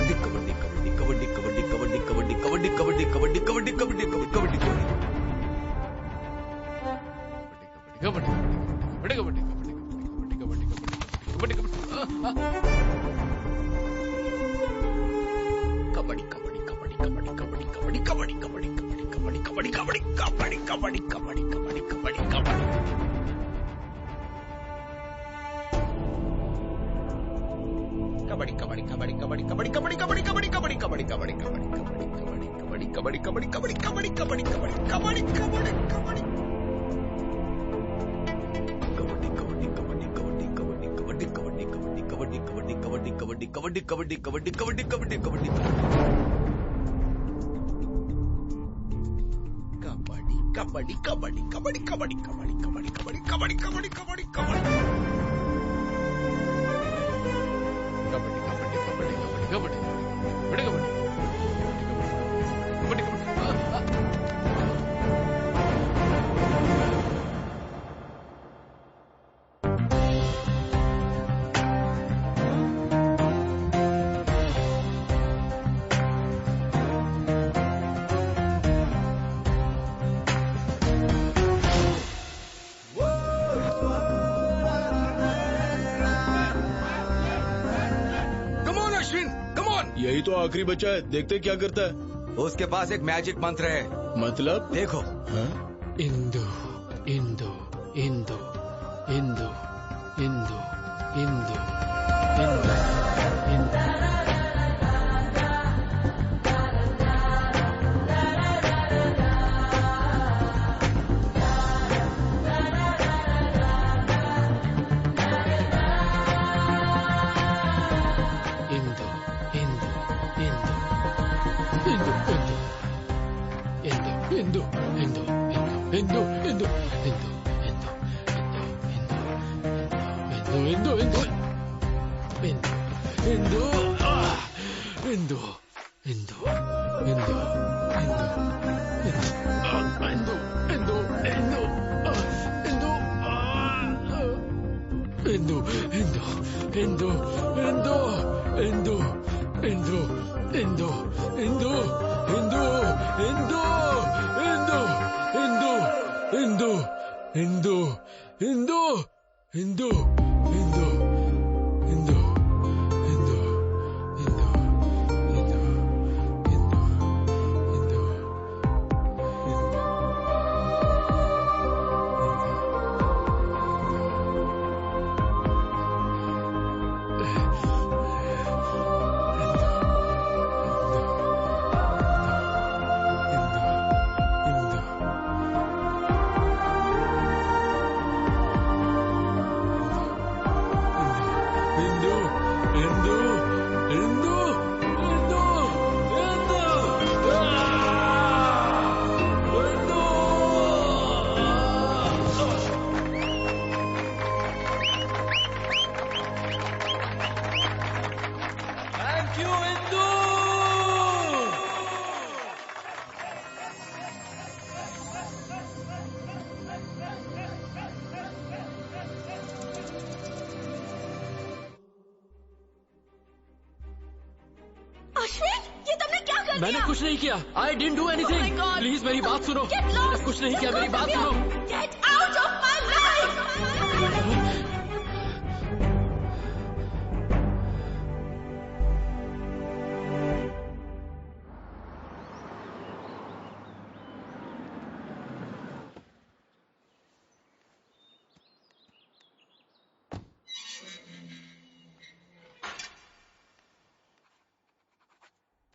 कबड्डी कबड्डी कबड्डी कबड्डी कबड्डी कबड्डी कबड्डी कबड्डी कबड्डी कबड्डी कबड्डी कबड्डी यही तो आखिरी बच्चा है, देखते क्या करता है। उसके पास एक मैजिक मंत्र है। मतलब? देखो। इंदु इंदु इंदु इंदु इंदु इंदु इंदु इंदु मैंने कुछ नहीं किया। I didn't do anything. Please मेरी बात सुनो। मैंने कुछ नहीं किया, मेरी बात सुनो। Get out of my life!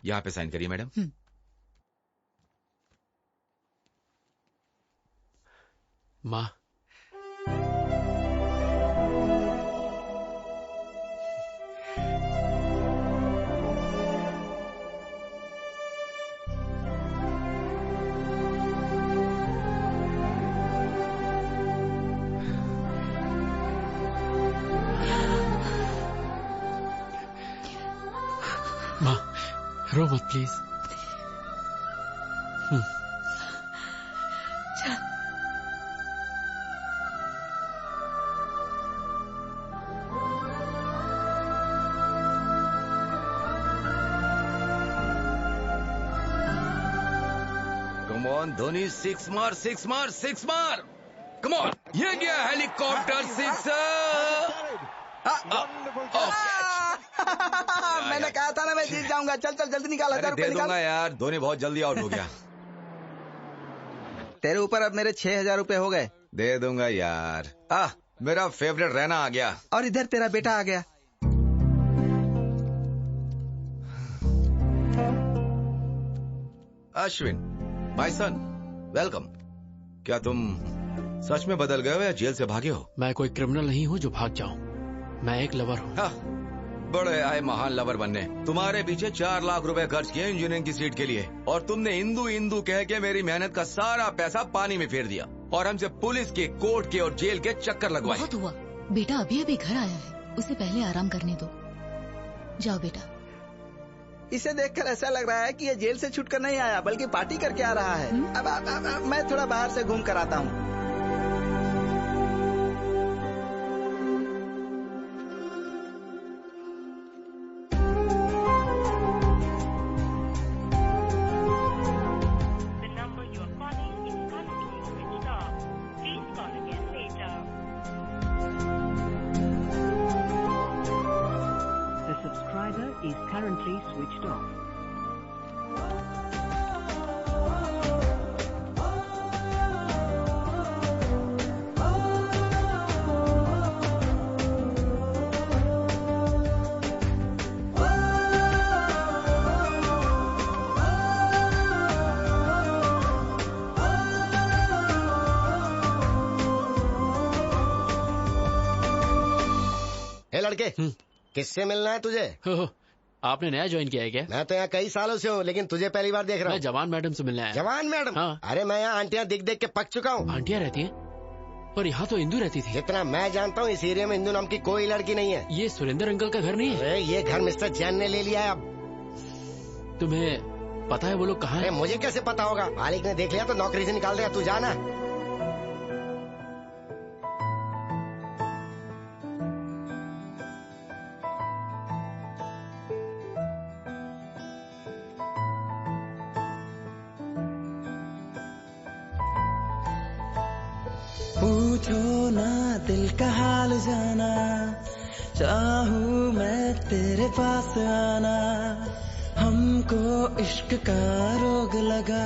यहाँ पे साइन करिए मैडम। माँ, रो मत प्लीज। ऑन धोनी, सिक्स मार, सिक्स मार, सिक्स मार। कम ऑन, ये गया हेलीकॉप्टर सिक्स। मैंने कहा था ना मैं जीत जाऊंगा। चल चल जल्दी निकाल, 1000 रुपए दे दूंगा निकाल। यार, धोनी बहुत जल्दी आउट हो गया। तेरे ऊपर अब मेरे 6000 रुपए हो गए। दे दूंगा यार। मेरा फेवरेट रहना आ गया। और इधर तेरा बेटा आ गया। Ashwin, my son, welcome. क्या तुम सच में बदल गए हो या जेल से भागे हो? मैं कोई क्रिमिनल नहीं हूँ जो भाग जाऊँ। मैं एक लवर हूँ। बड़े आए महान लवर बनने। तुम्हारे पीछे 4 लाख रुपए खर्च किए इंजीनियरिंग की सीट के लिए, और तुमने हिंदू हिंदू कह के मेरी मेहनत का सारा पैसा पानी में फेर दिया, और हमसे पुलिस के, कोर्ट के और जेल के चक्कर लगवाए। बहुत हुआ। बेटा अभी अभी घर आया है, उसे पहले आराम करने दो। जाओ बेटा। इसे देखकर ऐसा लग रहा है कि ये जेल से छूटकर नहीं आया बल्कि पार्टी करके आ रहा है। अब मैं थोड़ा बाहर से घूम कर आता हूँ। Is currently switched off. हे लड़के, किससे मिलना है तुझे? आपने नया ज्वाइन किया है क्या? मैं तो यहाँ कई सालों से हूँ, लेकिन तुझे पहली बार देख रहा हूँ। मैं जवान मैडम से मिलने आया। जवान मैडम? हाँ। अरे मैं यहाँ आंटियाँ दिख देख के पक चुका हूँ। आंटियाँ रहती हैं? पर यहाँ तो हिंदू रहती थी। जितना मैं जानता हूँ इस एरिया में हिंदू नाम की कोई लड़की नहीं है। ये सुरेंद्र अंकल का घर नहीं है? अरे ये घर मिस्टर जैन ने ले लिया है अब। तुम्हें पता है वो लोग कहाँ अरे हैं? मुझे कैसे पता होगा? मालिक ने देख लिया तो नौकरी से निकाल देगा। तू जाना। पूछो ना दिल का हाल जाना, चाहूँ मैं तेरे पास आना। हमको इश्क का रोग लगा,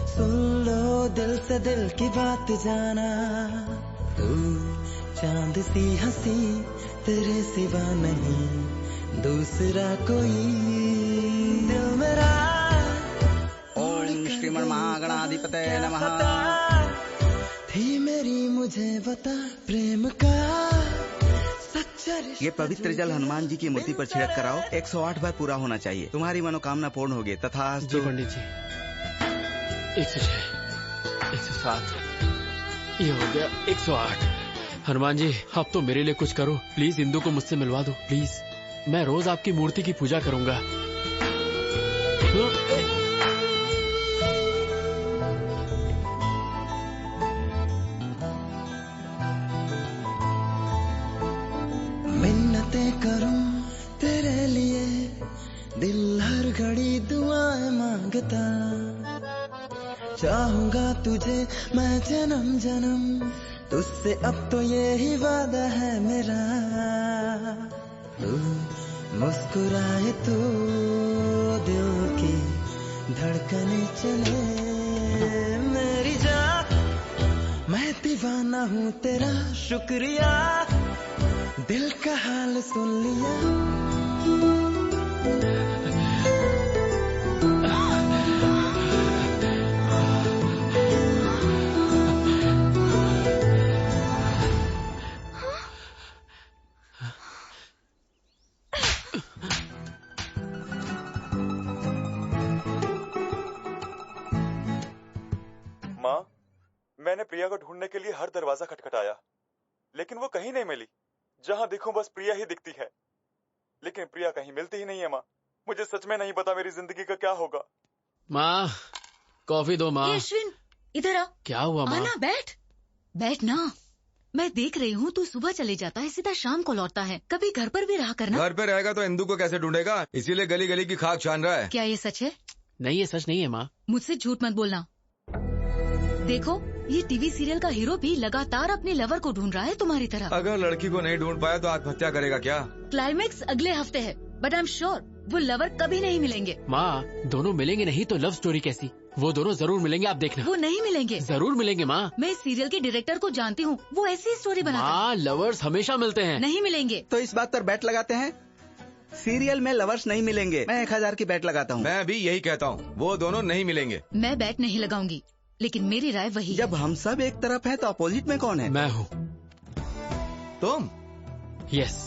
सुन लो दिल से दिल की बात जाना। तू चांद सी हंसी, तेरे सिवा नहीं दूसरा कोई। दिल मेरा ओम श्रीमन महागणाधिपतये नमः। थी मेरी मुझे बता प्रेम का सच्चा रिश्ता। ये पवित्र जल हनुमान जी की मूर्ति पर छिड़क कराओ। 108 बार पूरा होना चाहिए। तुम्हारी मनोकामना पूर्ण होगी। तथा जी पंडित जी। 106, 107, ये हो गया 108। हनुमान जी आप तो मेरे लिए कुछ करो प्लीज। इंदु को मुझसे मिलवा दो प्लीज। मैं रोज आपकी मूर्ति की पूजा करूंगा। मिन्नतें करूं तेरे लिए, दिल हर घड़ी दुआएं मांगता। चाहूंगा तुझे मैं जन्म जन्म, तुझसे अब तो यही वादा है मेरा। तू मुस्कुराए तो दिल की धड़कने चले। मेरी जान मैं दीवाना हूँ तेरा, शुक्रिया दिल का हाल सुन लिया। माँ, मैंने प्रिया को ढूंढने के लिए हर दरवाजा खटखटाया, लेकिन वो कहीं नहीं मिली। जहाँ देखूं बस प्रिया ही दिखती है, लेकिन प्रिया कहीं मिलती ही नहीं है। माँ, मुझे सच में नहीं पता मेरी जिंदगी का क्या होगा। माँ कॉफी दो माँ। अश्विन इधर आ। क्या हुआ माँ? आना, बैठ ना। मैं देख रही हूँ तू सुबह चले जाता है, सीधा शाम को लौटता है। कभी घर पर भी रहा करना। घर पे रहेगा तो इंदु को कैसे ढूंढेगा, इसीलिए गली गली की खाक छान रहा है। क्या ये सच है? नहीं ये सच नहीं है माँ। मुझसे झूठ मत बोलना। देखो, ये टीवी सीरियल का हीरो भी लगातार अपने लवर को ढूंढ रहा है तुम्हारी तरह। अगर लड़की को नहीं ढूंढ पाया तो आत्महत्या करेगा क्या? क्लाइमेक्स अगले हफ्ते है, बट आई एम श्योर वो लवर कभी नहीं मिलेंगे। माँ, दोनों मिलेंगे नहीं तो लव स्टोरी कैसी? वो दोनों जरूर मिलेंगे, आप देखना। वो नहीं मिलेंगे। जरूर मिलेंगे माँ। मैं इस सीरियल के डायरेक्टर को जानती हूँ, वो ऐसी स्टोरी बनाता है। माँ, लवर्स हमेशा मिलते हैं। नहीं मिलेंगे। तो इस बात पर बैट लगाते हैं, सीरियल में लवर्स नहीं मिलेंगे। मैं 1000 की बैट लगाता हूँ। मैं भी यही कहता हूँ, वो दोनों नहीं मिलेंगे। मैं बैट नहीं लगाऊंगी, लेकिन मेरी राय वही है। जब हम सब एक तरफ हैं तो अपोजिट में कौन है? मैं हूँ। तुम? यस,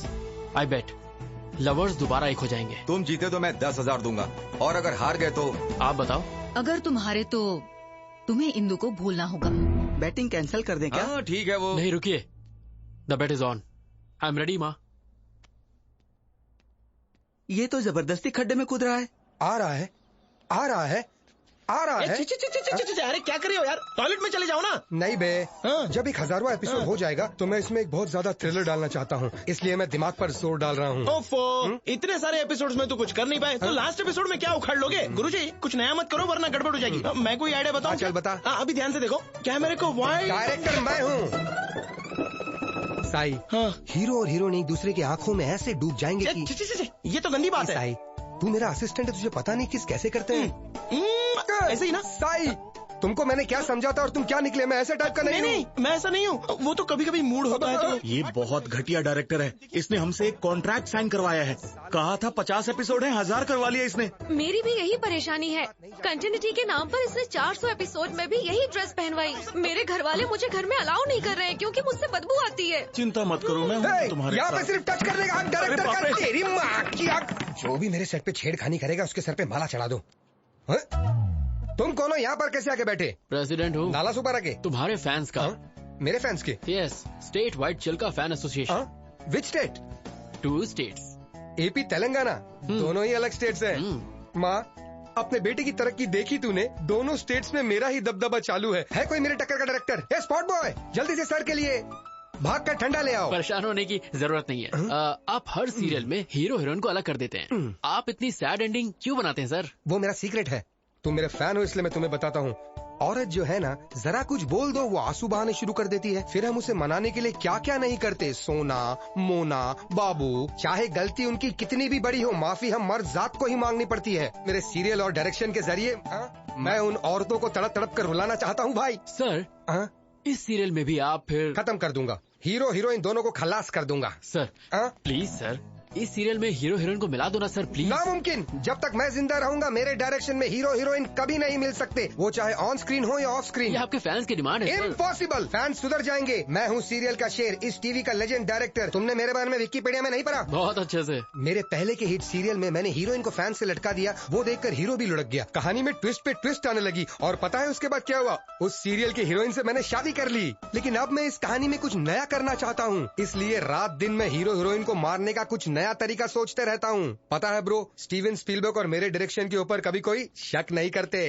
आई बेट लवर्स दोबारा एक हो जाएंगे। तुम जीते तो मैं 10,000 दूंगा, और अगर हार गए तो? आप बताओ। अगर तुम हारे तो तुम्हें इंदु को भूलना होगा। बैटिंग कैंसिल कर दें क्या? हाँ ठीक है वो। नहीं, रुकिए, the bet is on. I am ready माँ। ये तो जबरदस्ती खड्डे में कूद रहा है। आ रहा है, आ रहा है, आ रहा है। अरे क्या कर रहे हो यार, टॉयलेट में चले जाओ ना। नहीं बे, जब 1000वां एपिसोड हो जाएगा तो मैं इसमें एक बहुत ज्यादा थ्रिलर डालना चाहता हूँ, इसलिए मैं दिमाग पर जोर डाल रहा हूँ। ओफो, इतने सारे एपिसोड्स में तो कुछ कर नहीं पाए, तो लास्ट एपिसोड में क्या उखाड़ लोगे? गुरुजी कुछ नया मत करो वरना गड़बड़ हो जाएगी। मैं कोई आइडिया बताऊं? चल बता। अभी ध्यान से देखो, कैमरे को वाइड। डायरेक्टर मैं हूँ साई। हीरो और हीरोइन एक दूसरे की आंखों में ऐसे डूब जाएंगे कि ये तो गंदी बात है। साई, तू मेरा असिस्टेंट है, तुझे पता नहीं किस कैसे करते हैं। ऐसे ही ना साई, तुमको मैंने क्या समझाता और तुम क्या निकले? मैं ऐसे टाइप का नहीं हूँ। नहीं, मैं ऐसा नहीं हूँ। वो तो कभी कभी मूड होता है तो। ये बहुत घटिया डायरेक्टर है, इसने हमसे एक कॉन्ट्रैक्ट साइन करवाया है। कहा था 50 एपिसोड है, 1000 करवा लिया इसने। मेरी भी यही परेशानी है, कंटिन्यूटी के नाम पर इसने 400 एपिसोड में भी यही ड्रेस पहनवाई। मेरे घर वाले मुझे घर में अलाउ नहीं कर रहे हैं क्योंकि मुझसे बदबू आती है। चिंता मत करो, मैं हूँ तुम्हारे यहाँ पे साथ। सिर्फ टच करने का हक डायरेक्टर का। तेरी माँ की आँख। जो भी मेरे सेट पे छेड़खानी करेगा उसके सर पे माला चढ़ा दो। तुम कौन हो? यहाँ पर कैसे आके बैठे? प्रेसिडेंट हूँ। नाला सुपर आके? तुम्हारे फैंस का। मेरे फैंस के? Yes, state wide Chilka fan association. Which state? 2 states, AP Telangana. दोनों ही अलग स्टेट्स हैं। माँ, अपने बेटे की तरक्की देखी तूने? दोनों स्टेट्स में मेरा ही दबदबा चालू है कोई मेरे टक्कर का डायरेक्टर? ए स्पॉट बॉय, जल्दी से सर के लिए भाग कर ठंडा ले आओ। परेशान होने की जरूरत नहीं है। आप हर सीरियल में हीरो हीरोइन को अलग कर देते हैं। आप इतनी सैड एंडिंग क्यों बनाते हैं सर? वो मेरा सीक्रेट है। तुम मेरे फैन हो इसलिए मैं तुम्हें बताता हूँ। औरत जो है ना, जरा कुछ बोल दो वो आंसू बहाने शुरू कर देती है। फिर हम उसे मनाने के लिए क्या क्या नहीं करते। सोना, मोना, बाबू, चाहे गलती उनकी कितनी भी बड़ी हो, माफी हम मर्द जात को ही मांगनी पड़ती है। मेरे सीरियल और डायरेक्शन के जरिए मैं उन औरतों को तड़प तड़प कर रुलाना चाहता हूँ भाई। सर, इस सीरियल में भी आप फिर खत्म कर दूंगा। हीरो हीरोइन दोनों को खलास कर दूंगा। सर प्लीज सर, इस सीरियल में हीरो हीरोइन को मिला दो ना सर प्लीज। नामुमकिन, जब तक मैं जिंदा रहूंगा मेरे डायरेक्शन में हीरो हीरोइन कभी नहीं मिल सकते, वो चाहे ऑन स्क्रीन हो या ऑफ स्क्रीन। ये आपके फैंस की डिमांड है। इम्पॉसिबल। फैंस सुधर जाएंगे। मैं हूँ सीरियल का शेर, इस टीवी का लेजेंड डायरेक्टर। तुमने मेरे बारे में विकिपीडिया में नहीं पढ़ा? बहुत अच्छे से। मेरे पहले के हिट सीरियल में मैंने हीरोइन को फैन से लटका दिया, वो देखकर हीरो भी लुढ़क गया। कहानी में ट्विस्ट पे ट्विस्ट आने लगी और पता है उसके बाद क्या हुआ? उस सीरियल की हीरोइन से मैंने शादी कर ली। लेकिन अब मैं इस कहानी में कुछ नया करना चाहता हूँ, इसलिए रात दिन मैं हीरो हीरोइन को मारने का कुछ नया तरीका सोचते रहता हूँ। पता है ब्रो, स्टीवन स्पीलबर्ग और मेरे डायरेक्शन के ऊपर कभी कोई शक नहीं करते।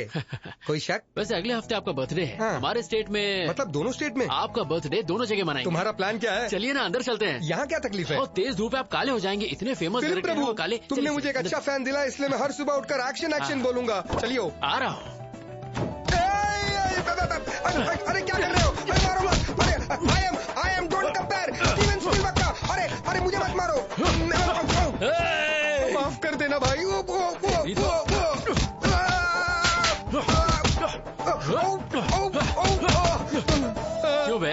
कोई शक? वैसे अगले हफ्ते आपका बर्थडे है। हमारे स्टेट में, मतलब दोनों स्टेट में आपका बर्थडे दोनों जगह मनाएंगे। तुम्हारा प्लान क्या है? चलिए ना अंदर चलते हैं। यहाँ क्या तकलीफ है? बहुत तेज धूप है, आप काले हो जाएंगे। इतने फेमस डायरेक्टर हैं वो काले। तुमने मुझे एक अच्छा फैन दिला, इसलिए मैं हर सुबह उठकर एक्शन एक्शन बोलूंगा। चलिए आ रहा हूँ। अरे क्या कर रहे हो? अरे मारो मत। अरे I am don't compare Steven Spielberg का। अरे मुझे मत मारो, माफ कर देना भाई। क्यों बे,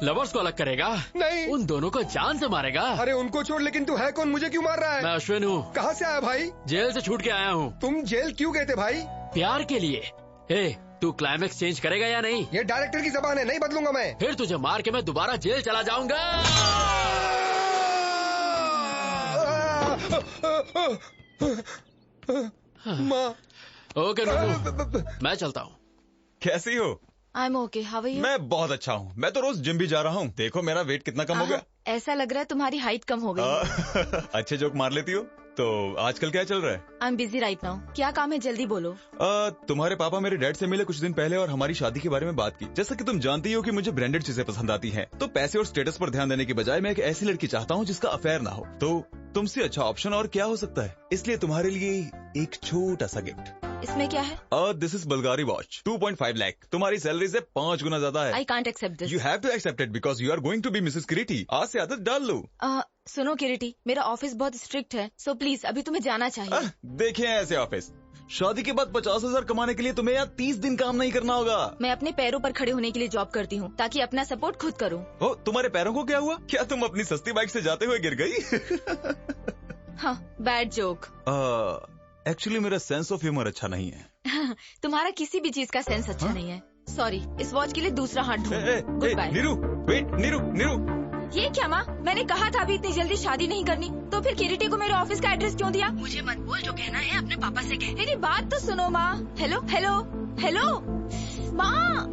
लवर्स को अलग करेगा? नहीं, उन दोनों को जान से मारेगा। अरे उनको छोड़, लेकिन तू है कौन? मुझे क्यों मार रहा है? मैं अश्विन हूँ। कहाँ से आया भाई? जेल से छूट के आया हूँ। तुम जेल क्यों गए थे भाई? प्यार के लिए। ए, तू क्लाइमेक्स चेंज करेगा या नहीं? ये डायरेक्टर की जबान है, नहीं बदलूंगा मैं। फिर तुझे मार के मैं दोबारा जेल चला जाऊंगा। माँ। ओके मैं चलता हूँ। कैसी हो? I am okay, how are you? मैं बहुत अच्छा हूँ। मैं तो रोज जिम भी जा रहा हूँ। देखो मेरा वेट कितना कम हो गया। ऐसा लग रहा है तुम्हारी हाइट कम हो गई। अच्छे जोक मार लेती हो। तो आजकल क्या चल रहा है? I am busy right now. क्या काम है, जल्दी बोलो। तुम्हारे पापा मेरे डैड से मिले कुछ दिन पहले और हमारी शादी के बारे में बात की। जैसा कि तुम जानती हो कि मुझे ब्रांडेड चीजें पसंद आती हैं, तो पैसे और स्टेटस पर ध्यान देने की बजाय मैं एक ऐसी लड़की चाहता हूँ जिसका अफेयर ना हो। तो तुमसे अच्छा ऑप्शन और क्या हो सकता है? इसलिए तुम्हारे लिए एक छोटा सा गिफ्ट। इसमें क्या है? This is Bulgari watch 2.5 lakh, तुम्हारी सैलरी से 5 गुना ज्यादा है। I can't accept this. You have to accept it because you are going to be Mrs Kireeti. आज से आदत डाल लो। सुनो किरीटी, मेरा ऑफिस बहुत स्ट्रिक्ट है, सो प्लीज अभी तुम्हें जाना चाहिए। देखिए ऐसे ऑफिस, शादी के बाद 50,000 कमाने के लिए तुम्हें यहाँ 30 दिन काम नहीं करना होगा। मैं अपने पैरों पर खड़े होने के लिए जॉब करती हूँ ताकि अपना सपोर्ट खुद करूँ। ओ, तुम्हारे पैरों को क्या हुआ? क्या तुम अपनी सस्ती बाइक से जाते हुए गिर गई? हाँ, बैड जोक। एक्चुअली मेरा सेंस ऑफ ह्यूमर अच्छा नहीं है। तुम्हारा किसी भी चीज का सेंस अच्छा नहीं है। सॉरी, इस वॉच के लिए दूसरा हाथ ढूंढो। Good bye. Neeru, wait, Neeru. ये क्या माँ? मैंने कहा था अभी इतनी जल्दी शादी नहीं करनी, तो फिर किरीटी को मेरे ऑफिस का एड्रेस क्यों दिया? मुझे मत बोल, जो कहना है अपने पापा से कह। मेरी बात तो सुनो माँ। हेलो हेलो हेलो माँ।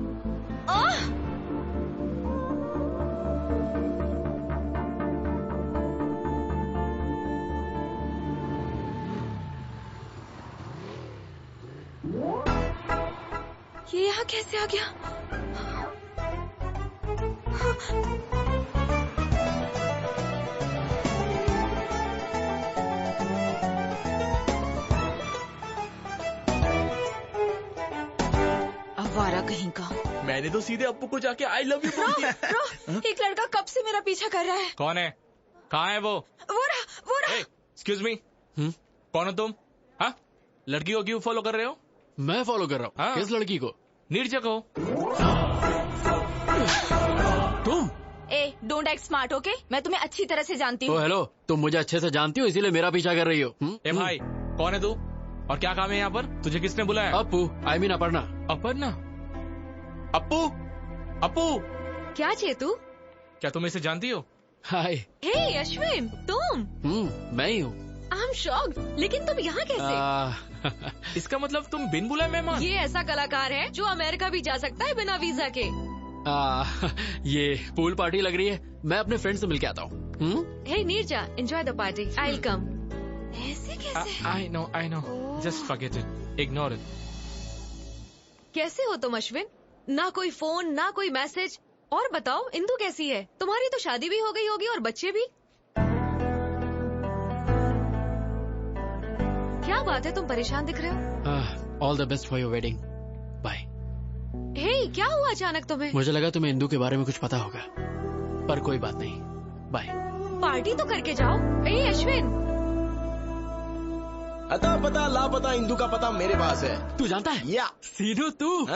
ये यहाँ कैसे आ गया? आवारा कहीं का। मैंने तो सीधे अप्पू को जाके आई लव यू बोल दिया। एक लड़का कब से मेरा पीछा कर रहा है। कौन है? कहाँ है वो? वो रहा। एक्सक्यूज मी, कौन हो तुम? हाँ, लड़की को क्यों फॉलो कर रहे हो? मैं फॉलो कर रहा हूँ। किस लड़की को? नीरजा को। तुम? Don't act smart, okay? मैं तुम्हें अच्छी तरह से जानती हूँ। हेलो, तुम मुझे अच्छे से जानती हो, इसीलिए मेरा पीछा कर रही हो। ए भाई, कौन है तू और क्या काम है यहाँ पर? तुझे किसने बुलाया? Appu, I mean Aparna. अपर्णा? अप्पू। क्या चेतू? क्या तुम इसे जानती हो? हाय। हे अश्विन, तुम? मैं ही हूँ। आई एम शॉक्ड, लेकिन तुम यहाँ कैसे? इसका मतलब तुम बिन बुलाए मेहमान? ये ऐसा कलाकार है जो अमेरिका भी जा सकता है बिना वीजा के। ये पूल पार्टी लग रही है, मैं अपने फ्रेंड से मिलके आता हूँ। Hey Neerja, enjoy the party, I will come. ऐसे कैसे? I know, just forget it, ignore it. कैसे हो तुम अश्विन? ना कोई फोन, ना कोई मैसेज। और बताओ, इंदु कैसी है? तुम्हारी तो शादी भी हो गई होगी और बच्चे भी। क्या बात है, तुम परेशान दिख रहे हो? All the best for your wedding. Bye. Hey, क्या हुआ अचानक तुम्हें? मुझे लगा तुम्हें इंदु के बारे में कुछ पता होगा, पर कोई बात नहीं। बाय। पार्टी तो करके जाओ। ए अश्विन। अता पता लापता इंदु का पता मेरे पास है। तू जानता है? या सीनू तू?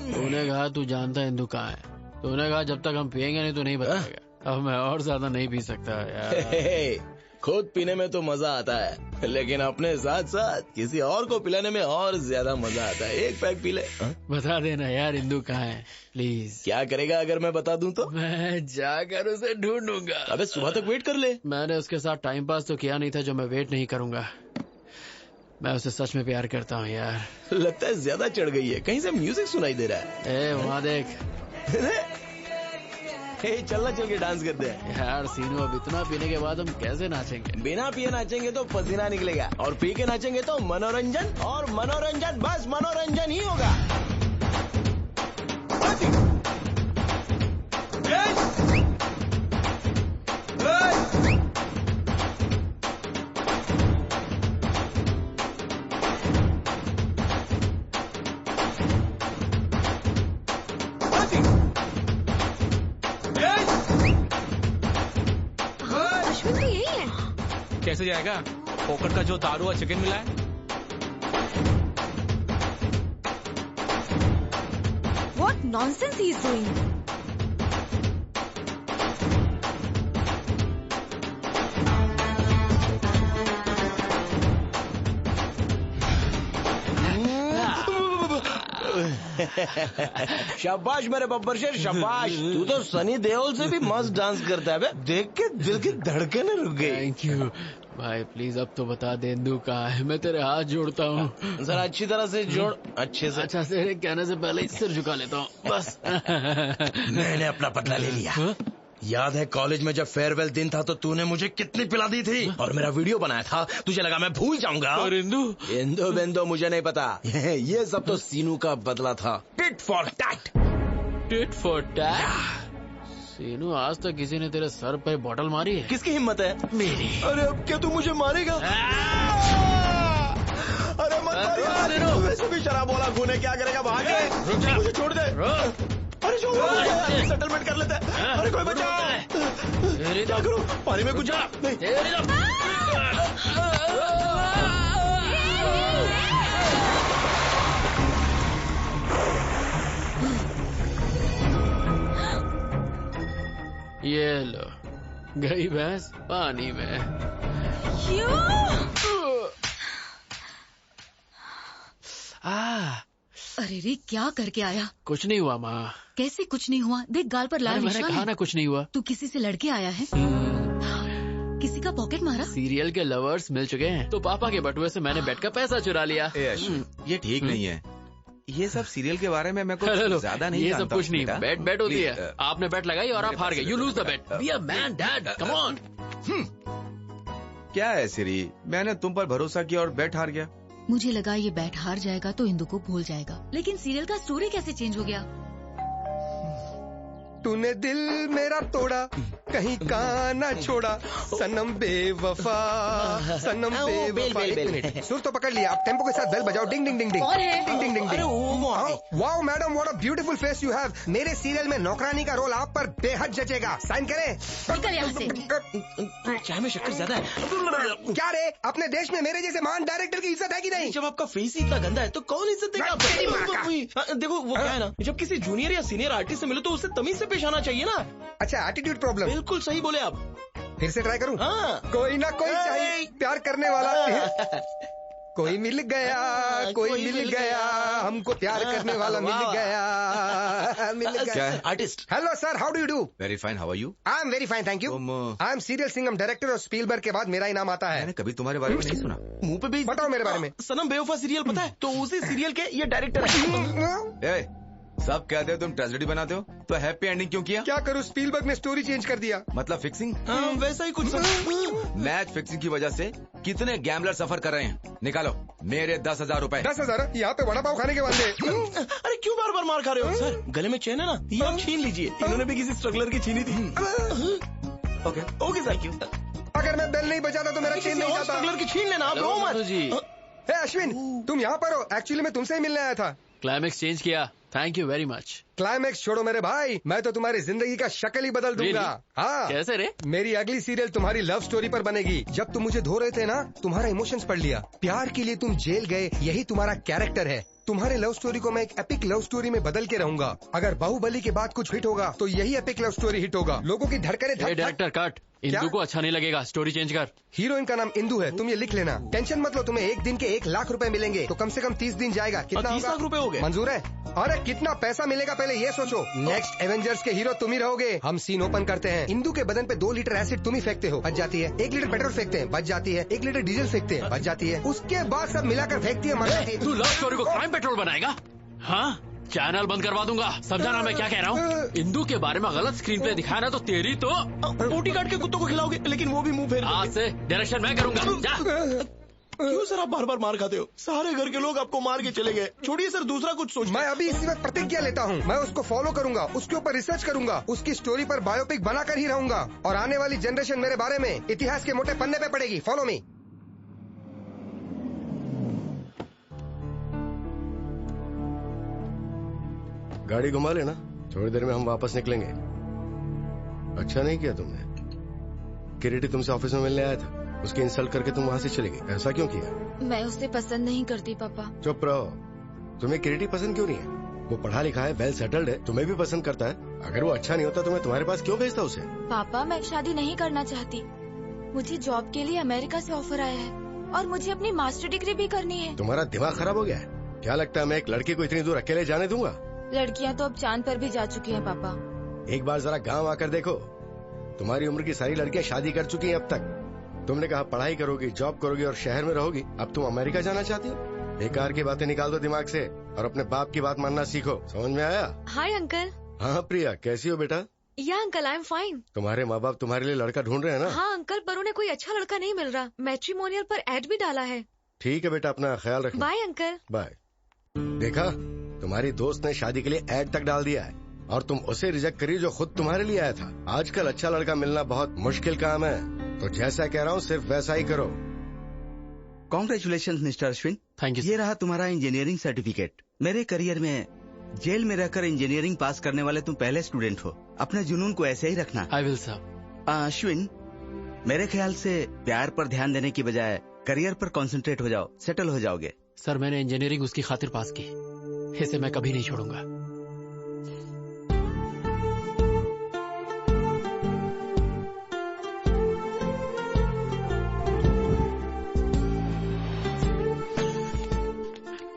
तूने कहा तू जानता है इंदु कहाँ है। तूने कहा जब तक हम पियेंगे नहीं तो नहीं बताएगा। अब मैं और ज्यादा नहीं पी सकता यार। खुद पीने में तो मजा आता है, लेकिन अपने साथ साथ किसी और को पिलाने में और ज्यादा मजा आता है। एक पैक पी ले। बता देना यार इंदु कहाँ है, प्लीज। क्या करेगा अगर मैं बता दूं तो? मैं जाकर उसे ढूंढूंगा। अबे सुबह तक वेट कर ले। मैंने उसके साथ टाइम पास तो किया नहीं था जो मैं वेट नहीं करूंगा। मैं उसे सच में प्यार करता हूँ यार। लगता है ज्यादा चढ़ गई है, कहीं से म्यूजिक सुनाई दे रहा है। वहाँ देख। चलना, चल के डांस करते हैं। यार सीनू, अब इतना पीने के बाद हम कैसे नाचेंगे? बिना पिए नाचेंगे तो पसीना निकलेगा, और पी के नाचेंगे तो मनोरंजन, और मनोरंजन बस मनोरंजन ही होगा। कैसे जाएगा? पोकर का जो दारू और चिकन मिला है। What nonsense he is doing? शाबाश मेरे बब्बर शेर, शाबाश। तू तो सनी देओल से भी मस्त डांस करता है बे। देख के दिल की धड़कनें रुक गई। थैंक यू भाई, प्लीज अब तो बता दे इंदु कहाँ है। मैं तेरे हाथ जोड़ता हूँ। जरा अच्छी तरह से जोड़, अच्छे से। अच्छा, तेरे कहने से पहले ही सिर झुका लेता हूँ बस। मैंने अपना बदला ले लिया। याद है कॉलेज में जब फेयरवेल दिन था तो तूने मुझे कितनी पिला दी थी, और मेरा वीडियो बनाया था। तुझे लगा मैं भूल जाऊंगा। और इंदु बेंदो मुझे नहीं पता। ये सब तो सीनू का बदला था। Tit for tat. Tit for tat? Seenu, आज तक किसी ने तेरे सर पे बॉटल मारी है? किसकी हिम्मत है? मेरी। अरे अब क्या तू मुझे मारेगा? अरे मत मार यार, तू वैसे भी शराब वाला खून है, क्या करेगा? भाग के मुझे छोड़ दे। अरे छोड़, सेटलमेंट कर लेते हैं। अरे कोई बचाओ। क्या करूं? पानी में कुछ जा नहीं। ये लो, गई भैंस पानी में। क्यों? अरे रे, क्या करके आया? कुछ नहीं हुआ माँ। कैसे कुछ नहीं हुआ? देख गाल पर लाल निशान है। मैंने कहा ना कुछ नहीं हुआ। तू किसी से लड़के आया है? किसी का पॉकेट मारा? सीरियल के लवर्स मिल चुके हैं, तो पापा के बटुए से मैंने बेट का पैसा चुरा लिया। ये ठीक नहीं है। ये सब सीरियल के बारे में मैं कुछ ज्यादा नहीं ये जानता। सब कुछ नहीं, बेट होती है। आपने बेट लगाई और आप हार गए। You lose the bet. Be a man dad, come on. क्या है सिरी, मैंने तुम पर भरोसा किया और बेट हार गया। मुझे लगा ये बैट हार जाएगा तो इंदु को भूल जाएगा, लेकिन सीरियल का स्टोरी कैसे चेंज हो गया? तूने दिल मेरा तोड़ा, कहीं का ना छोड़ा, सनम बेवफा, सनम बेवफा। एक मिनट, सुर तो पकड़ लिया, अब टेम्पो के साथ बेल बजाओ। Ding ding ding ding ding ding ding ding. Wow madam, what a beautiful face you have. मेरे सीरियल में नौकरानी का रोल आप पर बेहद जचेगा। साइन करें। निकल यहाँ से। चाय में शक्कर ज्यादा है। क्या रे, अपने देश में मेरे जैसे महान डायरेक्टर की इज्जत है कि नहीं? जब आपका फेस ही इतना गंदा है तो कौन इज्जत देगा? देखो वो क्या है ना, जब किसी जूनियर या सीनियर आर्टिस्ट से मिलो तो उससे तमीज से पेश आना चाहिए ना। अच्छा, एटीट्यूड प्रॉब्लम। बिल्कुल सही बोले आप। फिर से ट्राई करूं? हाँ। कोई ना कोई चाहिए प्यार करने वाला। कोई मिल गया, कोई मिल गया, हमको प्यार करने वाला मिल गया, मिल गया। Artist. Hello sir, how do you do? Very fine, how are you? I am very fine, thank you. I am serial Singham director और स्पीलबर्ग के बाद मेरा ही नाम आता है। मैंने कभी तुम्हारे बारे में नहीं सुना। मुंह पे भी बताओ मेरे बारे में। सनम बेवफा सीरियल पता है? तो उसी सीरियल के ये डायरेक्टर है। सब कहते हो तुम ट्रेजेडी बनाते हो, तो हैप्पी एंडिंग क्यों किया? क्या करूं, स्पीलबर्ग ने स्टोरी चेंज कर दिया। मतलब फिक्सिंग? वैसा ही कुछ। मैच फिक्सिंग की वजह से कितने गैम्बलर सफर कर रहे हैं? निकालो मेरे 10,000 रुपए। 10,000? यहाँ पे वड़ा पाव खाने के वाले। अरे क्यों बार बार मार खा रहे हो? सर गले में चेन है ना, ये आप छीन लीजिए। इन्होंने भी किसी स्ट्रगलर की छीनी थी। ओके सर, क्यों? अगर मैं बेल नहीं बजाता तो मेरा चेन नहीं जाता। स्ट्रगलर की छीन लेना, आप रो मत। अश्विन, तुम यहाँ पर हो? एक्चुअली मैं तुमसे ही मिलने आया था। क्लाइमेक्स चेंज किया, thank you very much. Climax छोड़ो मेरे भाई, मैं तो तुम्हारी जिंदगी का शक्ल ही बदल दूंगा। हाँ। कैसे रे? मेरी अगली सीरियल तुम्हारी लव स्टोरी पर बनेगी। जब तुम मुझे धो रहे थे ना, तुम्हारा इमोशंस पढ़ लिया। प्यार के लिए तुम जेल गए, यही तुम्हारा कैरेक्टर है। तुम्हारे लव स्टोरी को मैं एक एपिक लव स्टोरी में बदल के रहूंगा। अगर बाहुबली के बाद कुछ हिट होगा तो यही एपिक लव स्टोरी हिट होगा। लोगों की धड़कनें डायरेक्टर कट, इंदु को अच्छा नहीं लगेगा, स्टोरी चेंज कर। हीरोइन का नाम इंदु है, तुम ये लिख लेना। टेंशन मत लो, तुम्हें एक दिन के 1 लाख रुपए मिलेंगे, तो कम से कम 30 दिन जाएगा। कितना 30 लाख रुपए हो गए? मंजूर है? अरे कितना पैसा मिलेगा पहले ये सोचो। नेक्स्ट एवेंजर्स के हीरो तुम ही रहोगे। हम सीन ओपन करते हैं। इंदु के बदन पे 2 लीटर एसिड तुम ही फेंकते हो, बच जाती है। 1 लीटर पेट्रोल फेंकते हैं, बच जाती है। 1 लीटर डीजल फेंकते हैं, बच जाती है। उसके बाद सब मिलाकर फेंकती है, मर जाती है। तू लव स्टोरी को क्राइम पेट्रोल बनाएगा? हाँ, चैनल बंद करवा दूंगा। समझा ना मैं क्या कह रहा हूँ? इंदु के बारे में गलत स्क्रीन प्ले दिखाया ना तो तेरी तो बोटी काट के कुत्तों को खिलाओगे, लेकिन वो भी मुंह फेर। आज से डायरेक्शन मैं करूंगा। जा। क्यों सर आप बार बार मार खाते हो? सारे घर के लोग आपको मार के चले गए। छोड़िए सर, दूसरा कुछ सोच। मैं अभी इसी वक्त प्रतिज्ञा लेता हूँ, मैं उसको फॉलो करूंगा, उसके ऊपर रिसर्च करूंगा, उसकी स्टोरी पर बायोपिक बनाकर ही रहूंगा, और आने वाली जनरेशन मेरे बारे में इतिहास के मोटे पन्ने पे पड़ेगी। Follow me. गाड़ी घुमा लेना, थोड़ी देर में हम वापस निकलेंगे। अच्छा नहीं किया तुमने। किरीटी तुमसे ऑफिस में मिलने आया था, उसकी इंसल्ट करके तुम वहां से चले गई। ऐसा क्यों किया? मैं उसे पसंद नहीं करती पापा। चुप रहो। तुम्हें किरीटी पसंद क्यों नहीं है? वो पढ़ा लिखा है, वेल सेटल्ड है, तुम्हें भी पसंद करता है। अगर वो अच्छा नहीं होता तो मैं तुम्हारे पास क्यों भेजता उसे? पापा मैं शादी नहीं करना चाहती। मुझे जॉब के लिए अमेरिका से ऑफर आया है और मुझे अपनी मास्टर डिग्री भी करनी है। तुम्हारा दिमाग खराब हो गया है क्या? लगता है मैं एक लड़की को इतनी दूर अकेले जाने दूंगा? लड़कियां तो अब चांद पर भी जा चुकी हैं पापा। एक बार जरा गांव आकर देखो, तुम्हारी उम्र की सारी लड़कियां शादी कर चुकी हैं अब तक। तुमने कहा पढ़ाई करोगी, जॉब करोगी और शहर में रहोगी। अब तुम अमेरिका जाना चाहती हो? बेकार की बातें निकाल दो दिमाग से और अपने बाप की बात मानना सीखो। समझ में आया? Hi uncle. हाँ प्रिया, कैसी हो बेटा? या अंकल, आई एम फाइन। तुम्हारे माँ बाप तुम्हारे लिए लड़का ढूंढ रहे हैं ना? हाँ अंकल, पर उन्हें कोई अच्छा लड़का नहीं मिल रहा। मैट्रिमोनियल पर एड भी डाला है। ठीक है बेटा, अपना ख्याल रखना। Bye uncle. बाय। देखा, तुम्हारी दोस्त ने शादी के लिए एड तक डाल दिया है। और तुम उसे रिजेक्ट करी जो खुद तुम्हारे लिए आया था। आजकल अच्छा लड़का मिलना बहुत मुश्किल काम है, तो जैसा कह रहा हूँ सिर्फ वैसा ही करो। Congratulation mister Ashwin. Thank you. ये रहा तुम्हारा इंजीनियरिंग सर्टिफिकेट। मेरे करियर में जेल में रहकर इंजीनियरिंग पास करने वाले तुम पहले स्टूडेंट हो। अपने जुनून को ऐसे ही रखना। I will sir. अश्विन, मेरे ख्याल से प्यार पर ध्यान देने की बजाय करियर पर कंसंट्रेट हो जाओ, सेटल हो जाओगे। सर मैंने इंजीनियरिंग उसकी खातिर पास की, इसे मैं कभी नहीं छोड़ूंगा।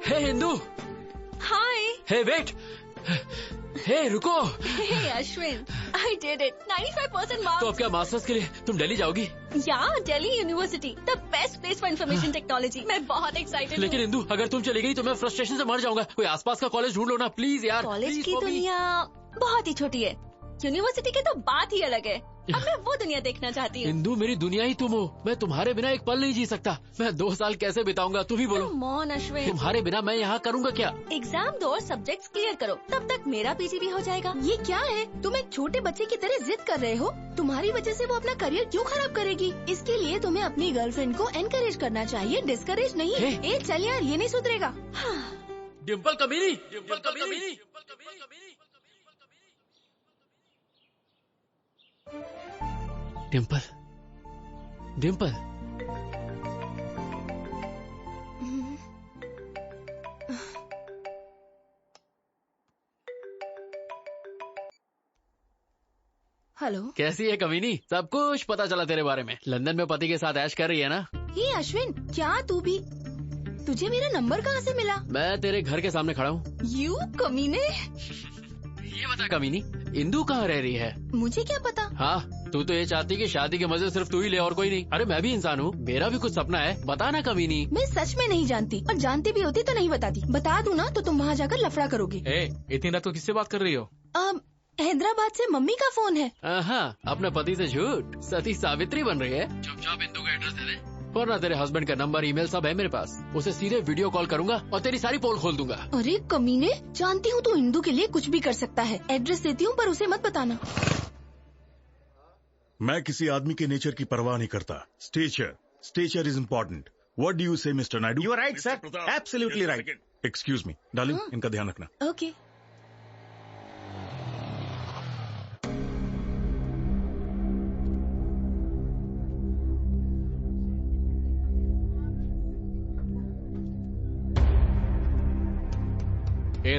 हे हिंदू। हाय। हे वेट। हे रुको। हे Ashwin, I did it. 95% marks. तो अब क्या मास्टर्स के लिए तुम दिल्ली जाओगी? या Delhi university, the best place for information technology. मैं बहुत एक्साइटेड। लेकिन इंदु, अगर तुम चली गई तो मैं फ्रस्ट्रेशन से मर जाऊंगा। कोई आसपास का कॉलेज ढूंढ लो ना प्लीज यार। कॉलेज की दुनिया बहुत ही छोटी है, यूनिवर्सिटी की तो बात ही अलग है। अब मैं वो दुनिया देखना चाहती हूँ। इंदु मेरी दुनिया ही तुम हो, मैं तुम्हारे बिना एक पल नहीं जी सकता। मैं 2 साल कैसे बिताऊंगा तुम ही बोलो। मौन अश्विन, तुम्हारे बिना मैं यहाँ करूँगा क्या? एग्जाम दो और सब्जेक्ट्स क्लियर करो, तब तक मेरा पीजी भी हो जाएगा। ये क्या है? तुम एक छोटे बच्चे की तरह जिद कर रहे हो। तुम्हारी वजह से वो अपना करियर क्यों खराब करेगी? इसके लिए तुम्हें अपनी गर्लफ्रेंड को एनकरेज करना चाहिए, डिस्करेज नहीं। ए चल यार, ये नहीं सुधरेगा। डिम्पल कमीनी, डिम्पल कमीनी। डिम्पल, डिम्पल। हेलो। कैसी है कमीनी? सब कुछ पता चला तेरे बारे में। लंदन में पति के साथ ऐश कर रही है ना? ये अश्विन, क्या तू भी? तुझे मेरा नंबर कहाँ से मिला? मैं तेरे घर के सामने खड़ा हूँ। यू कमीने। ये बता कमीनी, इंदु कहाँ रह रही है? मुझे क्या पता। हाँ, तू तो ये चाहती कि शादी के मजे सिर्फ तू ही ले और कोई नहीं। अरे मैं भी इंसान हूँ, मेरा भी कुछ सपना है। बता ना कमीनी। मैं सच में नहीं जानती, और जानती भी होती तो नहीं बताती। बता दूँ ना तो तुम वहाँ जाकर लफड़ा करोगे। इतनी रात को किससे बात कर रही हो? हैदराबाद से मम्मी का फोन है। हाँ, अपने पति से झूठ, सती सावित्री बन रही है। चुपचाप इंदु का एड्रेस दे दे, वरना तेरे हस्बैंड का नंबर, ईमेल सब है मेरे पास। उसे सीधे वीडियो कॉल करूंगा और तेरी सारी पोल खोल दूंगा। अरे कमीने, जानती हूँ तू इंदु के लिए कुछ भी कर सकता है। एड्रेस देती हूँ पर उसे मत बताना। मैं किसी आदमी के नेचर की परवाह नहीं करता। Stature is important. What do you say mister Naidu? You are right sir, absolutely right. Excuse me darling, इनका ध्यान रखना। ओके।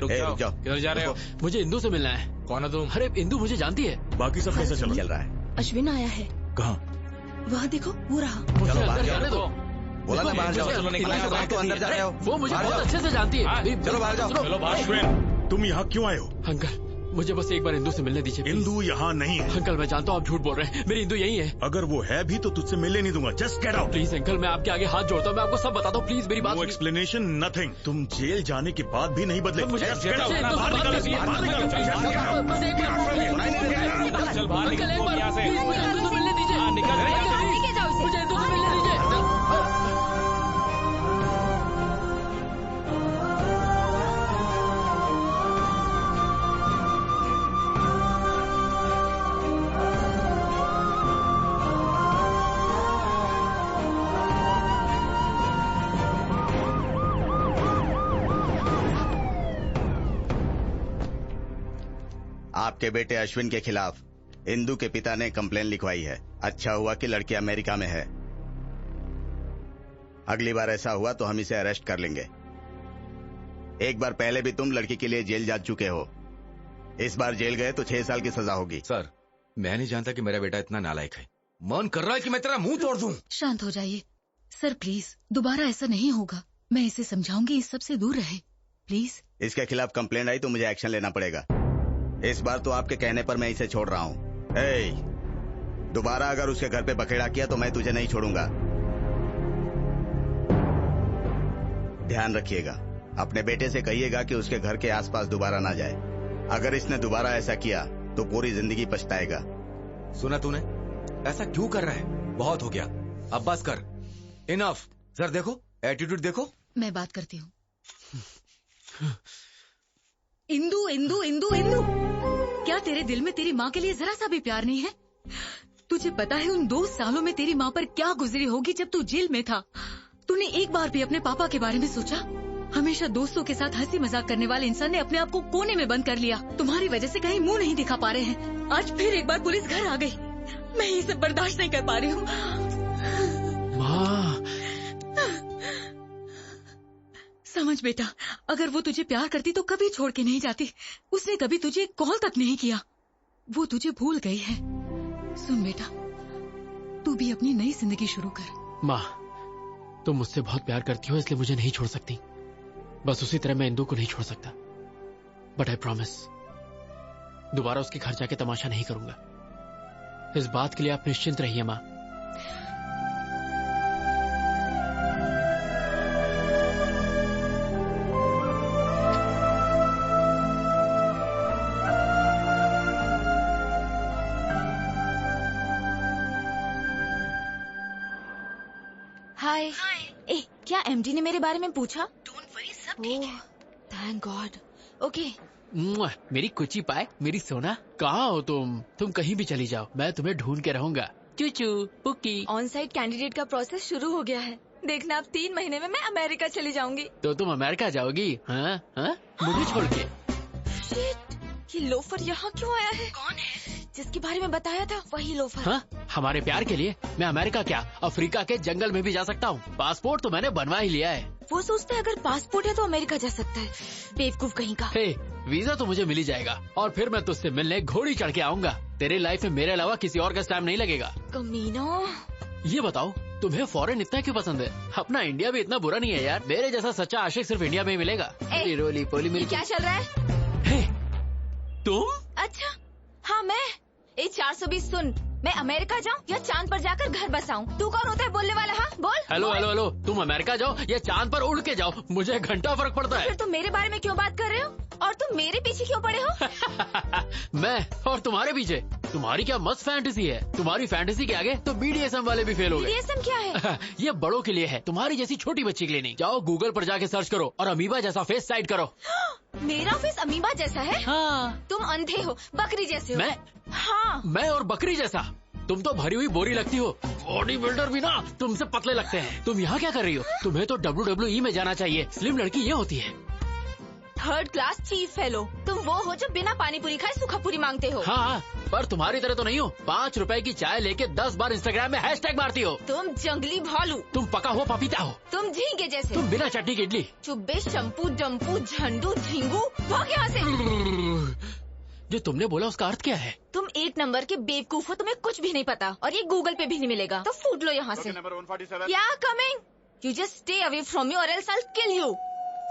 रुक जाओ। किधर जा रहे हो? मुझे इंदु से मिलना है। कौन है तुम? अरे इंदु मुझे जानती है। बाकी सब कैसा चल रहा है? अश्विन आया है। कहाँ? वह देखो, वो रहा। चलो बाहर जाओ। दो। बोला ना बाहर जाओ। तो अंदर जा रहे हो। वो मुझे बहुत अच्छे से जानती है। चलो बाहर जाओ। चलो अश्विन, तुम यहाँ क्यों आए हो? अंकल, मुझे बस एक बार इंदु से मिलने दीजिए। इंदु यहाँ नहीं है। अंकल मैं जानता हूँ आप झूठ बोल रहे हैं, मेरी इंदु यही है। अगर वो है भी तो तुझसे मिलने नहीं दूंगा। Just get out. Please uncle, मैं आपके आगे हाथ जोड़ता हूँ, मैं आपको सब बताता हूँ, प्लीज मेरी बात। No explanation, nothing. तुम जेल जाने के बाद भी नहीं बदले। आपके बेटे अश्विन के खिलाफ इंदु के पिता ने कंप्लेन लिखवाई है। अच्छा हुआ कि लड़की अमेरिका में है। अगली बार ऐसा हुआ तो हम इसे अरेस्ट कर लेंगे। एक बार पहले भी तुम लड़की के लिए जेल जा चुके हो। इस बार जेल गए तो 6 साल की सजा होगी। सर, मैं नहीं जानता कि मेरा बेटा इतना नालायक है। मन कर रहा है कि मैं तेरा मुंह तोड़ दूं। शांत हो जाइए सर, प्लीज। दोबारा ऐसा नहीं होगा। मैं इसे समझाऊंगी, इस सब से दूर रहे प्लीज। इसके खिलाफ कंप्लेंट आई तो मुझे एक्शन लेना पड़ेगा। इस बार तो आपके कहने पर मैं इसे छोड़ रहा हूँ। दोबारा अगर उसके घर पे बखेड़ा किया तो मैं तुझे नहीं छोड़ूंगा। ध्यान रखिएगा, अपने बेटे से कहिएगा कि उसके घर के आसपास दोबारा ना जाए। अगर इसने दोबारा ऐसा किया तो पूरी जिंदगी पछताएगा। सुना तूने? ऐसा क्यों कर रहा है? बहुत हो गया, अब बस कर। इनफ। सर देखो, एटीट्यूड देखो। मैं बात करती हूँ। इंदु इंदु इंदु इंदु क्या तेरे दिल में तेरी माँ के लिए जरा सा भी प्यार नहीं है? तुझे पता है उन 2 सालों में तेरी माँ पर क्या गुजरी होगी जब तू जेल में था? तूने एक बार भी अपने पापा के बारे में सोचा? हमेशा दोस्तों के साथ हंसी मजाक करने वाले इंसान ने अपने आप को कोने में बंद कर लिया। तुम्हारी वजह से कहीं मुंह नहीं दिखा पा रहे हैं। आज फिर एक बार पुलिस घर आ गई। मैं ये सब बर्दाश्त नहीं कर पा रही हूँ। माँ, समझ बेटा, अगर वो तुझे प्यार करती तो कभी छोड़ के नहीं जाती। उसने कभी तुझे कॉल तक नहीं किया। वो तुझे भूल गई है। सुन बेटा, तू भी अपनी नई जिंदगी शुरू कर। माँ, तुम मुझसे बहुत प्यार करती हो इसलिए मुझे नहीं छोड़ सकती। बस उसी तरह मैं इंदू को नहीं छोड़ सकता। बट आई प्रॉमिस, दोबारा उसके घर जाके तमाशा नहीं करूंगा। इस बात के लिए आप निश्चिंत रहिए माँ। हाय। ए, क्या एमडी ने मेरे बारे में पूछा? डोंट वरी, सब ठीक है। Thank God. ओके। मेरी कुची पाए, मेरी सोना, कहाँ हो तुम? तुम कहीं भी चली जाओ, मैं तुम्हें ढूंढ के रहूंगा। चूचू पुक्की। ऑन साइट कैंडिडेट का प्रोसेस शुरू हो गया है। देखना, अब 3 महीने में मैं अमेरिका चली जाऊंगी। तो तुम अमेरिका जाओगी? हाँ हाँ, मुझे छोड़ के। शिट, ये लोफर यहाँ क्यों आया है? कौन है? जिसके बारे में बताया था वही लोफर। हाँ, हमारे प्यार के लिए मैं अमेरिका क्या, अफ्रीका के जंगल में भी जा सकता हूँ। पासपोर्ट तो मैंने बनवा ही लिया है। वो सोचता है अगर पासपोर्ट है तो अमेरिका जा सकता है। बेवकूफ कहीं का। हे, वीजा तो मुझे मिल ही जाएगा और फिर मैं तुझसे मिलने घोड़ी चढ़ के आऊंगा। तेरे लाइफ में मेरे अलावा किसी और का टाइम नहीं लगेगा। कमीनो। ये बताओ, तुम्हें फॉरेन इतना क्यों पसंद है? अपना इंडिया भी इतना बुरा नहीं है यार। मेरे जैसा सच्चा आशिक सिर्फ इंडिया में ही मिलेगा। रोली पोली मिल। क्या चल रहा है? तुम? अच्छा हाँ, मैं 420 सुन, मैं अमेरिका जाऊँ या चांद पर जाकर घर बसाऊं? तू कौन होता है बोलने वाला? हाँ बोल। हेलो हेलो हेलो, तुम अमेरिका जाओ या चांद पर उड़ के जाओ, मुझे घंटा फर्क पड़ता है। फिर तुम मेरे बारे में क्यों बात कर रहे हो? और तुम मेरे पीछे क्यों पड़े हो? मैं और तुम्हारे पीछे? तुम्हारी क्या मस्त फैंटेसी है। तुम्हारी फैंटेसी के आगे तो BDSM वाले भी फेल हो गए। BDSM क्या है? ये बड़ों के लिए है, तुम्हारी जैसी छोटी बच्ची के लिए नहीं। जाओ गूगल पर जाके सर्च करो और अमीबा जैसा फेस साइड करो। मेरा फेस अमीबा जैसा है? हाँ। तुम अंधे हो, बकरी जैसे हो। मैं? हाँ। मैं और बकरी जैसा? तुम तो भरी हुई बोरी लगती हो। बॉडी बिल्डर भी ना तुमसे पतले लगते हैं। तुम यहाँ क्या कर रही हो? तुम्हें तो WWE में जाना चाहिए। स्लिम लड़की ये होती है। 3rd class chief fellow. तुम वो हो जो बिना पानी पूरी खाए सूखा पूरी मांगते हो। हाँ, पर तुम्हारी तरह तो नहीं हो। 5 रुपए की चाय लेके 10 बार इंस्टाग्राम में हैशटैग मारती हो। तुम जंगली भालू। तुम पका हुआ पपीता हो। तुम झींगे जैसे। तुम बिना चटनी की इडली। चुब्बे, शंपू, डम्पू, झंडू, झिंगू, भाग यहाँ से। जो तुमने बोला उसका अर्थ क्या है? तुम 1 नंबर के बेवकूफ हो, तुम्हें कुछ भी नहीं पता और ये गूगल पे भी नहीं मिलेगा, तो फूट लो यहाँ से। Yeah coming, you just stay away from me और else I will kill you.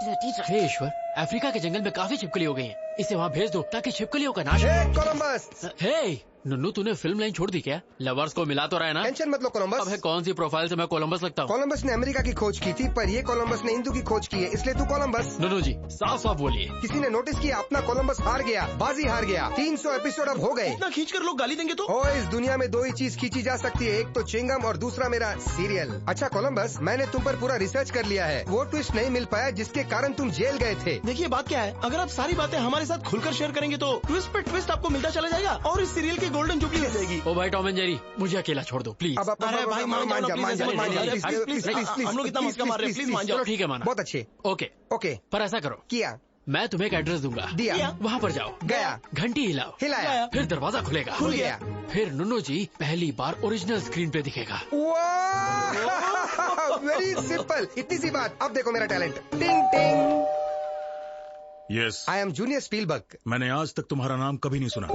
Hey Ishwar, Africa के जंगल में काफी छिपकली हो गई हैं। इसे वहाँ भेज दो ताकि छिपकलियों का नाश हो। कोलंबस। हे नन्नू, तूने फिल्म लाइन छोड़ दी क्या? लवर्स को मिला तो रहा है ना? टेंशन मत लो कोलंबस। अब कौन सी प्रोफाइल से मैं कोलंबस लगता हूँ? कोलंबस ने अमेरिका की खोज की थी, पर ये कोलंबस ने हिंदू की खोज की है, इसलिए तू कोलंबस। नन्नू जी साफ साफ बोलिए। किसी ने नोटिस किया अपना कोलंबस हार गया, बाजी हार गया। 300 एपिसोड अब हो गए। इतना खींच कर लोग गाली देंगे तो? ओ, इस दुनिया में 2 ही चीज खींची जा सकती है, एक तो चिंगम और दूसरा मेरा सीरियल। अच्छा कोलंबस, मैंने तुम पर पूरा रिसर्च कर लिया है। वो ट्विस्ट नहीं मिल पाया जिसके कारण तुम जेल गए थे। देखिए बात क्या है, अगर आप सारी बातें हमारे साथ खुलकर शेयर करेंगे तो ट्विस्ट पे ट्विस्ट आपको मिलता चला जाएगा और इस सीरियल की गोल्डन जुबली हो जाएगी। ओ भाई टॉम एंड जेरी, मुझे अकेला छोड़ दो प्लीज। अरे भाई मान जाओ प्लीज, हम लोग इतना मस्का मार रहे हैं, प्लीज मान जाओ। चलो ठीक है माना। बहुत अच्छे। ओके ओके, पर ऐसा करो, किया। मैं तुम्हें एक एड्रेस दूंगा। दिया। वहाँ पर जाओ। गया। घंटी हिलाओ। हिलाया। फिर दरवाजा खुलेगा। खुल गया। फिर नुन्नू जी पहली बार ओरिजिनल स्क्रीन पे दिखेगा। वेरी सिंपल, इतनी सी बात। अब देखो मेरा टैलेंट। टिंग टिंग। Yes, I am junior Spielberg. मैंने आज तक तुम्हारा नाम कभी नहीं सुना।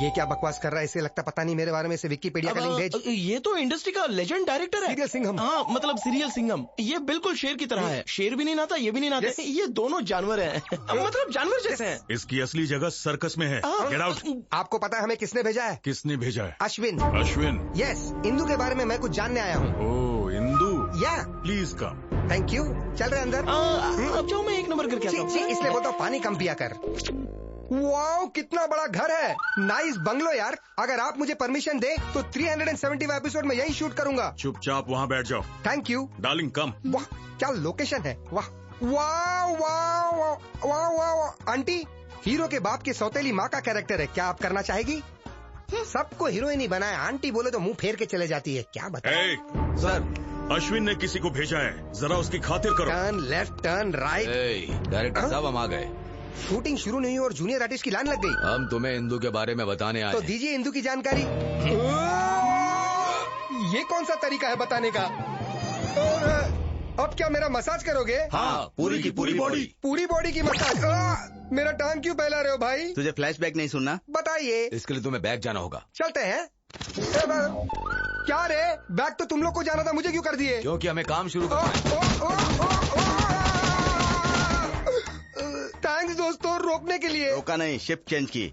ये क्या बकवास कर रहा है? इसे लगता पता नहीं मेरे बारे में। से विकिपीडिया का लिंक भेज। ये तो इंडस्ट्री का लेजेंड डायरेक्टर है। सीरियल सिंघम। हाँ मतलब सीरियल सिंघम। ये बिल्कुल शेर की तरह है। शेर भी नहीं नाता, ये भी नहीं नाते। ये दोनों जानवर हैं। मतलब जानवर जैसे हैं। इसकी असली जगह सर्कस में है। Get out. आपको पता है हमें किसने भेजा है? किसने भेजा है? अश्विन। अश्विन? यस, इंदू के बारे में मैं कुछ जानने आया हूँ। ओह इंदू, या प्लीज कम। Thank you. चल रहे अंदर। अब जाओ, मैं 1 नंबर करके आता हूँ। इसलिए बोलता हूँ पानी कम पिया कर। वाओ, कितना बड़ा घर है। नाइस बंगलो यार। अगर आप मुझे परमिशन दे तो 375 एपिसोड में यही शूट करूंगा। चुपचाप वहाँ बैठ जाओ। Thank you darling come. वाह क्या लोकेशन है। वाह वाह वाह वाह वाह वाह। आंटी हीरो के बाप की सौतेली माँ का कैरेक्टर है, क्या आप करना चाहेगी? सबको हीरोइन ही बनाया, आंटी बोले तो मुंह फेर के चले जाती है, क्या बताएं? सर, अश्विन ने किसी को भेजा है, जरा उसकी खातिर करो। Turn left, turn right. Director साहब हम आ गए। शूटिंग शुरू नहीं हुई और जूनियर आर्टिस्ट की लाइन लग गई। हम तुम्हें इंदू के बारे में बताने आए तो हैं। दीजिए इंदू की जानकारी। ये कौन सा तरीका है बताने का? और अब क्या मेरा मसाज करोगे? हाँ, पूरी की पूरी बॉडी। पूरी बॉडी की मसाज। मेरा टांग क्यों फैला रहे हो भाई? तुझे फ्लैशबैक नहीं सुनना? बताइए। इसके लिए तुम्हें बैग जाना होगा। चलते हैं। क्या रे, बैग तो तुम लोग को जाना था, मुझे क्यों कर दिए? क्योंकि हमें काम शुरू करना है। थैंक्स दोस्तों, रोकने के लिए। रोका नहीं, शिफ्ट चेंज की।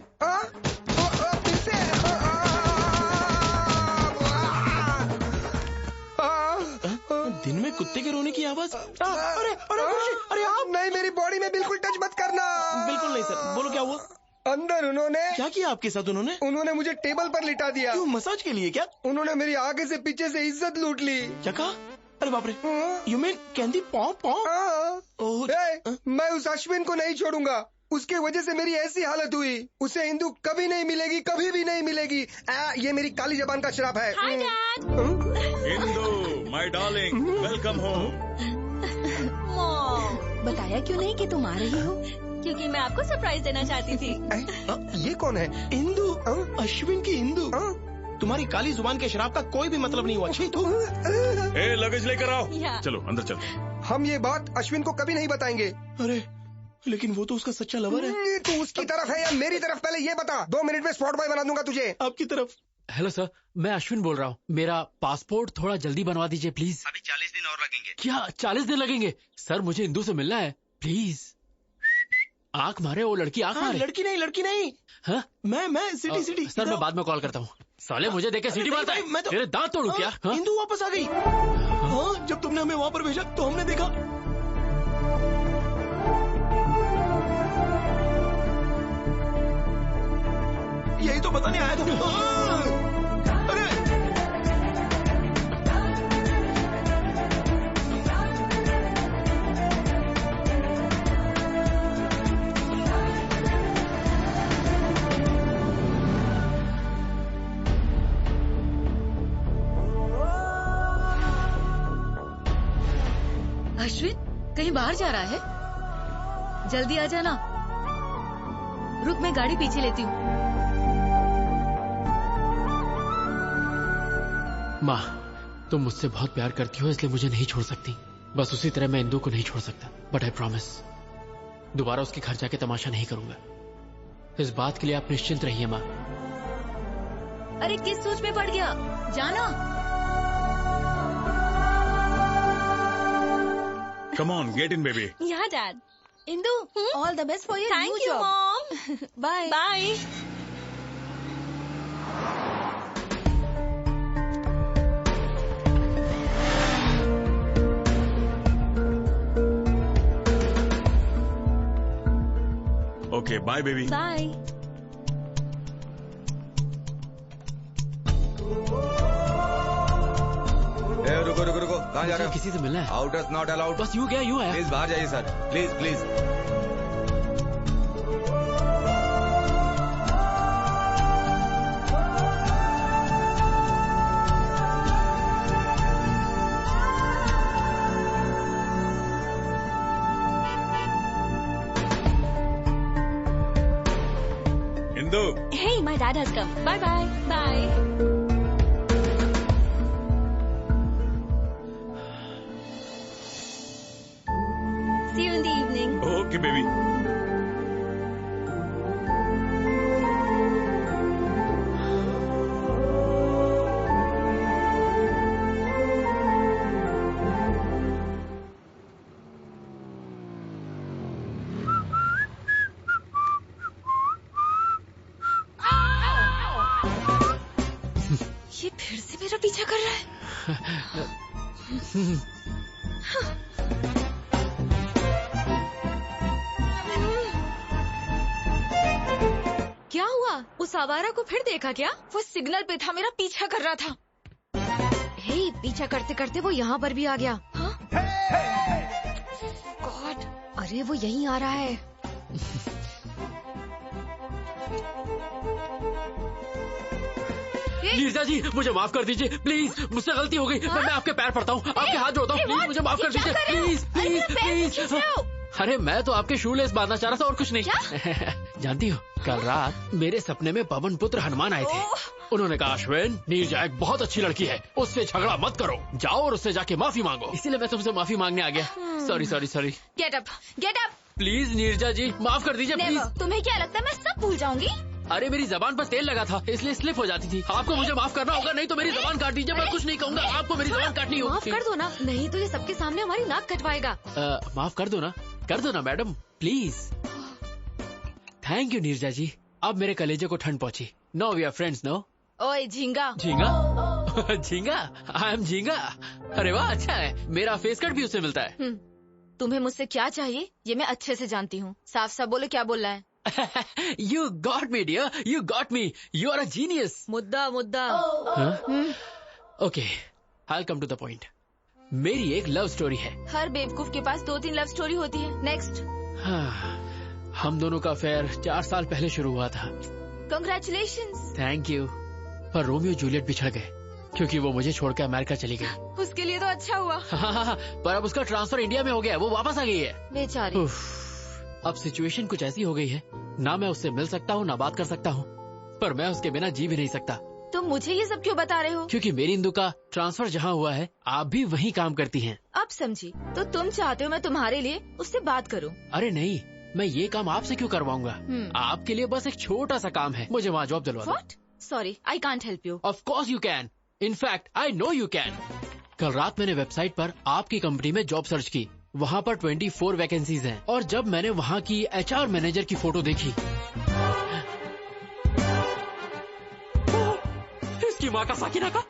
दिन में कुत्ते के रोने की आवाज। अरे अरे अरे आप नहीं, मेरी बॉडी में बिल्कुल टच मत करना। बिल्कुल नहीं सर, बोलो क्या हुआ? अंदर उन्होंने क्या किया आपके साथ? उन्होंने मुझे टेबल पर लिटा दिया। क्यों, मसाज के लिए क्या? उन्होंने मेरी आगे से पीछे से इज्जत लूट ली। क्या कहा? अरे बाप रे, यू मीन कैंडी पॉ पॉ? मैं उस अश्विन को नहीं छोड़ूंगा, उसके वजह से मेरी ऐसी हालत हुई। उसे इंदू कभी नहीं मिलेगी, कभी भी नहीं मिलेगी। ये मेरी काली जबान का श्राप है। Hi dad. Indu my darling, welcome home. बताया क्यों नहीं कि तुम आ रही हो? क्योंकि मैं आपको सरप्राइज देना चाहती थी। ये कौन है? इंदू, अश्विन की इंदू। तुम्हारी काली जुबान के शराब का कोई भी मतलब नहीं हुआ। छी तू। ए, लगेज लेकर आओ। चलो अंदर चलो। हम ये बात अश्विन को कभी नहीं बताएंगे। अरे लेकिन वो तो उसका सच्चा लवर है। तू उसकी तरफ है या मेरी तरफ, पहले ये बता। 2 मिनट में स्पॉट बॉय बना दूंगा तुझे। आपकी तरफ। हेलो सर, मैं अश्विन बोल रहा हूँ। मेरा पासपोर्ट थोड़ा जल्दी बनवा दीजिए प्लीज। अभी 40 दिन और लगेंगे। क्या 40 दिन लगेंगे? सर मुझे इंदू से मिलना है प्लीज। आंख मारे वो लड़की, आंख मारे। लड़की नहीं। हाँ? मैं सिटी। सर मैं बाद में कॉल करता हूँ। साले मुझे देख के सिटी मारता है। तेरे दांत तोड़ू क्या? इंदू वापस आ गई। हाँ, जब तुमने हमें वहाँ पर भेजा तो हमने देखा। यही तो बताने आया था। अरे अश्विन कहीं बाहर जा रहा है? जल्दी आ जाना। रुक, मैं गाड़ी पीछे लेती हूँ। माँ, तुम मुझसे बहुत प्यार करती हो, इसलिए मुझे नहीं छोड़ सकती। बस उसी तरह मैं इंदू को नहीं छोड़ सकता। बट आई प्रॉमिस, दोबारा उसके घर जाके तमाशा नहीं करूंगा। इस बात के लिए आप निश्चिंत रहिए माँ। अरे किस सोच में पड़ गया? जाना। Come on, get in baby. यहाँ dad. Indu, all the best for your new thank you job. Mom. Bye bye. Okay bye baby. Bye. रुको रुको रुको, कहाँ जा रहे हो? किसी से मिलना है। Outers not allowed. बस यूं गया यूं आया। प्लीज बाहर जाइए sir, please please. Indu. Hey, my dad has come. Bye bye. Bye. See you in the evening. Okay baby. ये फिर से मेरा पीछा कर रहा है। क्या हुआ? उस आवारा को फिर देखा क्या? वो सिग्नल पे था, मेरा पीछा कर रहा था। हे, पीछा करते करते वो यहाँ पर भी आ गया। गॉड, अरे वो यहीं आ रहा है। नीरजा जी मुझे माफ कर दीजिए प्लीज, मुझसे गलती हो गई। मैं आपके पैर पड़ता हूँ, आपके हाथ जोड़ता हूँ, प्लीज मुझे माफ कर दीजिए प्लीज प्लीज प्लीज। अरे मैं तो आपके शू लेस बांधना चाह रहा था और कुछ नहीं। जानती हो कल रात मेरे सपने में पवन पुत्र हनुमान आए थे। उन्होंने कहा अश्विन नीरजा एक बहुत अच्छी लड़की है, उससे झगड़ा मत करो, जाओ और उससे जाके माफी मांगो। इसीलिए मैं तुमसे माफी मांगने आ गया। Sorry sorry sorry. Get up please Neerja ji माफ कर दीजिए प्लीज। तुम्हें क्या लगता है मैं सब भूल जाऊंगी? अरे मेरी जबान पर तेल लगा था इसलिए स्लिप हो जाती थी। आपको मुझे माफ करना होगा, नहीं तो मेरी जबान काट दीजिए। मैं कुछ नहीं कहूँगा, आपको मेरी जबान काटनी होगी। माफ कर दो ना, नहीं तो ये सबके सामने हमारी नाक कटवाएगा। माफ कर दो ना madam please. Thank you Neerja ji, अब मेरे कलेजे को ठंड पहुँची। No we are friends no. ओए झींगा। झींगा झींगा, आई एम झींगा। अरे वाह अच्छा है, मेरा फेस कट भी उससे मिलता है। तुम्हें मुझसे क्या चाहिए ये मैं अच्छे से जानती हूँ, साफ साफ बोलो क्या बोलना है। You got me dear, you got me, you are a genius. मुद्दा Okay, I'll come to the point. मेरी एक लव स्टोरी है। हर बेवकूफ के पास 2-3 लव स्टोरी होती है। नेक्स्ट। हम दोनों का अफेयर 4 साल पहले शुरू हुआ था। Congratulations. Thank you. पर रोमियो जूलियट बिछड़ गए क्योंकि वो मुझे छोड़कर अमेरिका चली गई। उसके लिए तो अच्छा हुआ। पर अब उसका ट्रांसफर इंडिया में हो गया, वो वापस आ गई है। बेचारी। अब सिचुएशन कुछ ऐसी हो गई है, ना मैं उससे मिल सकता हूँ ना बात कर सकता हूँ, पर मैं उसके बिना जी भी नहीं सकता। तुम मुझे ये सब क्यों बता रहे हो? क्योंकि मेरी इंदु का ट्रांसफर जहाँ हुआ है आप भी वहीं काम करती हैं। अब समझी, तो तुम चाहते हो मैं तुम्हारे लिए उससे बात करूँ? अरे नहीं, मैं ये काम आपसे क्यों करवाऊंगा। आपके लिए बस एक छोटा सा काम है, मुझे वहाँ जॉब दिलवा दो। What? Sorry, I can't help you. Of course you can. In fact, I know you can. कल रात मैंने वेबसाइट पर आपकी कंपनी में जॉब सर्च की, वहाँ पर 24 वैकेंसीज हैं और जब मैंने वहाँ की HR मैनेजर की फोटो देखी, इसकी माँ का साकिना का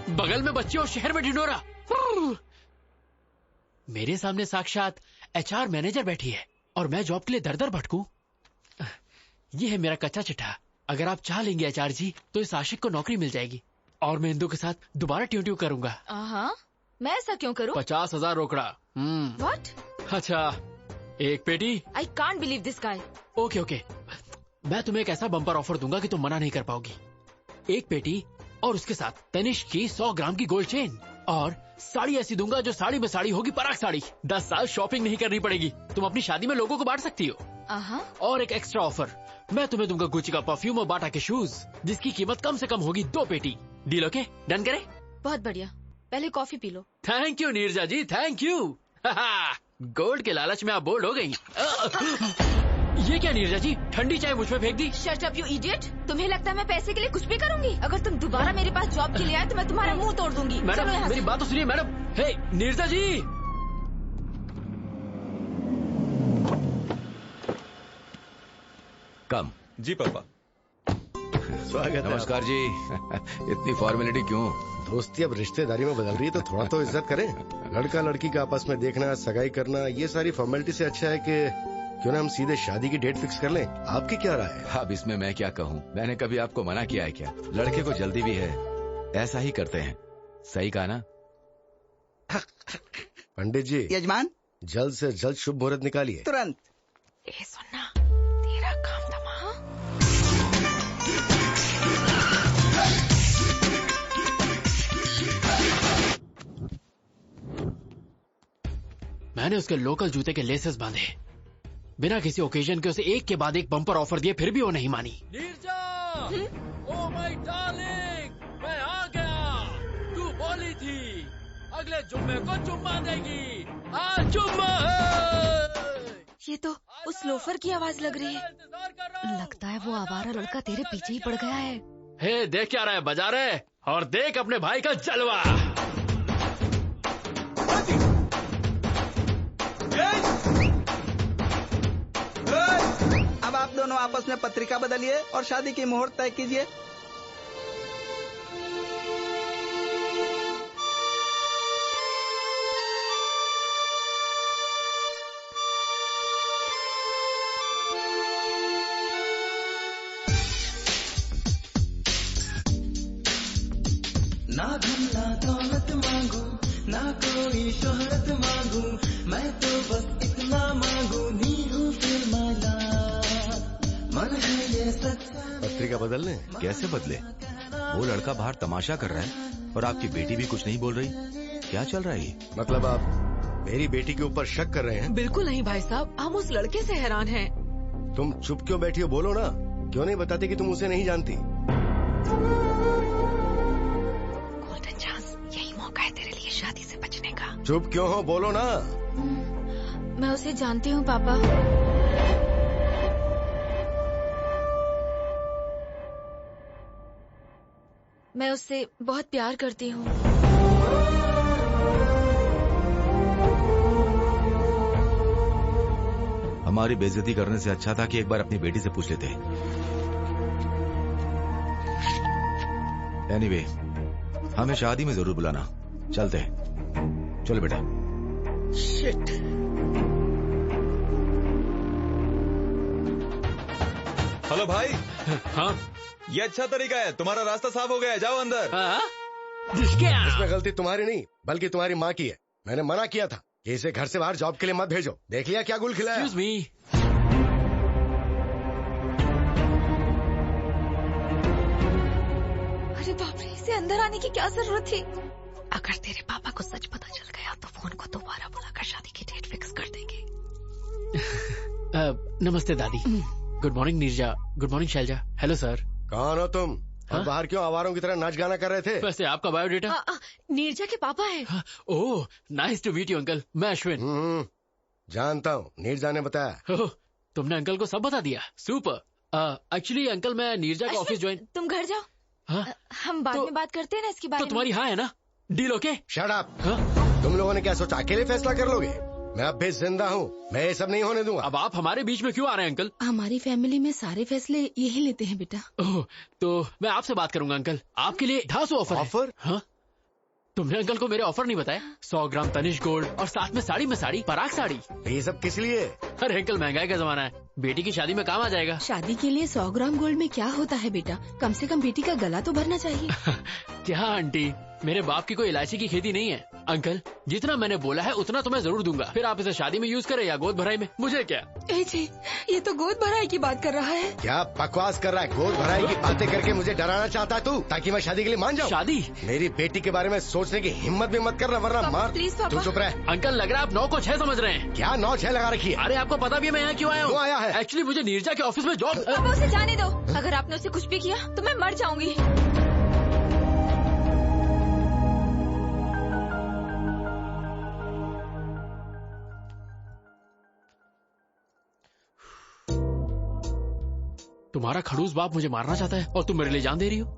बगल में बच्चे और शहर में ढिंढोरा, मेरे सामने साक्षात HR मैनेजर बैठी है और मैं जॉब के लिए दर दर भटकूं। ये है मेरा कच्चा चिट्ठा। अगर आप चाह लेंगे HR जी तो इस आशिक को नौकरी मिल जाएगी और मैं इंदु के साथ दोबारा ट्यून करूंगा। मैं ऐसा क्यों करूं? 50,000 रोकड़ा। What? अच्छा, एक पेटी। I can't believe this guy. Okay, मैं तुम्हें एक ऐसा बम्पर ऑफर दूंगा कि तुम मना नहीं कर पाओगी। एक पेटी और उसके साथ तनिष्क की 100 ग्राम की गोल्ड चेन और साड़ी ऐसी दूंगा जो साड़ी में साड़ी होगी, पराग साड़ी। 10 साल शॉपिंग नहीं करनी पड़ेगी, तुम अपनी शादी में लोगों को बांट सकती हो। और एक एक्स्ट्रा ऑफर, मैं तुम्हें दूंगा गुची का परफ्यूम और बाटा के शूज जिसकी कीमत कम से कम होगी 2 पेटी। Deal okay? डन करें? बहुत बढ़िया, पहले कॉफी पी लो। Thank you Neerja ji, thank you. Gold के लालच में आप बोल्ड हो गई। ये क्या नीरजा जी, ठंडी चाय मुझ पे फेंक दी। Shut up you idiot. तुम्हें लगता है मैं पैसे के लिए कुछ भी करूंगी? अगर तुम दोबारा मेरे पास जॉब के लिए आए तो मैं तुम्हारा मुंह तोड़ दूंगी। मैडम मेरी बात तो सुनिए मैडम। हे नीरजा जी। कम। जी पापा। स्वागत है। नमस्कार जी। इतनी फॉर्मेलिटी क्यों? दोस्ती अब रिश्तेदारी में बदल रही है तो थोड़ा तो इज्जत करें। लड़का लड़की का आपस में देखना, सगाई करना, ये सारी फॉर्मेलिटी से अच्छा है कि क्यों ना हम सीधे शादी की डेट फिक्स कर लें। आपकी क्या राय है? अब इसमें मैं क्या कहूँ, मैंने कभी आपको मना किया है क्या? लड़के को जल्दी भी है, ऐसा ही करते हैं। सही कहा ना? पंडित जी। यजमान। जल्द से जल्द शुभ मुहूर्त निकालिए। तुरंत। सुनना, तेरा काम तमाम। मैंने उसके लोकल जूते के लेसेस बांधे, बिना किसी ओकेजन के उसे एक के बाद एक बम्पर ऑफर दिए, फिर भी वो नहीं मानी। नीरजा, ओह माय डार्लिंग, मैं आ गया। तू बोली थी अगले जुम्मे को चुम्मा देगी, आज जुम्मा है। ये तो उस लोफर की आवाज लग रही है। लगता है वो आवारा लड़का तेरे पीछे ही पड़ गया है। हे देख क्या रहा है, बजा रहे, और देख अपने भाई का जलवा। अब आप दोनों आपस में पत्रिका बदलिए और शादी की मुहूर्त तय कीजिए। ना धन ना दौलत मांगू, ना कोई शोहरत मांगू, मैं तो बस इतना मांगू, नी हूँ फिर माला पत्रिका बदलने? कैसे बदले? वो लड़का बाहर तमाशा कर रहा है और आपकी बेटी भी कुछ नहीं बोल रही। क्या चल रहा है ये? मतलब आप मेरी बेटी के ऊपर शक कर रहे हैं? बिल्कुल नहीं भाई साहब, हम उस लड़के से हैरान हैं। तुम चुप क्यों बैठी हो? बोलो ना, क्यों नहीं बताते कि तुम उसे नहीं जानती? गोल्डन चांस, यही मौका है तेरे लिए शादी से बचने का। चुप क्यों हो? बोलो ना। मैं उसे जानती हूँ पापा। मैं उससे बहुत प्यार करती हूँ। हमारी बेइज्जती करने से अच्छा था कि एक बार अपनी बेटी से पूछ लेते। एनीवे, हमें शादी में जरूर बुलाना। चलते हैं। चलो बेटा। शिट। हेलो भाई। हाँ, ये अच्छा तरीका है, तुम्हारा रास्ता साफ हो गया है, जाओ अंदर। इसमें गलती तुम्हारी नहीं बल्कि तुम्हारी माँ की है। मैंने मना किया था कि इसे घर से बाहर जॉब के लिए मत भेजो। देख लिया क्या गुल खिलाया? Excuse me। अरे बाप रे, इसे अंदर आने की क्या जरूरत थी? अगर तेरे पापा को सच पता चल गया तो फोन को दोबारा बुलाकर शादी की डेट फिक्स कर देंगे। नमस्ते दादी। Good morning Neerja. Good morning Shailaja. Hello sir. कौन हो तुम? और बाहर क्यों आवारों की तरह नाच गाना कर रहे थे? वैसे आपका बायोडेटा? नीरजा के पापा हैं। Oh, nice to meet you uncle. मैं अश्विन। जानता हूँ, नीरजा ने बताया। ओह, तुमने अंकल को सब बता दिया। सुपर। एक्चुअली अंकल, मैं नीरजा का ऑफिस ज्वाइन। तुम घर जाओ। हाँ? हम बाद में बात करते हैं ना इसके बारे में। तो तुम्हारी हाँ है ना? Deal okay? Shut up. तुम लोगों ने क्या सोचा अकेले फैसला कर लोगे? मैं अब भी जिंदा हूँ, मैं ये सब नहीं होने दूंगा। अब आप हमारे बीच में क्यों आ रहे हैं अंकल? हमारी फैमिली में सारे फैसले यही लेते हैं बेटा। ओह, तो मैं आपसे बात करूंगा अंकल। आपके लिए 250 ऑफर। ऑफर? हाँ, तुमने अंकल को मेरे ऑफर नहीं बताया? 100 ग्राम तनिष गोल्ड और साथ में साड़ी में साड़ी, पराग साड़ी। ये सब किस लिए? अरे अंकल, महंगाई का जमाना है, बेटी की शादी में काम आ जाएगा। शादी के लिए 100 ग्राम गोल्ड में क्या होता है बेटा? कम से कम बेटी का गला तो भरना चाहिए। क्या आंटी, मेरे बाप की कोई इलायची की खेती नहीं है। अंकल, जितना मैंने बोला है उतना तो मैं जरूर दूंगा। फिर आप इसे शादी में यूज करें या गोद भराई में, मुझे क्या। ए जी, ये तो गोद भराई की बात कर रहा है। क्या बकवास कर रहा है? गोद भराई की बातें करके मुझे डराना चाहता तू, ताकि मैं शादी के लिए मान जाऊँ? शादी? मेरी बेटी के बारे में सोचने की हिम्मत भी मत करना, वरना मार। प्लीज तू चुप रह। अंकल, लग रहा है आप 9 को 6 समझ रहे हैं। क्या 9-6 लगा रखी है? अरे आपको पता भी है मैं यहाँ क्यों आया हूँ? क्यों आया है? एक्चुअली मुझे नीरजा के ऑफिस में जॉब। पापा, उसे जाने दो। अगर आपने उसे कुछ भी किया तो मैं मर जाऊंगी। तुम्हारा खड़ूस बाप मुझे मारना चाहता है और तुम मेरे लिए जान दे रही हो।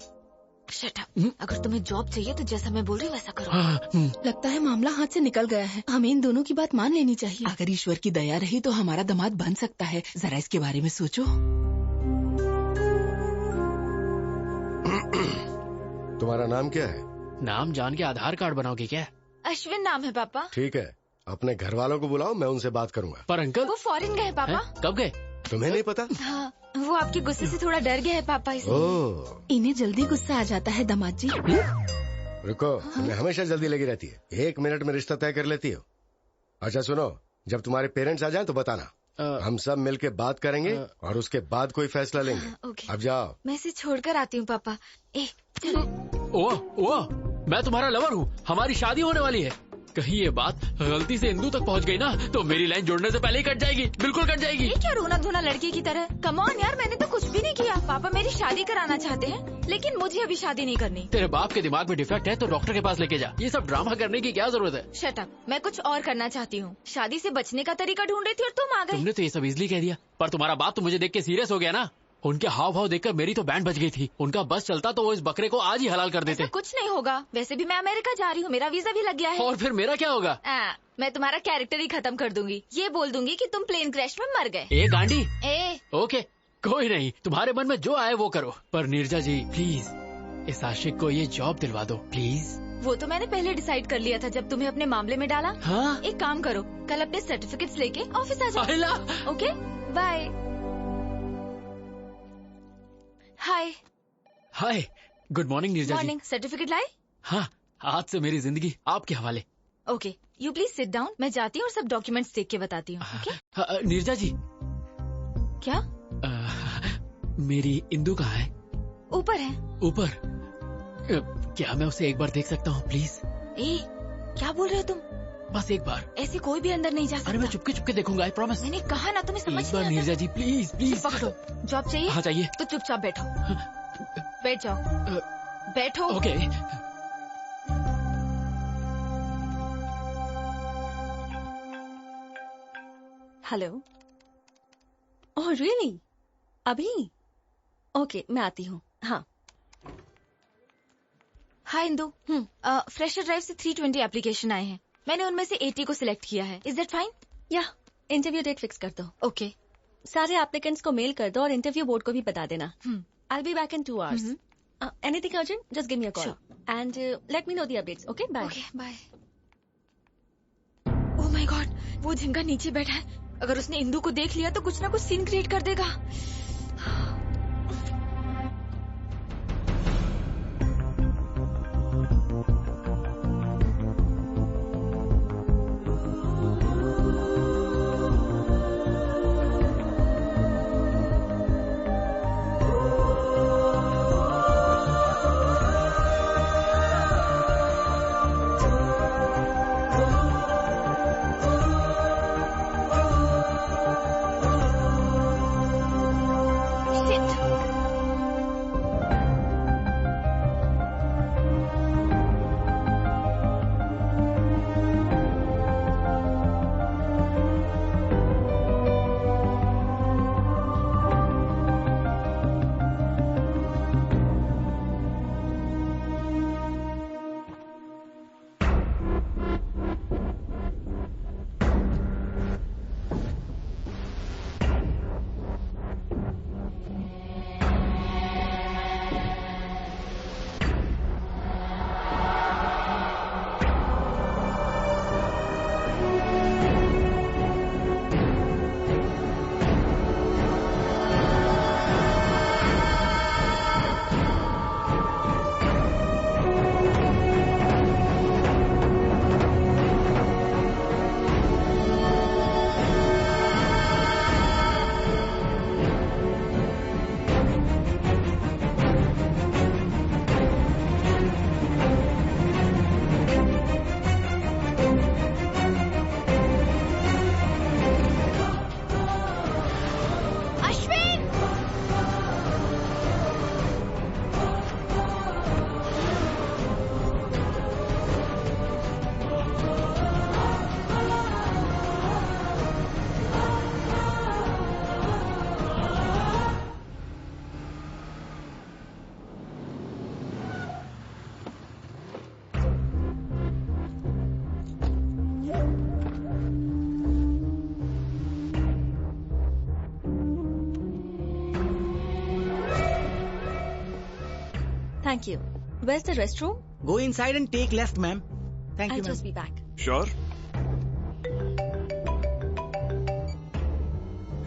Shut up. अगर तुम्हें जॉब चाहिए तो जैसा मैं बोल रही हूँ वैसा करो। लगता है मामला हाथ से निकल गया है। हमें इन दोनों की बात मान लेनी चाहिए। अगर ईश्वर की दया रही तो हमारा दामाद बन सकता है। जरा इसके बारे में सोचो। तुम्हारा नाम क्या है? नाम जान के आधार कार्ड बनाओगे क्या? अश्विन नाम है पापा। ठीक है, अपने घर वालों को बुलाओ, मैं उनसे बात करूंगा। पर अंकल, वो फॉरेन गए पापा। कब गए? तुम्हें नहीं पता? हाँ, वो आपके गुस्से से थोड़ा डर गए हैं पापा, इसलिए। ओह, इन्हें जल्दी गुस्सा आ जाता है दामाद जी। रुको, तुम्हें हमेशा जल्दी लगी रहती है। 1 मिनट में रिश्ता तय कर लेती हो। अच्छा सुनो, जब तुम्हारे पेरेंट्स आ जाएं तो बताना। हम सब मिलके बात करेंगे और उसके बाद कोई फैसला लेंगे। ओके। अब जाओ। मैं इसे छोड़कर आती हूँ पापा। चलो। ओह, मैं तुम्हारा लवर हूँ, हमारी शादी होने वाली है। कहीं ये बात गलती से इंदू तक पहुँच गई ना तो मेरी लाइन जोड़ने से पहले ही कट जाएगी। बिल्कुल कट जाएगी। ये क्या रोना धोना लड़के की तरह? कम ऑन यार, मैंने तो कुछ भी नहीं किया। पापा मेरी शादी कराना चाहते हैं, लेकिन मुझे अभी शादी नहीं करनी। तेरे बाप के दिमाग में डिफेक्ट है तो डॉक्टर के पास लेके जा। ये सब ड्रामा करने की क्या जरूरत है? Shut up. मैं कुछ और करना चाहती हूँ। शादी से बचने का तरीका ढूंढ रही थी और तुम आ गए। तुमने तो ये सब इजली कह दिया, पर तुम्हारा बाप तो मुझे देख के सीरियस हो गया ना। उनके हाव भाव देखकर मेरी तो बैंड बज गई थी। उनका बस चलता तो वो इस बकरे को आज ही हलाल कर देते। कुछ नहीं होगा, वैसे भी मैं अमेरिका जा रही हूँ, मेरा वीजा भी लग गया है। और फिर मेरा क्या होगा? मैं तुम्हारा कैरेक्टर ही खत्म कर दूंगी। ये बोल दूंगी कि तुम प्लेन क्रैश में मर गए। ए गांडी। ओके, कोई नहीं, तुम्हारे मन में जो आए वो करो। पर नीरजा जी प्लीज इस आशिक को ये जॉब दिलवा दो प्लीज। वो तो मैंने पहले डिसाइड कर लिया था जब तुम्हें अपने मामले में डाला। हाँ? एक काम करो, कल अपने सर्टिफिकेट्स लेके ऑफिस आ जाओ। Okay, bye. Hi. Hi, good morning Neerja ji. Morning. Certificate लाए? हाँ, आज से मेरी जिंदगी आपके हवाले। Okay, you please sit down. मैं जाती हूँ और सब डॉक्यूमेंट्स देख के बताती हूँ। ओके? नीरजा जी। क्या? मेरी इंदु कहाँ है? ऊपर है। ऊपर? क्या मैं उसे एक बार देख सकता हूँ प्लीज? ए, क्या बोल रहे हो तुम? बस एक बार। ऐसे कोई भी अंदर नहीं जा सकता। अरे मैं चुपके चुपके देखूंगा, आई प्रॉमिस। मैंने कहा ना, तुम्हें समझ एक बार नीरजा जी प्लीज प्लीज। पकड़ो। जॉब चाहिए? हाँ चाहिए। तो चुपचाप बैठो। बैठ जाओ। बैठो। ओके। हेलो। Oh really? अभी? ओके, मैं आती हूँ। हाँ। हाय इंदु। फ्रेशर ड्राइव से 320 एप्लीकेशन आए हैं। मैंने उनमें से 80 को सिलेक्ट किया है। Is that fine? या इंटरव्यू डेट फिक्स कर दो। ओके। सारे एप्लीकेंट्स को मेल कर दो और इंटरव्यू बोर्ड को भी बता देना। I be back in 2 hours. Anything urgent, just give me a call and let me know the updates. Okay bye. Okay bye. Oh my god, वो झिंगा नीचे बैठा है। अगर उसने इंदु को देख लिया तो कुछ ना कुछ सीन क्रिएट कर देगा। Thank you. Where's the restroom? Go inside and take left, ma'am. Thank you, I'll ma'am. just be back. Sure.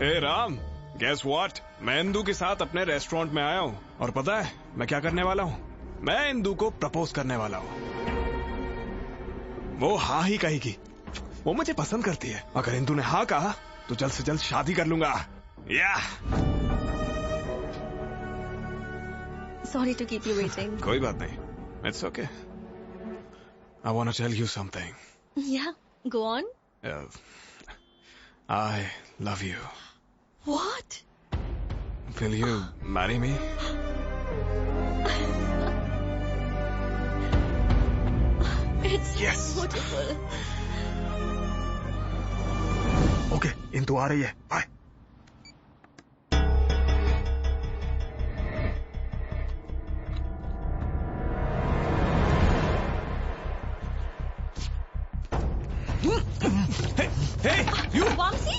Hey Ram, guess what? मैं इंदु के साथ अपने रेस्टोरेंट में आया हूँ और पता है मैं क्या करने वाला हूँ? मैं इंदु को प्रपोज करने वाला हूँ। वो हाँ ही कहेगी। वो मुझे पसंद करती है। अगर इंदु ने हाँ कहा तो जल्द से जल्द शादी कर लूंगा। या Sorry to keep you waiting. कोई बात नहीं। It's okay. I want to tell you something. Yeah, go on. I love you. What? Will you marry me? It's yes. beautiful. Okay, Indu आ रही है। Bye. Hey, you! Vamsi?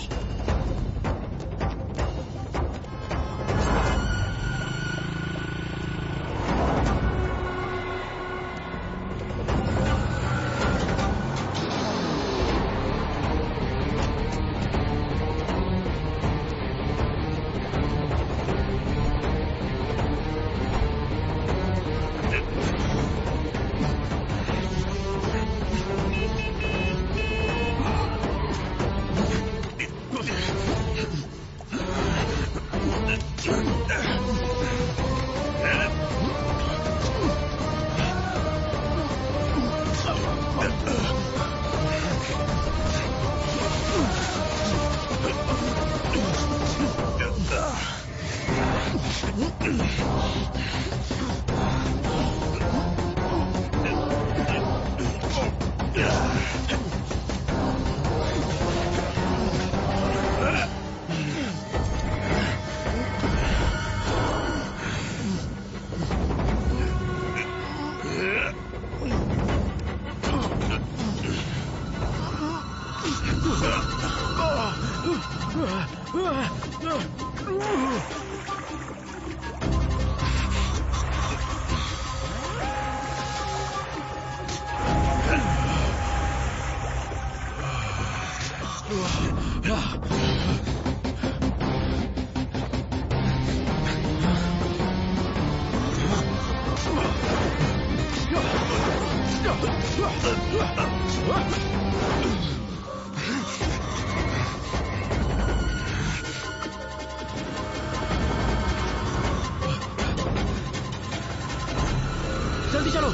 जल्दी चलो।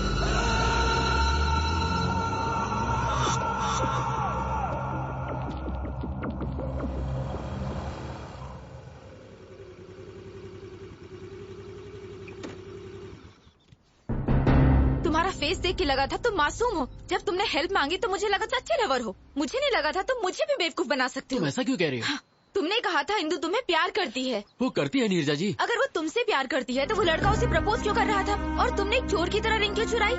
तुम्हारा face देख के लगा था तुम मासूम हो। जब तुमने हेल्प मांगी तो मुझे लगा था अच्छे लवर हो। मुझे नहीं लगा था तुम मुझे भी बेवकूफ बना सकते हो। तुम ऐसा क्यों कह रही हो? हाँ, तुमने कहा था इंदु तुम्हें प्यार करती है। वो करती है नीरजा जी। अगर वो तुमसे प्यार करती है तो वो लड़का उसे प्रपोज क्यों कर रहा था? और तुमने एक चोर की तरह रिंग क्यों चुराई?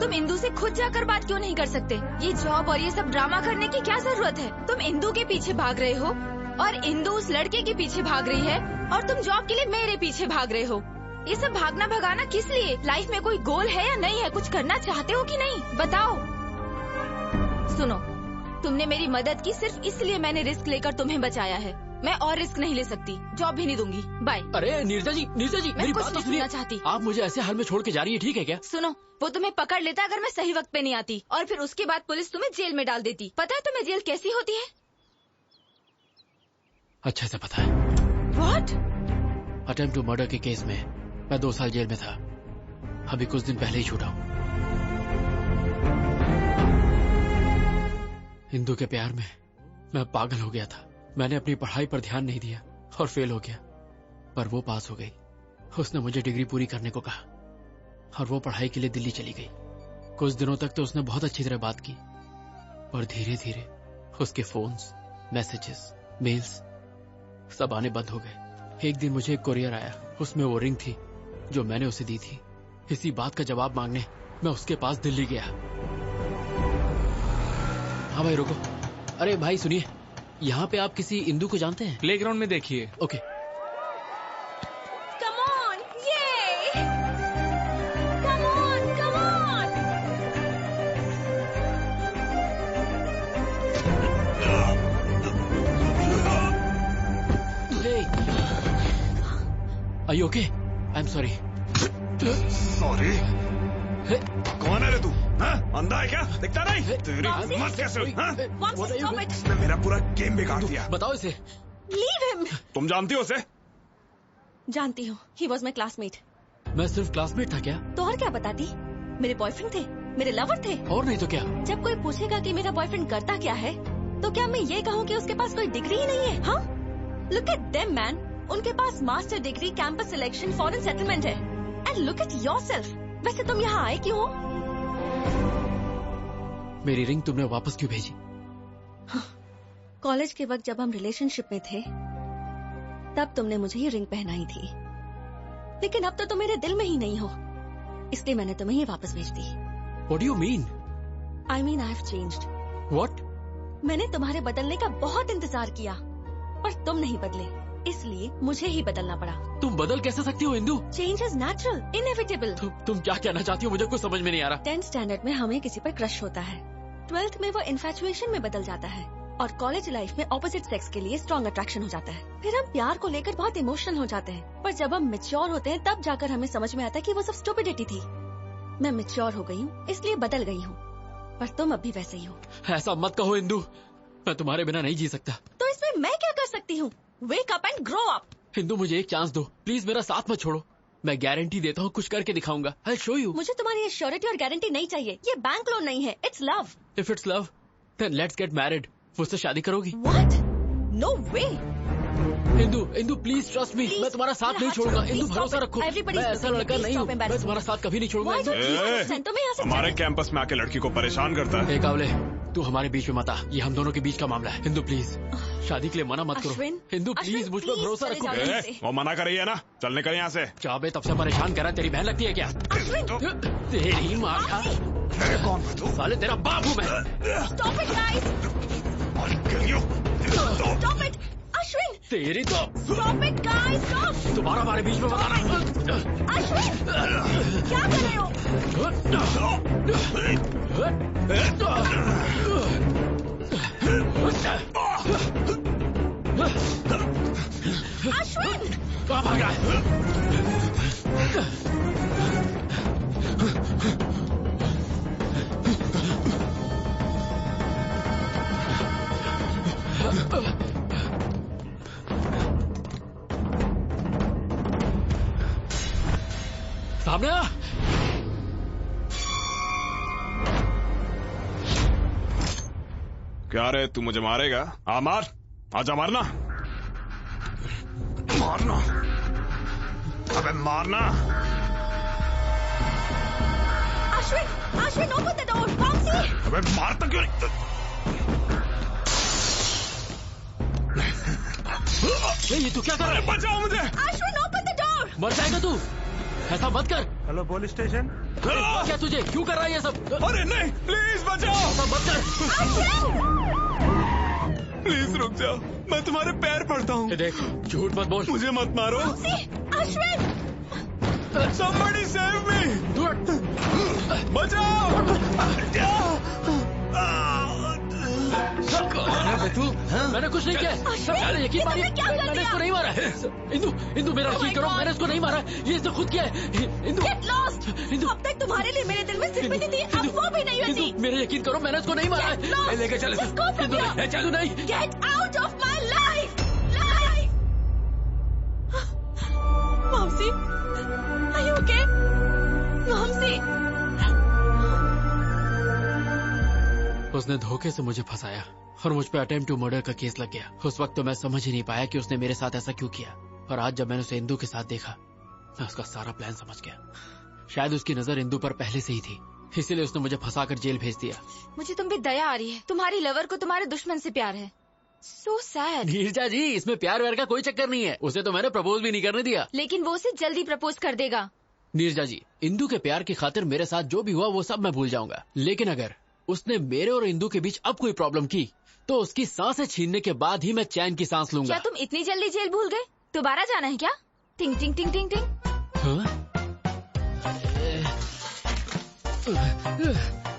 तुम इंदु से खुद जाकर बात क्यों नहीं कर सकते? ये जॉब और ये सब ड्रामा करने की क्या जरूरत है? तुम इंदु के पीछे भाग रहे हो और इंदु उस लड़के के पीछे भाग रही है और तुम जॉब के लिए मेरे पीछे भाग रहे हो। ये सब भागना भगाना किस लिए? लाइफ में कोई गोल है या नहीं है? कुछ करना चाहते हो कि नहीं? बताओ। सुनो, तुमने मेरी मदद की सिर्फ इसलिए मैंने रिस्क लेकर तुम्हें बचाया है। मैं और रिस्क नहीं ले सकती। जॉब भी नहीं दूंगी। बाय। अरे नीरजा जी मेरी बात तो सुनिए। चाहती आप मुझे ऐसे हाल में छोड़ के जा रही है, ठीक है क्या? सुनो, वो तुम्हें पकड़ लेता अगर मैं सही वक्त पे नहीं आती, और फिर उसके बाद पुलिस तुम्हें जेल में डाल देती। पता है तुम्हें जेल कैसी होती है? अच्छा से पता है। व्हाट? अटेम्प्ट टू मर्डर के केस में मैं 2 साल जेल में था। अभी कुछ दिन पहले ही छूटा हूँ। इंदु के प्यार में मैं पागल हो गया था। मैंने अपनी पढ़ाई पर ध्यान नहीं दिया और फेल हो गया, पर वो पास हो गई। उसने मुझे डिग्री पूरी करने को कहा और वो पढ़ाई के लिए दिल्ली चली गई। कुछ दिनों तक तो उसने बहुत अच्छी तरह बात की, और धीरे धीरे उसके फोन्स, मैसेजेस, मेल्स सब आने बंद हो गए। एक दिन मुझे एक कोरियर आया, उसमें वो रिंग थी जो मैंने उसे दी थी। इसी बात का जवाब मांगने मैं उसके पास दिल्ली गया। हाँ भाई रुको। अरे भाई सुनिए, यहाँ पे आप किसी इंदु को जानते हैं? प्लेग्राउंड में देखिए। Okay. Come on, yay! Come on, come on! Hey! Are you okay? I'm sorry. Sorry? कौन है रे तू? हाँ? अंधा है क्या? दिखता नहीं? तेरी हिम्मत कैसे हुई? हाँ? इसने मेरा पूरा गेम बिगाड़ दिया। बताओ इसे। Leave him! तुम जानती हो उसे? जानती हूँ। He was my classmate. मैं सिर्फ क्लासमेट था क्या? तो और क्या बताती? मेरे बॉयफ्रेंड थे, मेरे लवर थे। और नहीं तो क्या? जब कोई पूछेगा कि मेरा बॉयफ्रेंड करता क्या है, तो क्या मैं ये कहूँ कि उसके पास कोई डिग्री ही नहीं है? हाँ? Look at them, man. उनके पास master degree, campus selection, foreign settlement है। And look at yourself. वैसे तुम यहाँ आए क्यों? मेरी रिंग तुमने वापस क्यों भेजी? कॉलेज के वक्त जब हम रिलेशनशिप में थे, तब तुमने मुझे ये रिंग पहनाई थी। लेकिन अब तो तुम मेरे दिल में ही नहीं हो, इसलिए मैंने तुम्हें ये वापस भेज दी। What do you mean? I mean I have changed. What? मैंने तुम्हारे बदलने का बहुत इंतजार किया, पर तुम नहीं बदले, इसलिए मुझे ही बदलना पड़ा। तुम बदल कैसे सकती हो Indu? Change is natural, inevitable. तुम क्या कहना चाहती हो? मुझे कुछ समझ में नहीं आ रहा। 10th स्टैंडर्ड में हमें किसी पर क्रश होता है, 12th में वो इन्फैचुएशन में बदल जाता है, और कॉलेज लाइफ में ऑपोजिट सेक्स के लिए स्ट्रॉन्ग अट्रैक्शन हो जाता है। फिर हम प्यार को लेकर बहुत इमोशनल हो जाते हैं, पर जब हम मैच्योर होते हैं तब जाकर हमें समझ में आता है कि वो सब स्टुपिडिटी थी। मैं मैच्योर हो गई हूँ, इसलिए बदल गई हूँ, पर तुम अब भी वैसे ही हो। ऐसा मत कहो इंदु, मैं तुम्हारे बिना नहीं जी सकता। तो इसमें मैं क्या कर सकती हूँ? Wake up and grow up. Indu मुझे एक चांस दो प्लीज, मेरा साथ मत छोड़ो। मैं गारंटी देता हूँ कुछ करके दिखाऊंगा। I show you. मुझे तुम्हारी ये श्योरिटी और गारंटी नहीं चाहिए, ये बैंक लोन नहीं है, it's love. If it's love then let's get married. मुझसे शादी करोगी? What? No way. Indu, Indu please trust me, मैं तुम्हारा साथ नहीं छोड़ूंगा। इंदु भरोसा रखो, मैं ऐसा लड़का नहीं हूँ, मैं तुम्हारा साथ कभी नहीं छोड़ूंगा। हमारे कैंपस में आके लड़की को परेशान करता है। कावले, तू हमारे बीच में मत आ, ये हम दोनों के बीच का मामला है। इंदु प्लीज शादी के लिए मना मत करो। इंदु प्लीज मुझ पर भरोसा रखो। वो मना कर रही है ना, चलने कर यहाँ से। चाबे तब से परेशान करा, तेरी बहन लगती है क्या? तेरी माँ का कौन है तू? साले तेरा बाप हूँ मैं। Stop it, guys! Stop it! Ashwin! तेरी तो Stop it, guys! Stop! तुम्हारा हमारे बीच में बताना। अश्विन! क्या कर रहे हो? अश्विन! कहाँ भाग रहा है? सामने आ। क्या रे, तू मुझे मारेगा? आ मार, आजा मारना, मारना, अबे मारना। Ashwin! Ashwin, open the door! Vamsi! अबे मारता क्यों नहीं? ये तू क्या कर रहा है? बचाओ मुझे! Ashwin, open the door! मर जाएगा तू, ऐसा मत कर। Hello police station. क्या तुझे क्यों कर रहा है ये सब? अरे नहीं, प्लीज बचाओ! ऐसा मत कर। प्लीज रुक जाओ, मैं तुम्हारे पैर पड़ता हूँ। देख, झूठ मत बोल। मुझे मत मारो। अश्विन! Somebody save me! बचाओ! तू, मैंने कुछ नहीं किया। मैंने यकीन मानिए, मैंने इसको नहीं मारा। इंदु, इंदु मेरा यकीन करो, मैंने इसको नहीं मारा, ये इसने खुद किया है। Indu, Get lost! अब तक तुम्हारे लिए मेरे दिल में सिंपैथी थी, अब वो भी नहीं होती। मेरा यकीन करो, मैंने इसको नहीं मारा। लेके चल इसे। चलो नहीं। Get out of my life! Life! Vamsi, are you okay? Vamsi! उसने धोखे से मुझे फंसाया और मुझ पे अटेम्प्ट टू मर्डर का केस लग गया। उस वक्त तो मैं समझ ही नहीं पाया कि उसने मेरे साथ ऐसा क्यों किया, और आज जब मैंने उसे इंदु के साथ देखा, मैं उसका सारा प्लान समझ गया। शायद उसकी नजर इंदु पर पहले से ही थी, इसीलिए उसने मुझे फंसाकर जेल भेज दिया। मुझे तुम पे दया आ रही है, तुम्हारी लवर को तुम्हारे दुश्मन से प्यार है। So sad. नीरजा जी, इसमें प्यार व्यार का कोई चक्कर नहीं है, उसे तो मैंने प्रपोज भी नहीं करने दिया। लेकिन वो उसे जल्दी प्रपोज कर देगा। नीरजा जी, इंदु के प्यार की खातिर मेरे साथ जो भी हुआ वो सब मैं भूल जाऊंगा, लेकिन अगर उसने मेरे और इंदु के बीच अब कोई प्रॉब्लम की तो उसकी सांसें छीनने के बाद ही मैं चैन की सांस लूंगा। क्या तुम इतनी जल्दी जेल भूल गए? दोबारा जाना है क्या? टिंग टिंग टिंग टिंग टिंग। हाँ?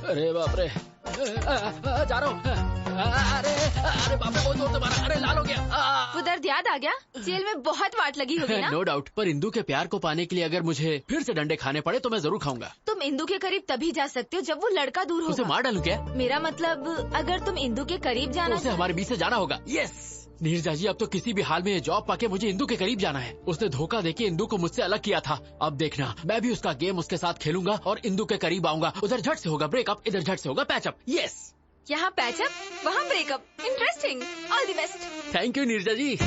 अरे बाप रे, जा रहा हूँ। अरे बाप रे, बहुत जोर से मारा। अरे लाल हो गया। वो दर्द याद आ गया? जेल में बहुत वाट लगी होगी ना? नो डाउट, पर इंदु के प्यार को पाने के लिए अगर मुझे फिर से डंडे खाने पड़े तो मैं जरूर खाऊंगा। तुम इंदु के करीब तभी जा सकते हो जब वो लड़का दूर होगा। उसे मार डालूं क्या? मेरा मतलब, अगर तुम इंदु के करीब जाना उसे हमारे बीच से जाना होगा। यस नीरजा जी, अब तो किसी भी हाल में ये जॉब पाके मुझे इंदु के करीब जाना है। उसने धोखा देके इंदु को मुझसे अलग किया था, अब देखना मैं भी उसका गेम उसके साथ खेलूंगा और इंदु के करीब आऊंगा। उधर झट से होगा ब्रेकअप, इधर झट से होगा पैचअप। यस, यहाँ पैचअप, वहाँ break up. Interesting. All the best. Thank you Neerja ji.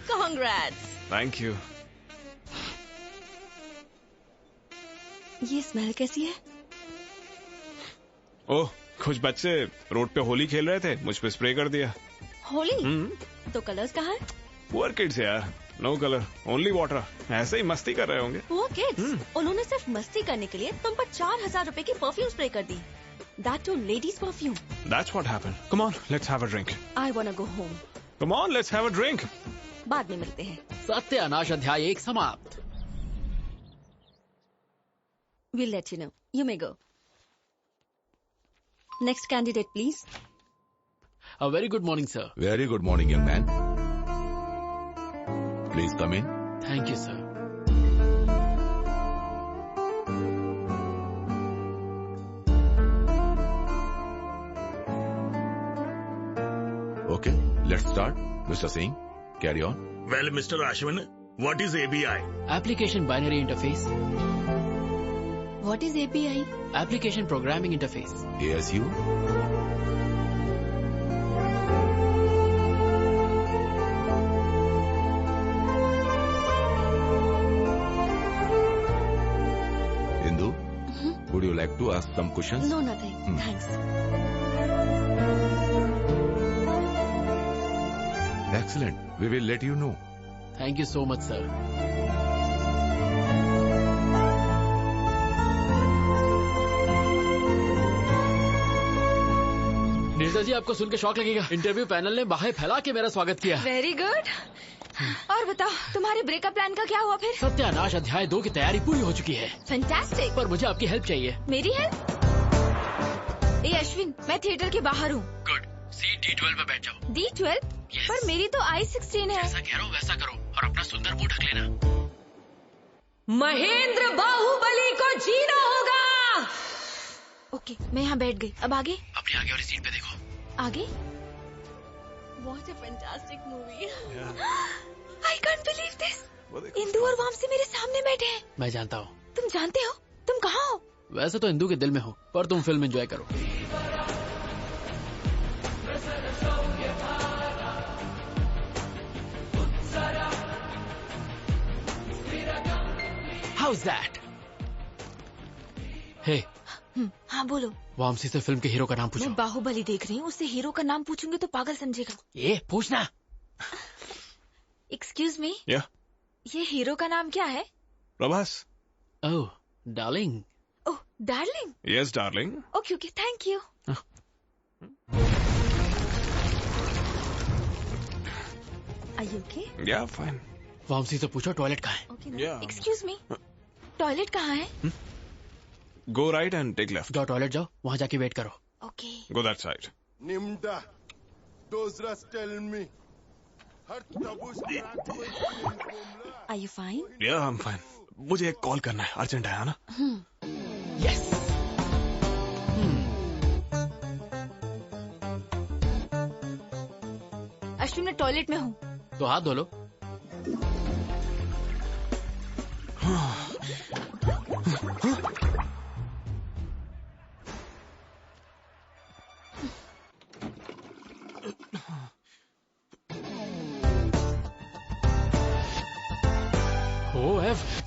Congrats. Thank you. ये स्मेल कैसी है? ओह, कुछ बच्चे रोड पे होली खेल रहे थे, मुझ पे स्प्रे कर दिया। होली? तो कलर्स कहाँ हैं? पुअर किड्स यार, नो कलर, ओनली वाटर। ऐसे ही मस्ती कर रहे होंगे। Poor kids? उन्होंने सिर्फ मस्ती करने के लिए तुम पर 4000 रुपए की परफ्यूम स्प्रे कर दी। That too, ladies' perfume. That's what happened. Come on, let's have a drink. I wanna go home. Come on, let's have a drink. बाद में मिलते हैं। सत्यानाश अध्याय 1 समाप्त। We'll let you know. You may go. Next candidate, please. A very good morning, sir. Very good morning, young man. Please come in. Thank you, sir. Okay, let's start. Mr. Singh, carry on. Well, Mr. Ashwin, what is ABI? Application Binary Interface. What is API? Application Programming Interface. ASU. Indu, would you like to ask some questions? No, nothing. Thanks. Excellent. We will let you know. Thank you so much, sir. Neerja जी, आपको सुन के शौक लगेगा। Interview panel ने बाहें फैला के मेरा स्वागत किया। Very good. और बताओ, तुम्हारे ब्रेकअप प्लान का क्या हुआ फिर? सत्यानाश अध्याय 2 की तैयारी पूरी हो चुकी है। फैंटास्टिक। पर मुझे आपकी हेल्प चाहिए। मेरी हेल्प? ए अश्विन, मैं थिएटर के बाहर हूँ। गुड। सीट D12 में बैठ जाओ। D12? Yes. पर मेरी तो I16 है। जैसा कह रहा हूँ वैसा करो और अपना सुंदर मुंह ढक लेना। महेंद्र बाहुबली को जीना होगा। ओके, मैं यहाँ बैठ गई। अब आगे? अपनी आगे वाली सीट पे देखो। आगे? What a fantastic movie. I can't believe this. Indu और वामसी मेरे सामने बैठे हैं। मैं जानता हूँ। तुम जानते हो? तुम कहाँ हो? वैसे तो इंदु के दिल में हो, पर तुम फिल्म एंजॉय करो। How's that? Hey. हाँ बोलो। वामसी से फिल्म के हीरो का नाम पूछो। मैं बाहुबली देख रही हूँ, उससे हीरो का नाम पूछूंगी तो पागल समझेगा। ये पूछना। Excuse me. या। ये हीरो का नाम क्या है? Prabhas. Oh, darling. Oh, darling. Yes darling. Okay okay, thank you. Are you okay? Yeah fine. Vamsi से पूछो टॉयलेट कहाँ है। Okay, एक्सक्यूज मी, टॉयलेट कहाँ है? Go right and take left. जाओ टॉयलेट जाओ, वहाँ जाके वेट करो। Okay. Go that side. Nimda, those rats tell me. Are you fine? या आई एम फाइन। मुझे एक कॉल करना है, अर्जेंट है ना? यस। अश्विन, मैं टॉयलेट में हूँ। तो हाथ धो लो।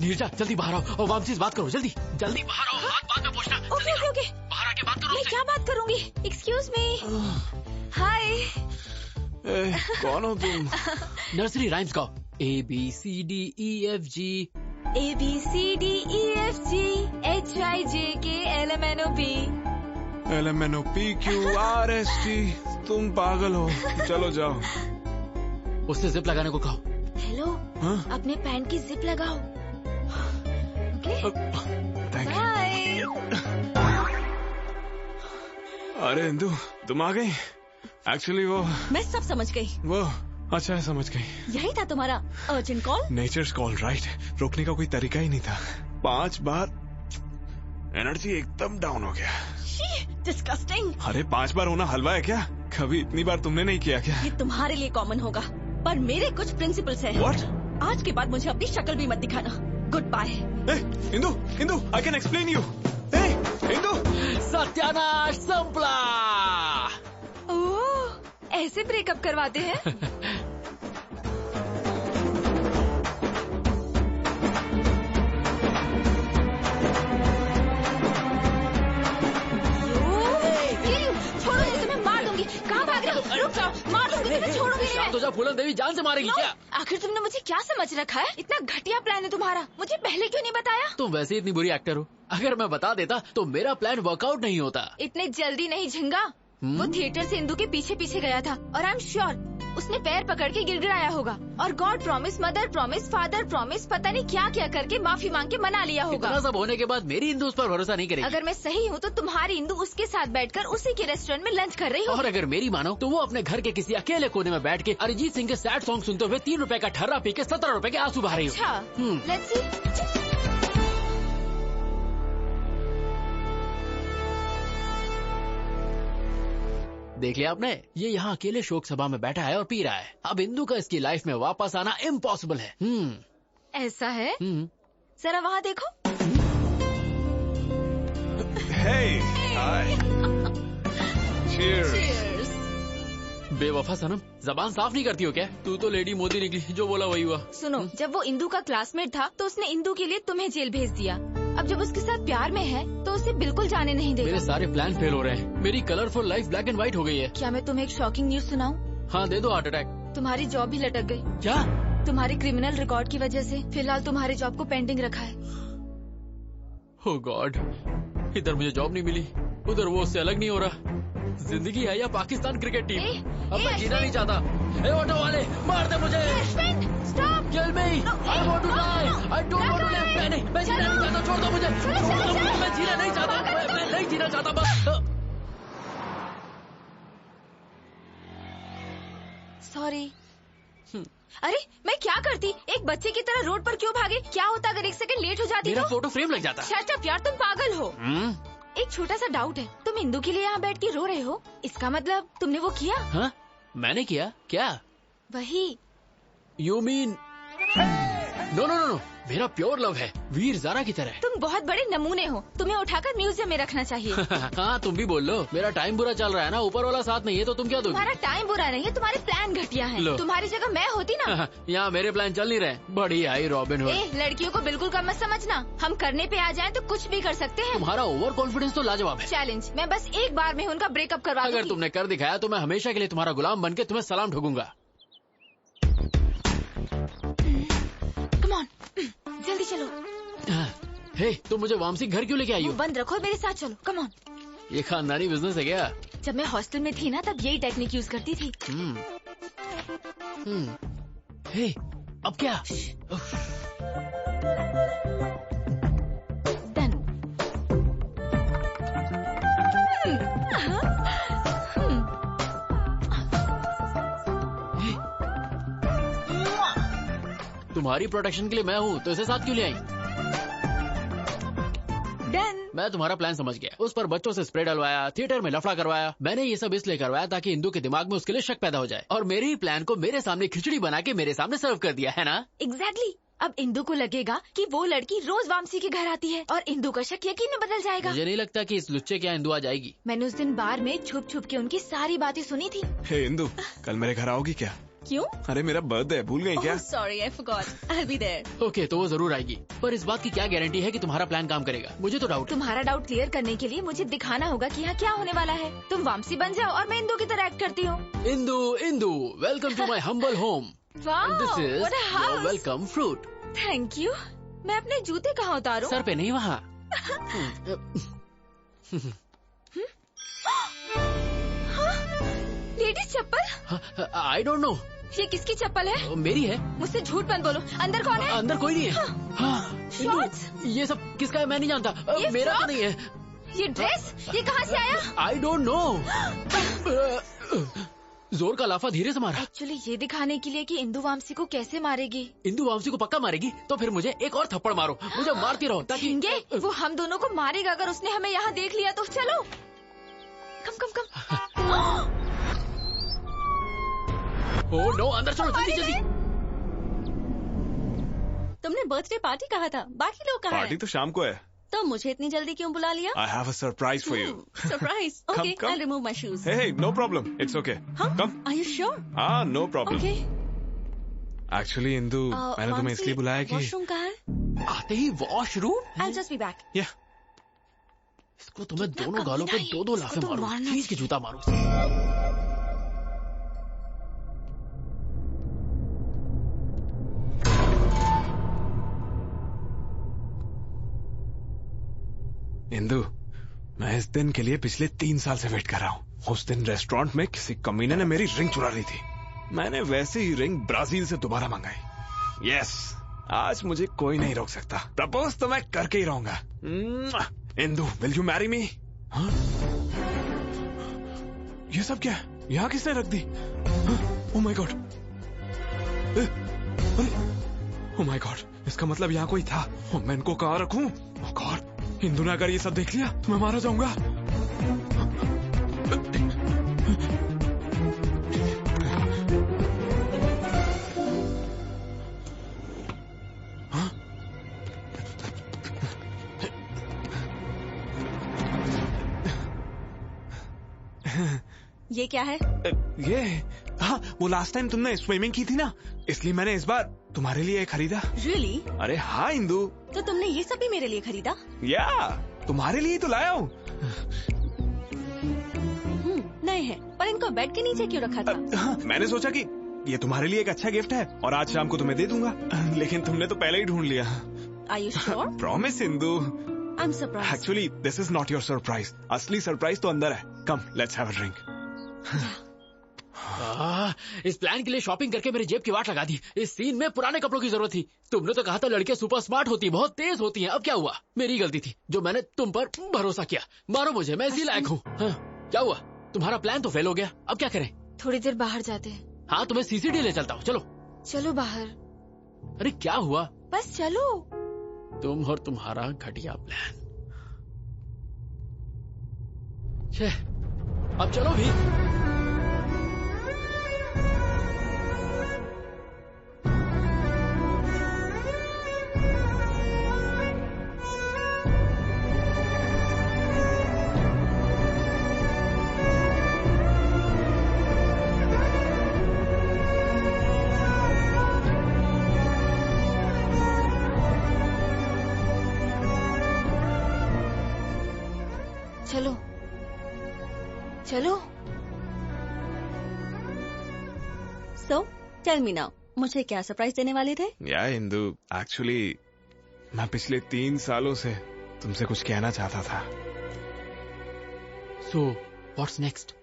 नीरजा, जल्दी बाहर आओ और वामसी से बात करो। जल्दी जल्दी बाहर आओ। बात बाद में पूछना। Okay okay okay. बाहर आके बात करो। मैं क्या बात करूंगी? Excuse me. हाय। कौन हो तुम? नर्सरी राइम्स गाओ। ABCDEFG ABCDEFG HIJK LMNOP LMNOPQRST। तुम पागल हो। चलो जाओ। उससे जिप लगाने को कहो। हेलो, अपने पैंट की जिप लगाओ। Thank you. अरे इंदु, तुम आ गई? एक्चुअली वो मैं सब समझ गई। वो अच्छा है, समझ गई। यही था तुम्हारा urgent call? Nature's call, right. रोकने का कोई तरीका ही नहीं था। 5 बार एनर्जी एकदम डाउन हो गया। डिस्गस्टिंग। अरे 5 बार होना हलवा है क्या? कभी इतनी बार तुमने नहीं किया क्या? ये तुम्हारे लिए कॉमन होगा, पर मेरे कुछ प्रिंसिपल्स हैं। What? आज के बाद मुझे अपनी शक्ल भी मत दिखाना। Good bye. Indu, Indu, I can explain you. Indu. सत्यानाश संपला। ओह, ऐसे ब्रेकअप करवाते हैं? छोड़ो, तुम्हें मार दूंगी। कहाँ भाग रहे हो? रुक जाओ, मार दूंगी तुम्हें, छोड़ूंगी नहीं। तो जा, फूलन देवी जान से मारेगी क्या? आखिर तुमने मुझे क्या समझ रखा है? इतना घटिया प्लान है तुम्हारा, मुझे पहले क्यों नहीं बताया? तुम वैसे ही इतनी बुरी एक्टर हो। अगर मैं बता देता तो मेरा प्लान वर्कआउट नहीं होता। इतने जल्दी नहीं झिंगा। वो थिएटर से इंदू के पीछे पीछे गया था और आई एम श्योर उसने पैर पकड़ के गिड़गिड़ाया होगा और God promise, mother promise, father promise, पता नहीं क्या क्या करके माफी मांग के मना लिया होगा। इतना सब होने के बाद मेरी इंदू उस पर भरोसा नहीं करेगी। अगर मैं सही हूँ तो तुम्हारी इंदू उसके साथ बैठकर उसी के रेस्टोरेंट में लंच कर रही हो। और अगर मेरी मानो तो वो अपने घर के किसी अकेले कोने में बैठ के अरिजीत सिंह के सैड सॉन्ग सुनते हुए 3 रुपए का ठर्रा पी के 17 रुपए के आंसू बहा रही हो। अच्छा, लेट्स सी। देख लिया आपने, ये यहाँ अकेले शोक सभा में बैठा है और पी रहा है। अब इंदू का इसकी लाइफ में वापस आना इम्पॉसिबल है। ऐसा है? जरा वहाँ देखो। Hey, hi. Cheers. बेवफा सनम, जबान साफ नहीं करती हो क्या? तू तो लेडी मोदी निकली, जो बोला वही हुआ। सुनो, जब वो इंदू का क्लासमेट था तो उसने इंदू के लिए तुम्हें जेल भेज दिया। अब जब उसके साथ प्यार में है तो उसे बिल्कुल जाने नहीं देगा। मेरे सारे प्लान फेल हो रहे हैं। मेरी colourful life black and white हो गई है। क्या मैं तुम्हें एक शॉकिंग न्यूज सुनाऊं? हाँ दे दो हार्ट अटैक। तुम्हारी जॉब भी लटक गई। क्या? तुम्हारे क्रिमिनल रिकॉर्ड की वजह से फिलहाल तुम्हारे जॉब को पेंडिंग रखा है। ओह गॉड, इधर मुझे जॉब नहीं मिली, उधर वो उससे अलग नहीं हो रहा। जिंदगी है या पाकिस्तान क्रिकेट टीम? अब मैं जीना नहीं चाहता। ए ऑटो वाले, मार दे मुझे। Stop. Kill me. I want to die. I don't want to live. मैं जीना नहीं चाहता, छोड़ दो मुझे। छोड़ दो मुझे, मैं जीना नहीं चाहता। मैं नहीं जीना चाहता बस। सॉरी। अरे मैं क्या करती, एक बच्चे की तरह रोड पर क्यों भागे? क्या होता अगर 1 सेकंड लेट हो जाती? मेरा फोटो फ्रेम लग जाता। शट अप यार, तुम पागल हो। एक छोटा सा डाउट है, तुम इंदू के लिए यहाँ बैठ के रो रहे हो, इसका मतलब तुमने वो किया? हाँ, मैंने किया। क्या? वही। You mean? No no no, मेरा प्योर लव है, वीर ज़ारा की तरह। तुम बहुत बड़े नमूने हो, तुम्हें उठाकर म्यूजियम में रखना चाहिए। हाँ तुम भी बोल लो, मेरा टाइम बुरा चल रहा है ना, ऊपर वाला साथ नहीं है तो तुम क्या दोगी? तुम्हारा टाइम बुरा नहीं है, तुम्हारे प्लान घटिया हैं। तुम्हारी जगह मैं होती ना। यहाँ मेरे प्लान चल नहीं रहे। बड़ी आई रॉबिन हुड। लड़कियों को बिल्कुल कम मत समझना, हम करने पे आ जाएं तो कुछ भी कर सकते हैं। तुम्हारा ओवर कॉन्फिडेंस तो लाजवाब है। चैलेंज, मैं बस एक बार में उनका ब्रेकअप करवा दूंगी। अगर तुमने कर दिखाया तो मैं हमेशा के लिए तुम्हारा गुलाम बन के तुम्हें सलाम ठोकूंगा। कम ऑन, जल्दी चलो। हे, तुम मुझे वामसी घर क्यों लेके आई हो? बंद रखो, मेरे साथ चलो। Come on. ये खानदानी बिजनेस है क्या? जब मैं हॉस्टल में थी ना तब यही टेक्निक यूज करती थी। हे, अब क्या? डन। तुम्हारी प्रोटेक्शन के लिए मैं हूँ तो इसे साथ क्यों ले आई? डन। मैं तुम्हारा प्लान समझ गया। उस पर बच्चों से स्प्रे डलवाया, थिएटर में लफड़ा करवाया। मैंने ये सब इसलिए करवाया ताकि इंदू के दिमाग में उसके लिए शक पैदा हो जाए, और मेरे ही प्लान को मेरे सामने खिचड़ी बना के मेरे सामने सर्व कर दिया है ना? एग्जैक्टली। अब इंदू को लगेगा कि वो लड़की रोज वामसी के घर आती है और इंदू का शक यकीन में बदल जाएगा। मुझे नहीं लगता कि इस लुच्चे के यहाँ इंदू आ जाएगी। मैंने उस दिन बार में छुप छुप के उनकी सारी बातें सुनी थी। हे इंदू, कल मेरे घर आओगी क्या? क्यों? अरे मेरा बर्थडे है, भूल गई क्या? Sorry, I forgot. I will be there. Okay, तो वो जरूर आएगी, पर इस बात की क्या गारंटी है कि तुम्हारा प्लान काम करेगा? मुझे तो डाउट। तुम्हारा डाउट क्लियर करने के लिए मुझे दिखाना होगा कि यहाँ क्या होने वाला है। तुम वामसी बन जाओ और मैं इंदू की तरह एक्ट करती हूँ। Indu, Indu, welcome to my humble home. This is your welcome fruit. Thank you. मैं अपने जूते कहाँ उतारूं? सर पे नहीं, वहाँ। लेडीज चप्पल? I don't know. ये किसकी चप्पल है? मेरी है। मुझसे झूठ मत बोलो। अंदर कौन है? अंदर कोई नहीं है। हाँ, शॉर्ट्स? ये सब किसका है मैं नहीं जानता। मेरा तो नहीं है। ये ड्रेस, ये कहाँ से आया? आई डोंट नो। जोर का लाफा धीरे से मारा। एक्चुअली ये दिखाने के लिए कि इंदू वामसी को कैसे मारेगी। इंदू वामसी को पक्का मारेगी तो फिर मुझे एक और थप्पड़ मारो, मुझे मारती रहो ताकि वो हम दोनों को मारेगा अगर उसने हमें यहाँ देख लिया तो। चलो कम कम कम। ओह नो, अंदर चलो जल्दी जल्दी। तुमने बर्थडे पार्टी कहा था, बाकी लोग कहाँ पार्टी तो शाम को है। तो मुझे इतनी जल्दी क्यों बुला लिया? I have a surprise for you. Surprise? Okay, I'll remove my shoes. Hey, no problem. It's okay. Come. Are you sure? हाँ, no problem. Okay. Actually, Indu, मैंने तुम्हें इसलिए बुलाया कि वॉशरूम कहाँ है? आते ही washroom? I'll just be back. Yeah. इसको तुम्हें दोनों गालों पे 2-2 लाफे मारो, खींच के जूता मारो। इंदू, मैं इस दिन के लिए पिछले 3 साल से वेट कर रहा हूँ। उस दिन रेस्टोरेंट में किसी कमीने ने मेरी रिंग चुरा ली थी। मैंने वैसे ही रिंग ब्राजील से दोबारा मंगाई। यस, आज मुझे कोई नहीं रोक सकता। प्रपोज तो मैं करके ही रहूंगा। Indu, will you marry me? ये सब क्या है? यहाँ किसने रख दी? Oh my God, oh my God, इसका मतलब यहाँ कोई था। मैं इनको कहाँ रखूं? ओह गॉड, इंदु ने अगर ये सब देख लिया तो मैं मारा जाऊंगा। ये क्या है? ये हाँ, वो लास्ट टाइम तुमने स्विमिंग की थी ना, इसलिए मैंने इस बार तुम्हारे लिए खरीदा। Really? अरे हाँ इंदु। तो तुमने ये सब भी मेरे लिए खरीदा? या, तुम्हारे लिए तो लाया हूँ। नए हैं, पर इनको बेड के नीचे क्यों रखा था? हाँ, मैंने सोचा कि ये तुम्हारे लिए एक अच्छा गिफ्ट है और आज शाम को तुम्हें दे दूंगा, लेकिन तुमने तो पहले ही ढूंढ लिया। Are you sure? Promise Indu. I'm surprised. Actually, this is not your surprise. असली सरप्राइज तो अंदर है। Come, let's have a drink. इस प्लान के लिए शॉपिंग करके मेरी जेब की वाट लगा दी। इस सीन में पुराने कपड़ों की जरूरत थी। तुमने तो कहा था लड़कियां सुपर स्मार्ट होती, बहुत तेज होती हैं। अब क्या हुआ? मेरी गलती थी जो मैंने तुम पर भरोसा किया। मारो मुझे, मैं इसी लायक हूँ। हाँ, क्या हुआ? तुम्हारा प्लान तो फेल हो गया। अब क्या करें? थोड़ी देर बाहर जाते हैं। हाँ, तुम्हें सीसीडी ले चलता हूँ। चलो चलो बाहर। अरे क्या हुआ? बस चलो। तुम और तुम्हारा घटिया प्लान। अब चलो भी। चलो चलो। So, tell me now, मुझे क्या सरप्राइज देने वाले थे? या इंदु, एक्चुअली मैं पिछले 3 सालों से तुमसे कुछ कहना चाहता था। So, what's next?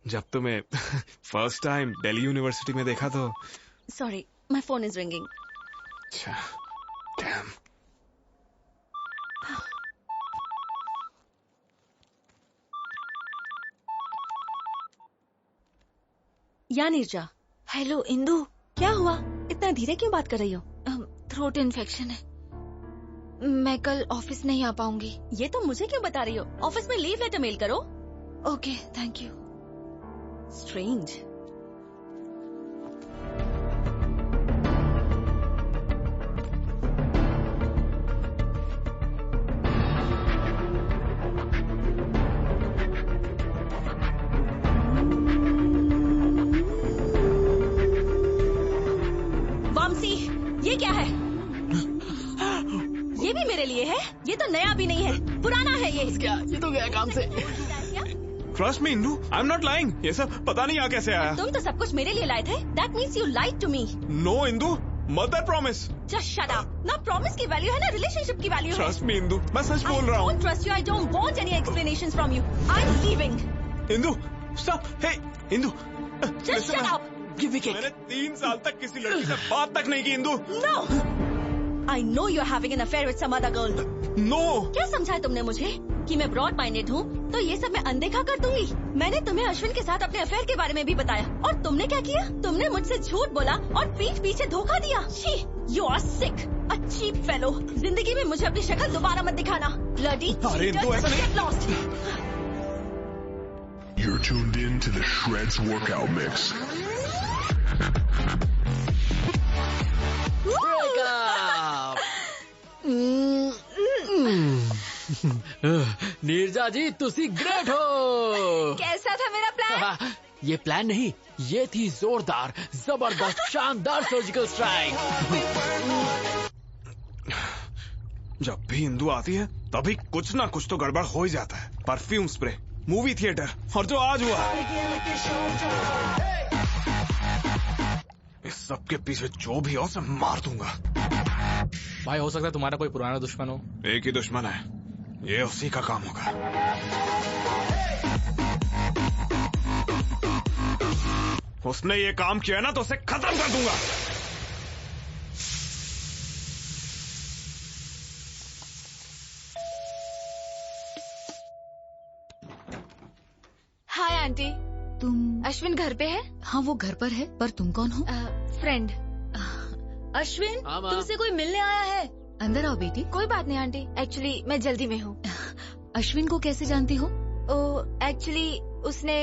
जब तुम्हें फर्स्ट टाइम दिल्ली यूनिवर्सिटी में देखा तो। Sorry, my phone is ringing. अच्छा, damn. या नीरजा। हेलो इंदु। क्या हुआ? इतना धीरे क्यों बात कर रही हो? थ्रोट इन्फेक्शन है, मैं कल ऑफिस नहीं आ पाऊंगी। ये तो मुझे क्यों बता रही हो? ऑफिस में लीव लेटर मेल करो। Okay, thank you. स्ट्रेंज। ये क्या है? ये भी मेरे लिए है? ये तो नया भी नहीं है, पुराना है ये। क्या? ये तो गया काम से। Trust me, Indu, I'm not lying. ये सब पता नहीं यहाँ कैसे आया। तुम तो सब कुछ मेरे लिए लाए थे। That means you lied to me. No, Indu, mother promise. Just shut up. ना promise की वैल्यू है ना रिलेशनशिप की वैल्यू है। Trust me, इंदु, मैं सच बोल रहा हूँ। I don't trust you. I don't want any explanations from you. I'm leaving. Indu, stop. Hey, Indu. Just shut up. मैंने 3 साल तक किसी लड़की से बात तक नहीं की Indu. No. I know you're having an affair with some other girl. No. क्या समझा है तुमने मुझे कि मैं ब्रॉड माइंडेड हूँ तो ये सब मैं अनदेखा कर दूंगी? मैंने तुम्हें अश्विन के साथ अपने अफेयर के बारे में भी बताया और तुमने क्या किया? तुमने मुझसे झूठ बोला और पीठ पीछे धोखा दिया। छी, you are sick, a cheap fellow. जिंदगी में मुझे अपनी शक्ल दोबारा मत दिखाना। Bloody cheater, get lost. You're tuned in to the Shreds workout mix. Break up. Neerja जी, तुसी ग्रेट हो। कैसा था मेरा प्लान? ये प्लान नहीं, ये थी जोरदार, जबरदस्त, शानदार सर्जिकल स्ट्राइक। जब भी इंदु आती है तभी कुछ ना कुछ तो गड़बड़ हो ही जाता है। परफ्यूम स्प्रे, मूवी थिएटर और जो आज हुआ, इस सब के पीछे जो भी हो सब मार दूंगा। भाई हो सकता है तुम्हारा कोई पुराना दुश्मन हो। एक ही दुश्मन है, ये उसी का काम होगा। उसने ये काम किया ना तो उसे खत्म कर दूंगा। Hi aunty. तुम? अश्विन घर पे है? हाँ वो घर पर है, पर तुम कौन हो? फ्रेंड। अश्विन तुमसे कोई मिलने आया है। अंदर आओ बेटी। कोई बात नहीं आंटी, एक्चुअली मैं जल्दी में हूँ। अश्विन को कैसे जानती हो? एक्चुअली उसने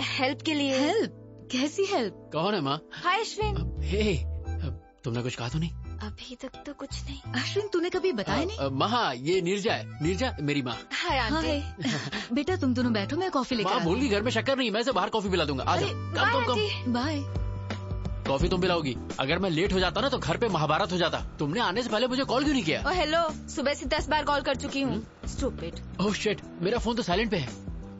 हेल्प के लिए। हेल्प? कैसी हेल्प? कौन है माँ? हाय अश्विन। हे, तुमने कुछ कहा तो नहीं? अभी तक तो कुछ नहीं। अश्विन तूने कभी बताया नहीं? माँ ये नीरजा है, नीरजा मेरी माँ। Hi aunty. बेटा तुम दोनों बैठो, मैं कॉफी लेकर। माँ भूल गई घर में शक्कर नहीं, मैं से बाहर कॉफी पिला दूंगा। आ जाओ। कम। बाय। कॉफी तुम पिलाओगी? अगर मैं लेट हो जाता ना तो घर पे महाभारत हो जाता। तुमने आने से पहले मुझे कॉल क्यों नहीं किया? हेलो, सुबह से 10 बार कॉल कर चुकी हूँ। स्टूपिड। ओह शिट, मेरा फोन तो साइलेंट पे है।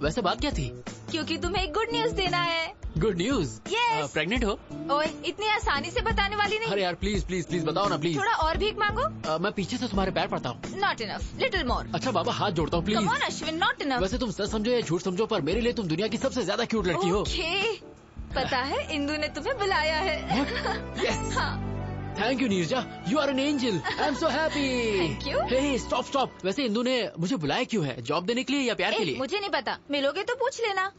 वैसे बात क्या थी? क्योंकि तुम्हें एक गुड न्यूज देना है। Good news? यस। प्रेग्नेंट हो? ओए इतनी आसानी से बताने वाली नहीं। अरे यार प्लीज प्लीज प्लीज बताओ ना प्लीज। थोड़ा और भीख मांगो। मैं पीछे से तुम्हारे पैर पड़ता हूँ। Not enough, little more. अच्छा बाबा हाथ जोड़ता हूँ please. Come on Ashwin, not enough. वैसे तुम सच समझो या झूठ समझो, पर मेरे लिए तुम दुनिया की सबसे ज्यादा क्यूट लड़की हो। पता है इंदु ने तुम्हें बुलाया है। Yes. Thank you Neerja, you are an angel. I am so happy. Thank you. Hey stop stop, वैसे इंदु ने मुझे बुलाया क्यों है? जॉब देने के लिए या प्यार के लिए? मुझे नहीं पता, मिलोगे तो पूछ लेना।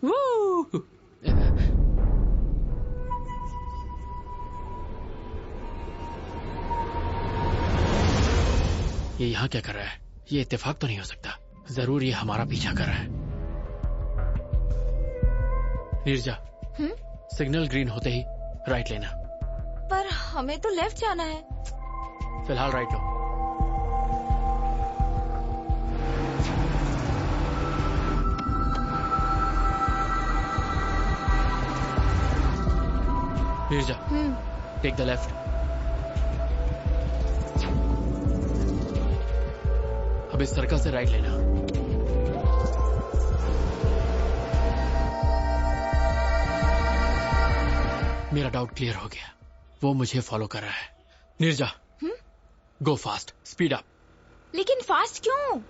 ये यहाँ क्या कर रहा है? ये इत्तेफाक तो नहीं हो सकता, जरूर ये हमारा पीछा कर रहा है। नीरजा, सिग्नल ग्रीन होते ही राइट लेना। पर हमें तो लेफ्ट जाना है। फिलहाल राइट लो। Neerja, take the left. अब इस सर्कल से राइट लेना। मेरा डाउट क्लियर हो गया, वो मुझे फॉलो कर रहा है। नीरजा, गो फास्ट, स्पीड अप। लेकिन फास्ट क्यों?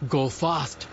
गो फास्ट।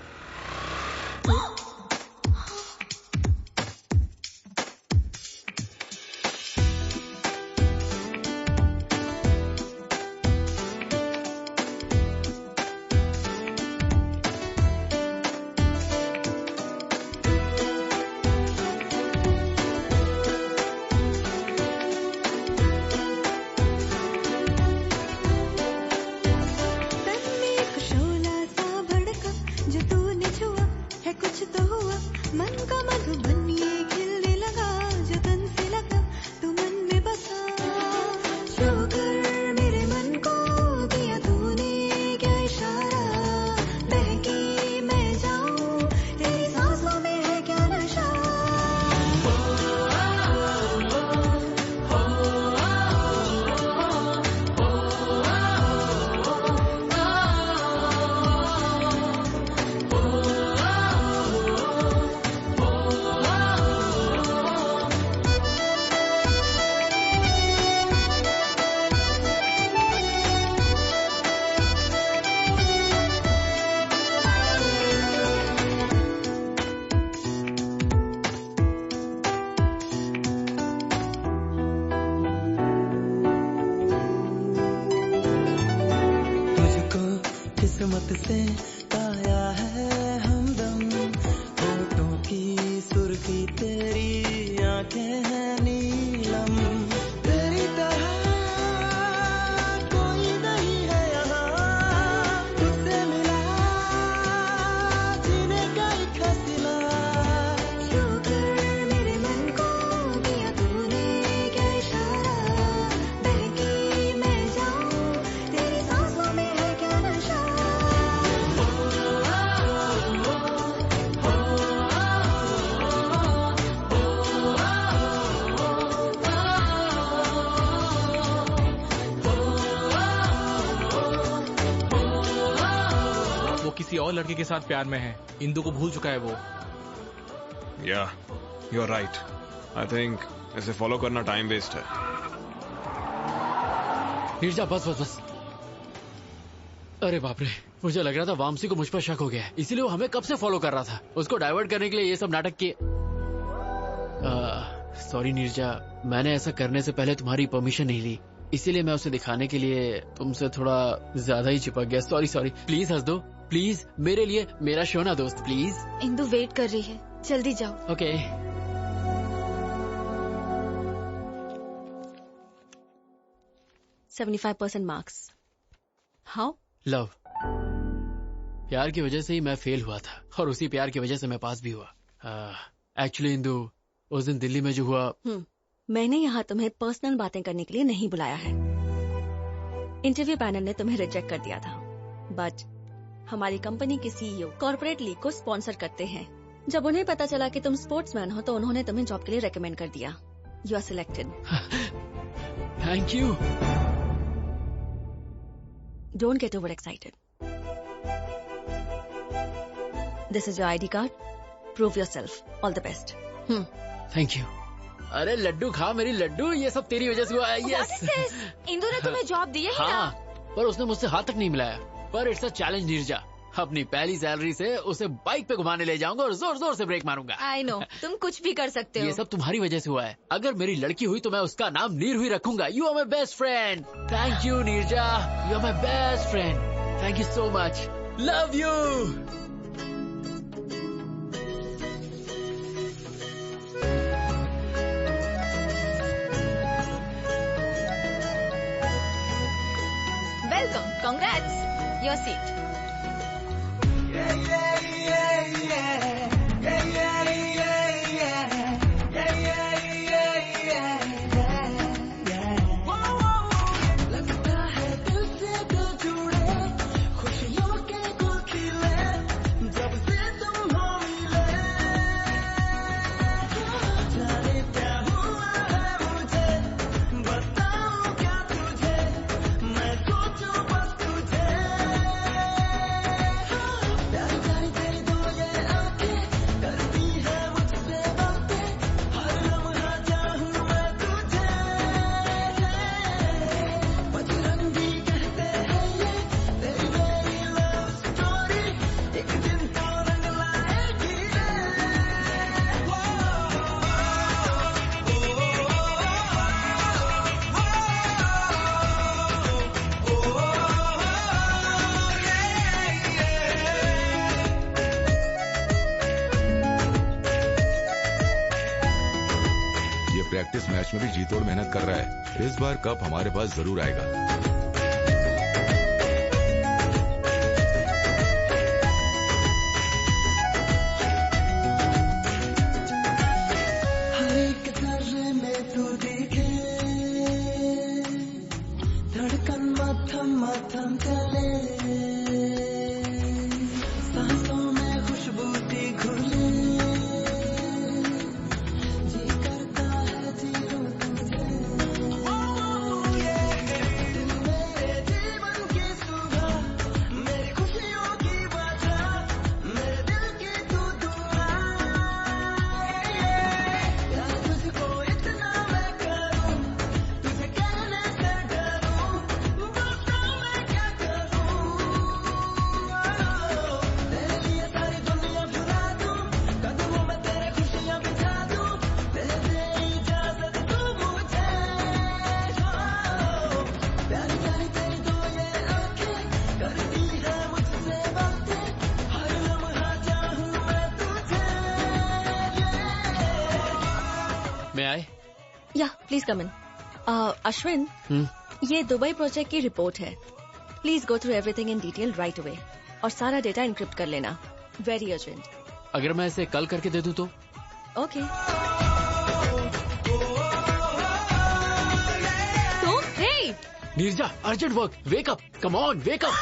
किस्मत से पाया है हमदम, होठों की सुर्खी तेरी आंखें हैं नीलम, तेरी तरह कोई नहीं है यहाँ, तुझसे मिला जीने का एक हसीना, शुक्र मेरे मन को दिया तूने क्या इशारा, बहकी मैं जाऊं तेरी सांसों में है क्या नशा। वो किसी और लड़के के साथ प्यार में है, इंदु को भूल चुका है वो। या you are right, I think इसे फॉलो करना टाइम वेस्ट है। नीरजा बस बस बस, अरे बाप रे, मुझे लग रहा था वामसी को मुझ पर शक हो गया है, इसीलिए वो हमें कब से फॉलो कर रहा था। उसको डाइवर्ट करने के लिए ये सब नाटक किए। सॉरी नीरजा, मैंने ऐसा करने से पहले तुम्हारी परमिशन नहीं ली, इसीलिए मैं उसे दिखाने के लिए तुमसे थोड़ा ज्यादा ही चिपक गया। सॉरी। प्लीज हंस दो, प्लीज, मेरे लिए, मेरा शो ना दोस्त, प्लीज। इंदु वेट कर रही है, जल्दी जाओ। ओके। 75% मार्क्स। हाउ? लव। प्यार की वजह से ही मैं फेल हुआ था और उसी प्यार की वजह से मैं पास भी हुआ। एक्चुअली इंदु, उस दिन दिल्ली में जो हुआ। मैंने यहाँ तुम्हें पर्सनल बातें करने के लिए नहीं बुलाया है। इंटरव्यू पैनल ने तुम्हें रिजेक्ट कर दिया था, बट हमारी कंपनी के सीईओ कॉर्पोरेट लीग को स्पॉन्सर करते हैं। जब उन्हें पता चला कि तुम स्पोर्ट्समैन हो तो उन्होंने तुम्हें जॉब के लिए रेकमेंड कर दिया। You are selected. Thank you. Don't get overexcited. This is your ID card. Prove yourself. All the best. Thank you. अरे लड्डू खा मेरी लड्डू, ये सब तेरी वजह से हुआ है। What is this? इंदु ने तुम्हें जॉब दी है ही ना? पर उसने मुझसे हाथ तक नहीं मिलाया। पर इट्स अ चैलेंज नीरजा, अपनी पहली सैलरी से उसे बाइक पे घुमाने ले जाऊंगा और जोर जोर से ब्रेक मारूंगा। I know, तुम कुछ भी कर सकते हो। ये सब तुम्हारी वजह से हुआ है। अगर मेरी लड़की हुई तो मैं उसका नाम नीर ही रखूंगा। You are my best friend. Thank you Neerja, you are my best friend. Thank you so much. Love you. Welcome, congrats, your seat. Practice match में भी जी तोड़ मेहनत कर रहा है। इस बार कप हमारे पास जरूर आएगा। हर एक नजर में तू दिखे, धड़कन मथम मथम चले, सांसों में खुशबू सी घुले, प्लीज कम इन। अश्विन, ये दुबई प्रोजेक्ट की रिपोर्ट है। Please go through everything in detail right away और सारा डेटा इनक्रिप्ट कर लेना। Very urgent. अगर मैं इसे कल करके दे दूं तो? Okay. Neerja, urgent work, wake up, come on, wake up.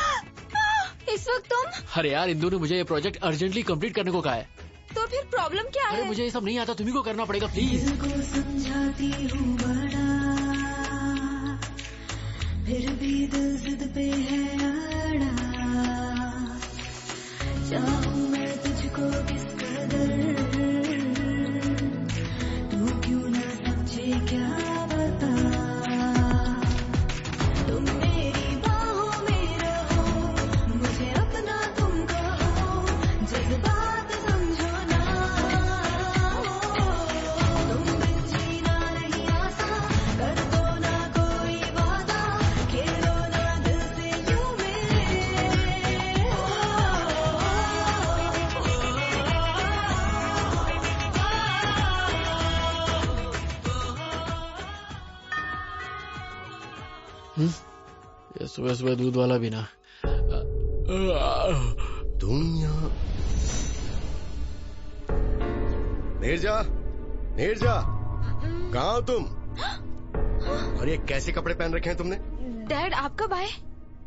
इस वक्त तुम? अरे यार, इंदु ने मुझे ये प्रोजेक्ट अर्जेंटली कंप्लीट करने को कहा है। तो फिर प्रॉब्लम क्या है? अरे मुझे ये सब नहीं आता, तुम्ही को करना पड़ेगा प्लीज। समझाती हूँ बड़ा, फिर भी दिल जिद पे है अड़ा, चाहूँ मैं तुझको किस कदर, तू क्यों ना समझे क्या बता, तुम मेरी बाहों में रहो, सुबह सुबह दूध वाला भी ना। तुम यहाँ नीरजा, नीरजा, कहाँ हो तुम? और ये कैसे कपड़े पहन रखे हैं तुमने? डैड आप कब आए?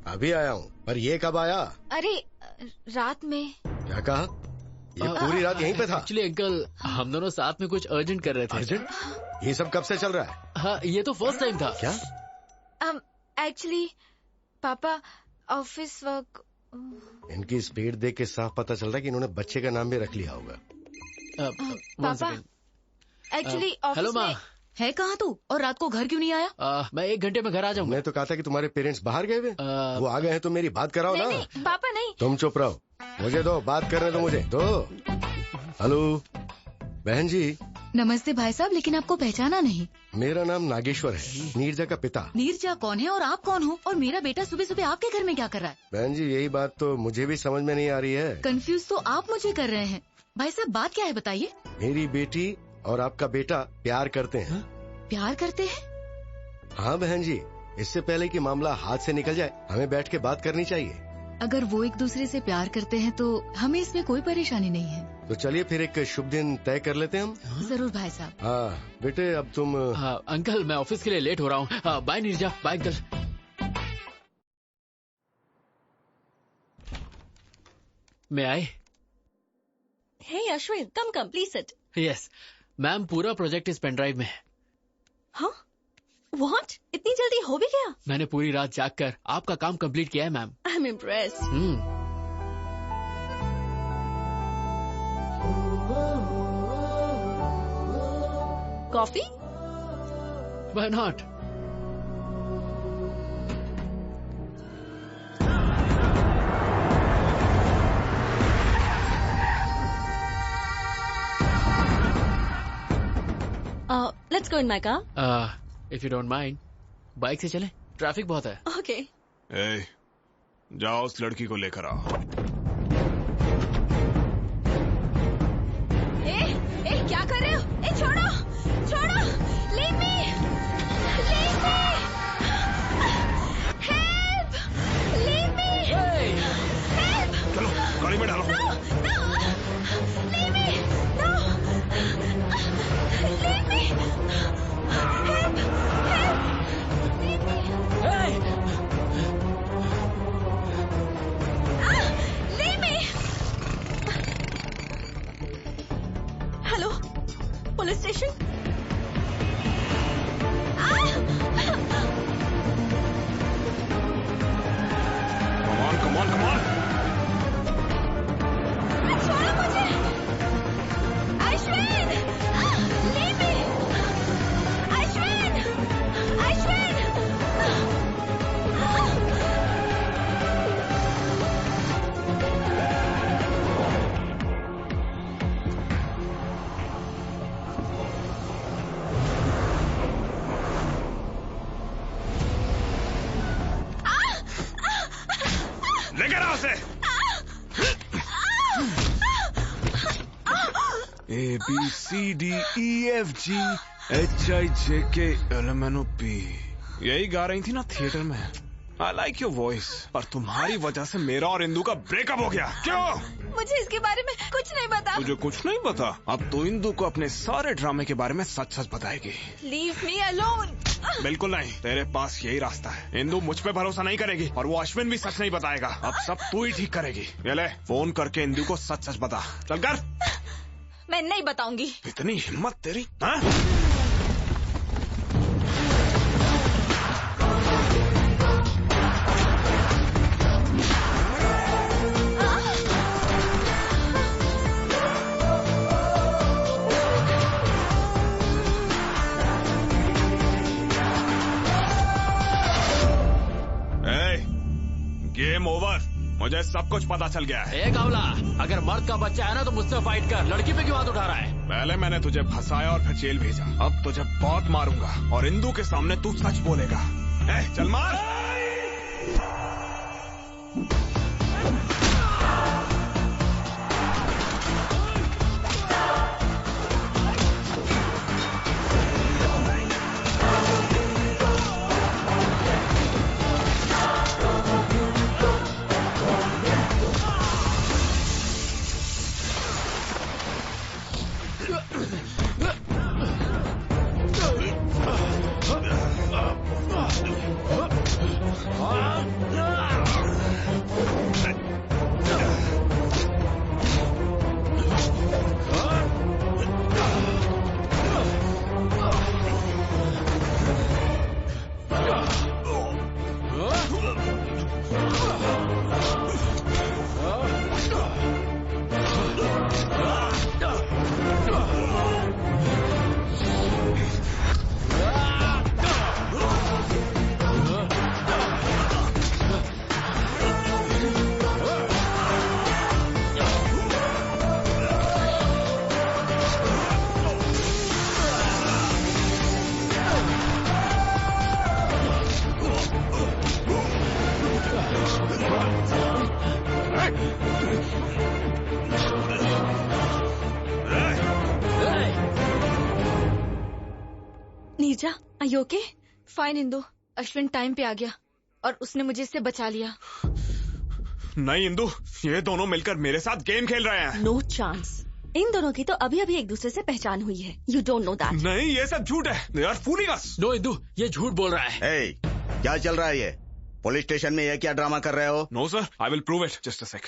अभी आया हूँ, पर ये कब आया? अरे रात में। क्या कहा? ये पूरी रात यहीं पे था? एक्चुअली अंकल हम दोनों साथ में कुछ अर्जेंट कर रहे थे। अर्जेंट? ये सब कब से चल रहा है? हाँ ये तो फर्स्ट टाइम था। क्या? एक्चुअली पापा ऑफिस वर्क। इनकी स्पीड देख के साफ पता चल रहा है कि इन्होंने बच्चे का नाम भी रख लिया होगा। पापा एक्चुअली हेलो माँ, है कहाँ तू? और रात को घर क्यों नहीं आया? मैं 1 घंटे में घर आ जाऊंगा। मैं तो कहा था कि तुम्हारे पेरेंट्स बाहर गए हुए। वो आ गए हैं तो मेरी बात कराओ ना। नहीं, पापा नहीं। तुम चुप रहो, मुझे दो बात करने दो मुझे दो। हेलो बहन जी। नमस्ते भाई साहब, लेकिन आपको पहचाना नहीं। मेरा नाम नागेश्वर है, नीरजा का पिता। नीरजा कौन है और आप कौन हो? और मेरा बेटा सुबह सुबह आपके घर में क्या कर रहा है? बहन जी यही बात तो मुझे भी समझ में नहीं आ रही है। कंफ्यूज तो आप मुझे कर रहे हैं। भाई साहब बात क्या है बताइए। मेरी बेटी और आपका बेटा प्यार करते हैं। प्यार करते हैं? हाँ बहन जी, इससे पहले कि मामला हाथ से निकल जाए हमें बैठ के बात करनी चाहिए। अगर वो एक दूसरे से प्यार करते हैं तो हमें इसमें कोई परेशानी नहीं है। तो चलिए फिर एक शुभ दिन तय कर लेते हैं हम। जरूर भाई साहब। हाँ बेटे अब तुम। अंकल मैं ऑफिस के लिए लेट हो रहा हूँ। Bye Neerja, bye uncle. मैं आए? Hey Ashwin, come, please sit. Yes ma'am, पूरा प्रोजेक्ट इस पेन ड्राइव में है। हाँ? What? इतनी जल्दी हो भी गया? मैंने पूरी रात जाग कर आपका काम कंप्लीट किया है ma'am. I'm impressed. Coffee? Why not? Let's go in my car. If you don't mind, bike से चलें, ट्रैफिक बहुत है। Okay. ए, जाओ उस लड़की को लेकर आओ। ए क्या कर रहे हो? ए छोड़ो, छोड़ो, leave me, leave me, help, leave me, help. चलो गाड़ी में डालो। No, leave me, no, leave me, help, leave me. Leave me. Hello, police station. Come on. छोड़ो मुझे, अश्विन, leave me, अश्विन. लेकर आओ उसे। ABCDEFGHIJKLMNOP यही गा रही थी ना थिएटर में। आई लाइक योर वॉइस, पर तुम्हारी वजह से मेरा और इंदू का ब्रेकअप हो गया। क्यों? मुझे इसके बारे में कुछ नहीं पता। तुझे कुछ नहीं पता? अब तो इंदू को अपने सारे ड्रामे के बारे में सच सच बताएगी। Leave me alone. बिल्कुल नहीं, तेरे पास यही रास्ता है। इंदू मुझ पे भरोसा नहीं करेगी और वो अश्विन भी सच नहीं बताएगा। अब सब तू ही ठीक करेगी। ये ले फोन करके इंदू को सच सच बता। चल कर। मैं नहीं बताऊंगी। इतनी हिम्मत तेरी? हाँ? गेम ओवर, मुझे सब कुछ पता चल गया है। ए कावला, अगर मर्द का बच्चा है ना तो मुझसे फाइट कर, लड़की पे क्यों हाथ उठा रहा है? पहले मैंने तुझे फंसाया और फिर जेल भेजा, अब तुझे बहुत मारूंगा और इंदू के सामने तू सच बोलेगा। चल मार। Neerja, are you okay? Fine Indu, Ashwin time पे आ गया और उसने मुझे इससे बचा लिया। नहीं इंदु, ये दोनों मिलकर मेरे साथ गेम खेल रहे हैं। No chance. इन दोनों की तो अभी अभी एक दूसरे से पहचान हुई है। You don't know that. नहीं, ये सब झूठ है। They are fooling us. No Indu, ये झूठ बोल रहा है। Hey, क्या चल रहा है ये? पुलिस स्टेशन में ये क्या ड्रामा कर रहे हो? No sir, I will prove it. Just a sec.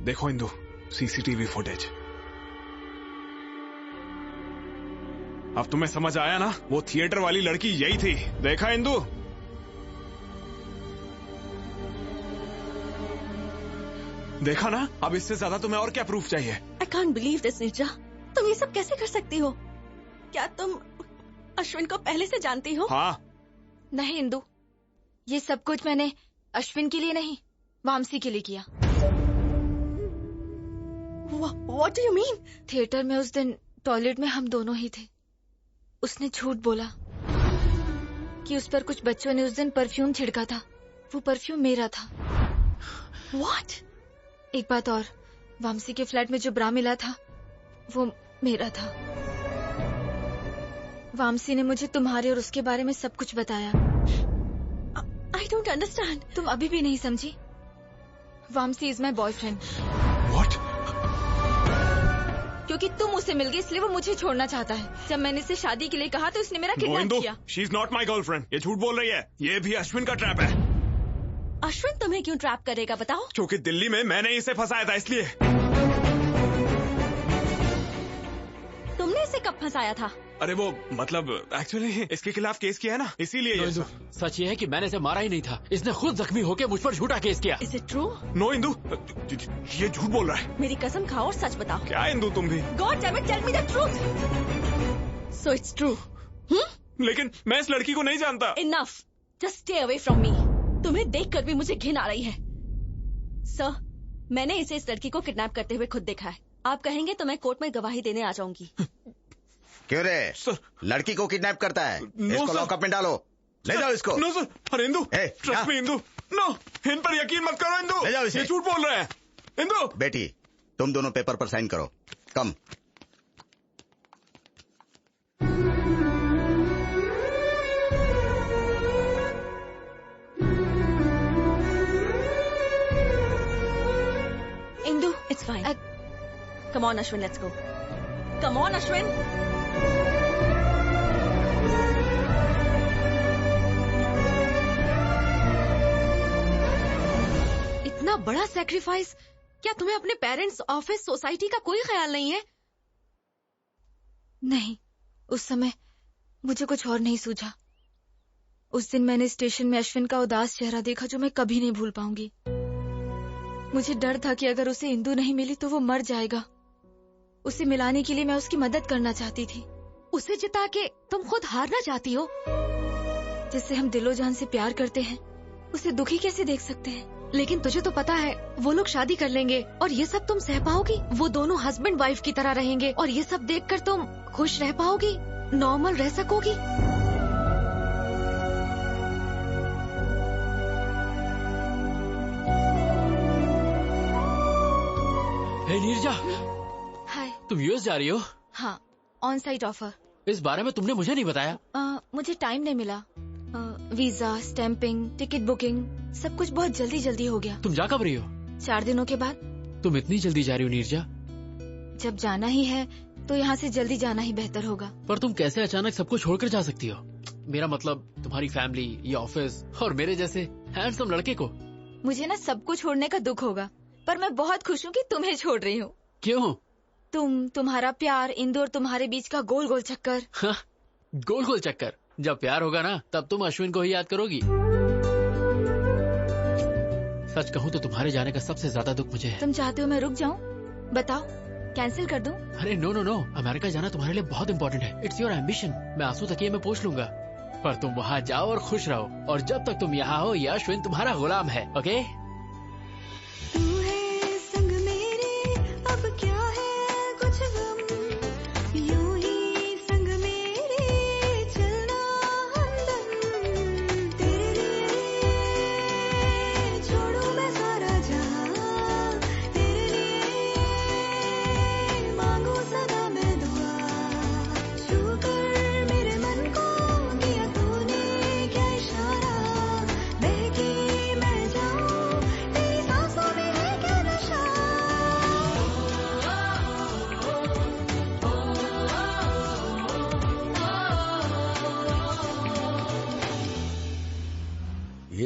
देखो इंदु, सीसीटीवी फुटेज। अब तुम्हें समझ आया ना? वो थिएटर वाली लड़की यही थी। देखा इंदु? देखा ना? अब इससे ज्यादा तुम्हें और क्या प्रूफ चाहिए? I can't believe this Neerja, तुम ये सब कैसे कर सकती हो? क्या तुम अश्विन को पहले से जानती हो? हाँ। नहीं इंदु, ये सब कुछ मैंने अश्विन के लिए नहीं, वामसी के लिए किया। What do you mean? Theatre में उस दिन टॉयलेट में हम दोनों ही थे। उसने झूठ बोला कि उस पर कुछ बच्चों ने उस दिन परफ्यूम छिड़का था। वो परफ्यूम मेरा था। What? एक बात और, वामसी के फ्लैट में जो ब्रा मिला था वो मेरा था। वामसी ने मुझे तुम्हारे और उसके बारे में सब कुछ बताया। I don't understand. तुम अभी भी नहीं समझी? Vamsi is my boyfriend. What? क्योंकि तुम उससे मिल गई इसलिए वो मुझे छोड़ना चाहता है। जब मैंने इसे शादी के लिए कहा तो उसने मेरा किडनैप किया। She is not my girlfriend. ये झूठ बोल रही है। ये भी अश्विन का ट्रैप है। अश्विन तुम्हें क्यों ट्रैप करेगा बताओ? क्योंकि दिल्ली में मैंने इसे फंसाया था, इसलिए। तुमने इसे कब फंसाया था? अरे वो मतलब एक्चुअली इसके खिलाफ केस किया है ना, इसीलिए ये सब। सच ये है कि मैंने इसे मारा ही नहीं था। इसने खुद जख्मी होकर मुझ पर झूठा केस किया। Is it true? No Indu, ये झूठ बोल रहा है। मेरी कसम खाओ और सच बताओ। क्या इंदु तुम भी? God damn it, tell me the truth. So it's true? लेकिन मैं इस लड़की को नहीं जानता। Enough, just stay away from me. तुम्हें देखकर भी मुझे घिन आ रही है। सर, मैंने इसे इस लड़की को किडनैप करते हुए खुद देखा है। आप कहेंगे तो मैं कोर्ट में गवाही देने आ जाऊंगी। क्यों रे? लड़की को किडनैप करता है? इसको लॉकअप में डालो। ले जाओ इसको। No sir. अरे Indu, trust me Indu. No, इन पर यकीन मत करो इंदु। ले जाओ इसे। ये झूठ बोल रहे हैं। इंदु बेटी, तुम दोनों पेपर पर साइन करो। Come. Indu, it's fine. Come on Ashwin, let's go. Come on Ashwin. इतना बड़ा सैक्रिफाइस, क्या तुम्हें अपने पेरेंट्स, ऑफिस, सोसाइटी का कोई ख्याल नहीं है? नहीं, उस समय मुझे कुछ और नहीं सूझा। उस दिन मैंने स्टेशन में अश्विन का उदास चेहरा देखा जो मैं कभी नहीं भूल पाऊंगी। मुझे डर था कि अगर उसे इंदु नहीं मिली तो वो मर जाएगा। उसे मिलाने के लिए मैं उसकी मदद करना चाहती थी। उसे जिता के तुम खुद हारना चाहती हो? जिससे हम दिलो जान से प्यार करते हैं उसे दुखी कैसे देख सकते हैं? लेकिन तुझे तो पता है वो लोग शादी कर लेंगे और ये सब तुम सह पाओगी? वो दोनों हस्बैंड वाइफ की तरह रहेंगे और ये सब देखकर तुम खुश रह पाओगी? नॉर्मल रह सकोगी? हे नीरजा, हाय। तुम यूएस जा रही हो? हाँ, ऑन साइट ऑफर। इस बारे में तुमने मुझे नहीं बताया। मुझे टाइम नहीं मिला। वीजा, स्टैंपिंग, टिकट बुकिंग, सब कुछ बहुत जल्दी जल्दी हो गया। तुम जा कब रही हो? 4 दिनों के बाद। तुम इतनी जल्दी जा रही हो नीरजा? जब जाना ही है तो यहाँ से जल्दी जाना ही बेहतर होगा। पर तुम कैसे अचानक सबको छोड़कर जा सकती हो? मेरा मतलब तुम्हारी फैमिली, ये ऑफिस और मेरे जैसे हैंडसम लड़के को। मुझे ना सबको छोड़ने का दुख होगा, पर मैं बहुत खुश हूँ कि तुम्हें छोड़ रही हूँ। क्यों? तुम्हारा प्यार, इंदु और तुम्हारे बीच का गोल गोल चक्कर। हाँ, गोल गोल चक्कर। जब प्यार होगा ना तब तुम अश्विन को ही याद करोगी। सच कहूँ तो तुम्हारे जाने का सबसे ज्यादा दुख मुझे है। तुम चाहते हो मैं रुक जाऊँ? बताओ, कैंसिल कर दूं? अरे नो नो नो, अमेरिका जाना तुम्हारे लिए बहुत इंपॉर्टेंट है। It's your ambition. मैं आंसू तकिए में पोंछ लूंगा, पर तुम वहाँ जाओ और खुश रहो। और जब तक तुम यहाँ हो ये अश्विन तुम्हारा गुलाम है। ओके? तू है संग मेरे, अब क्या है कुछ गम, यूं ही संग मेरे चलना हमदम। तेरे लिए छोड़ूं मैं सारा जहां, तेरे लिए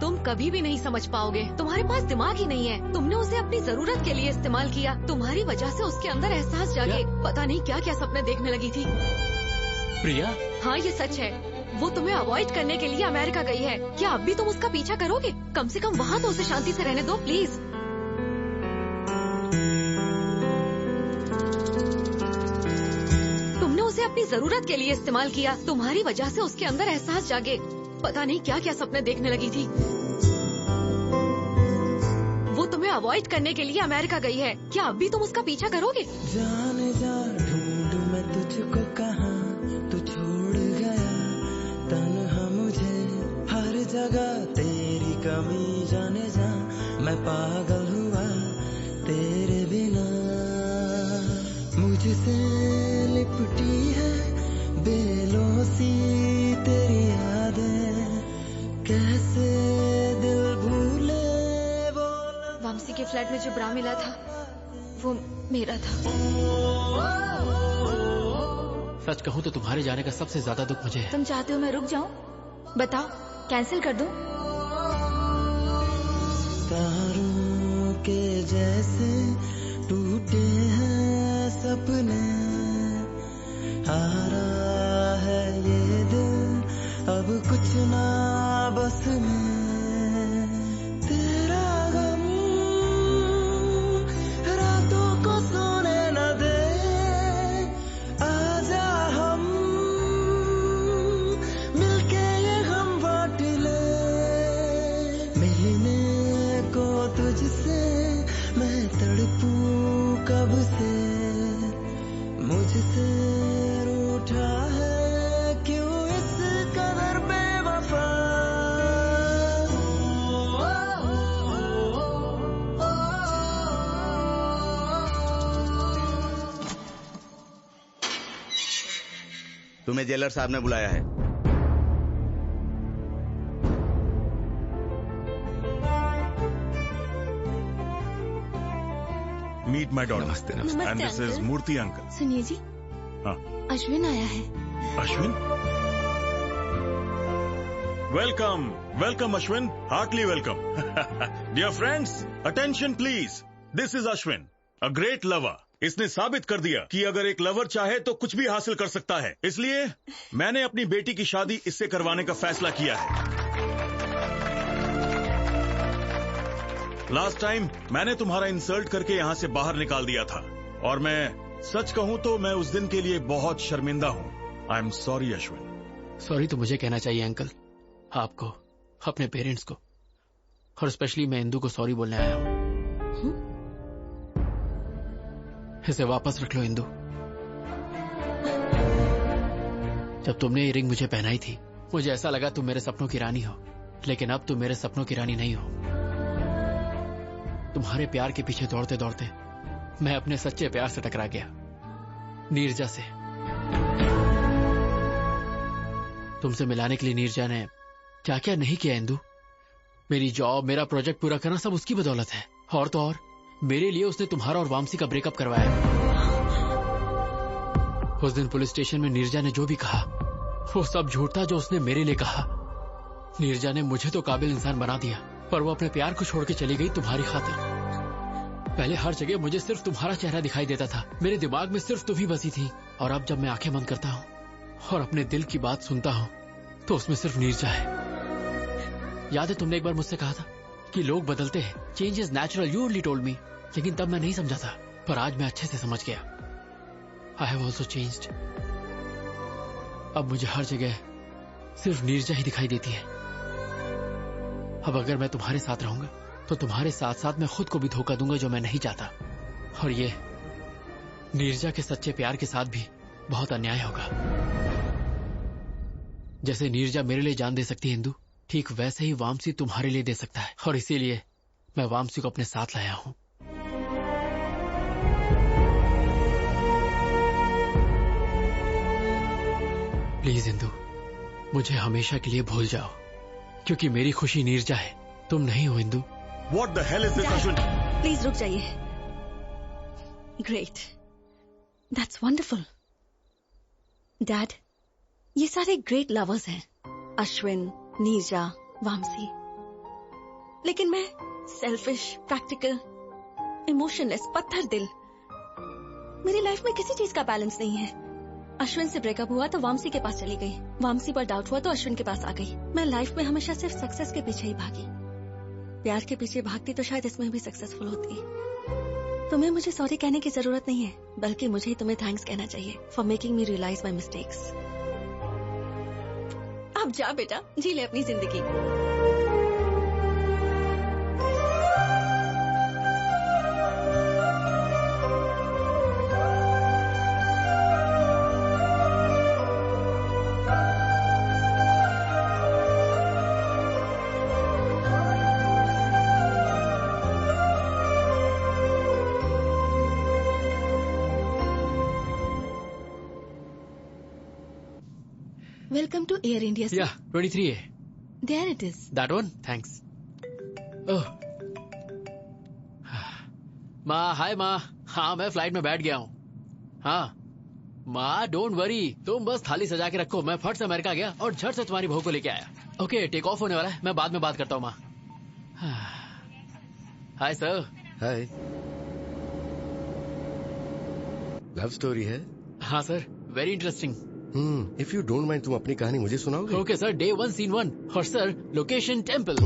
तुम कभी भी नहीं समझ पाओगे। तुम्हारे पास दिमाग ही नहीं है। तुमने उसे अपनी जरूरत के लिए इस्तेमाल किया। तुम्हारी वजह से उसके अंदर एहसास जागे। पता नहीं क्या क्या सपने देखने लगी थी। प्रिया, हाँ ये सच है। वो तुम्हें अवॉइड करने के लिए अमेरिका गई है। क्या अब भी तुम उसका पीछा करोगे? कम से कम वहाँ तो उसे शांति से रहने दो प्लीज। तुमने उसे अपनी जरूरत के लिए इस्तेमाल किया। तुम्हारी वजह से उसके अंदर एहसास जागे। पता नहीं क्या क्या सपने देखने लगी थी। वो तुम्हें अवॉइड करने के लिए अमेरिका गई है। क्या अब भी तुम उसका पीछा करोगे? जाने जा ढूंढूं मैं तुझको कहाँ, तू छोड़ गया तन्हा मुझे हर जगह। तेरी कमी जाने जा, मैं पागल हुआ तेरे बिना। मुझसे लिपटी है बेलों सी तेरी यादें, कैसे दिल भूले वो। वामसी के फ्लैट में जो ब्रा मिला था वो मेरा था। सच कहूँ तो तुम्हारे जाने का सबसे ज्यादा दुख मुझे है। तुम चाहते हो मैं रुक जाऊं? बताओ, कैंसिल कर दूं? तारों के जैसे टूटे हैं सपने, हारा है ये दिल अब कुछ ना बस में। तेरा गम रातों को सोने न दे, आजा हम मिलके ये गम बांट ले। मिलने को तुझसे मैं तड़पूं कब से, मुझसे रूठा है क्यों इस कदर बेवफा। तुम्हें जेलर साहब ने बुलाया है। Meet my daughter. नमस्ते। And this is Murthy uncle. सुनिए जी, हाँ, अश्विन आया है। Ashwin, welcome welcome Ashwin, heartly welcome. Dear friends, attention please, this is Ashwin, a great lover. इसने साबित कर दिया कि अगर एक लवर चाहे तो कुछ भी हासिल कर सकता है। इसलिए मैंने अपनी बेटी की शादी इससे करवाने का फैसला किया है। लास्ट टाइम मैंने तुम्हारा इंसल्ट करके यहां से बाहर निकाल दिया था, और मैं सच कहूं तो मैं उस दिन के लिए बहुत शर्मिंदा हूं। I am sorry Ashwin. Sorry तो मुझे कहना चाहिए अंकल, आपको, अपने पेरेंट्स को, और स्पेशली मैं इंदू को सॉरी बोलने आया हूं। इसे वापस रख लो इंदू। जब तुमने ये रिंग मुझे पहनाई थी, मुझे ऐसा लगा तुम मेरे सपनों की रानी हो, लेकिन अब तुम मेरे सपनों की रानी नहीं हो। तुम्हारे प्यार के पीछे दौड़ते दौड़ते मैं अपने सच्चे प्यार से टकरा गया, नीरजा से। तुमसे मिलाने के लिए नीरजा ने क्या क्या नहीं किया इंदू। मेरी जॉब, मेरा प्रोजेक्ट पूरा करना सब उसकी बदौलत है। और तो और मेरे लिए उसने तुम्हारा और वामसी का ब्रेकअप करवाया। उस दिन पुलिस स्टेशन में नीरजा ने जो भी कहा वो सब झूठ था जो उसने मेरे लिए कहा। नीरजा ने मुझे तो काबिल इंसान बना दिया, पर वो अपने प्यार को छोड़ के चली गई तुम्हारी खातिर। पहले हर जगह मुझे सिर्फ तुम्हारा चेहरा दिखाई देता था, मेरे दिमाग में सिर्फ तुम ही बसी थी। और अब जब मैं आंखें बंद करता हूँ और अपने दिल की बात सुनता हूँ तो उसमें सिर्फ नीरजा है। याद है तुमने एक बार मुझसे कहा था कि लोग बदलते हैं, change is natural, you only told me. लेकिन तब मैं नहीं समझा था, पर आज मैं अच्छे से समझ गया। I have also changed. अब मुझे हर जगह सिर्फ नीरजा ही दिखाई देती है। अब अगर मैं तुम्हारे साथ रहूंगा तो तुम्हारे साथ साथ मैं खुद को भी धोखा दूंगा, जो मैं नहीं चाहता। और ये नीरजा के सच्चे प्यार के साथ भी बहुत अन्याय होगा। जैसे नीरजा मेरे लिए जान दे सकती है इंदू, ठीक वैसे ही वामसी तुम्हारे लिए दे सकता है। और इसीलिए मैं वामसी को अपने साथ लाया हूं। प्लीज इंदू, मुझे हमेशा के लिए भूल जाओ, क्योंकि मेरी खुशी नीरजा है, तुम नहीं हो Indu. What the hell is this, Ashwin? Please रुक जाइए। Great, that's wonderful. डैड, ये सारे ग्रेट लवर्स हैं, अश्विन, नीरजा, वामसी। लेकिन मैं सेल्फिश, प्रैक्टिकल, इमोशनलेस, पत्थर दिल। मेरी लाइफ में किसी चीज का बैलेंस नहीं है। अश्विन से ब्रेकअप हुआ तो वामसी के पास चली गई, वामसी पर डाउट हुआ तो अश्विन के पास आ गई। मैं लाइफ में हमेशा सिर्फ सक्सेस के पीछे ही भागी। प्यार के पीछे भागती तो शायद इसमें भी सक्सेसफुल होती। तुम्हें मुझे सॉरी कहने की जरूरत नहीं है, बल्कि मुझे ही तुम्हें थैंक्स कहना चाहिए for making me realize my mistakes. अब जा बेटा, जी ले अपनी जिंदगी। Welcome to Air India. Yeah, 23A. There it is. That one? Thanks. Oh. माँ, हाय माँ। हाँ, मैं फ्लाइट में बैठ गया हूँ। हाँ माँ, डोंट वरी, तुम बस थाली सजा के रखो। मैं फट से अमेरिका गया और झट से तुम्हारी बहू को लेके आया। ओके, टेक ऑफ होने वाला है, मैं बाद में बात करता हूँ माँ। Hi sir. Hi. Love story है? हाँ sir, very interesting. If you don't mind, तुम अपनी कहानी मुझे सुनाओगे? ओके सर, डे 1 सीन 1 और सर लोकेशन टेम्पल।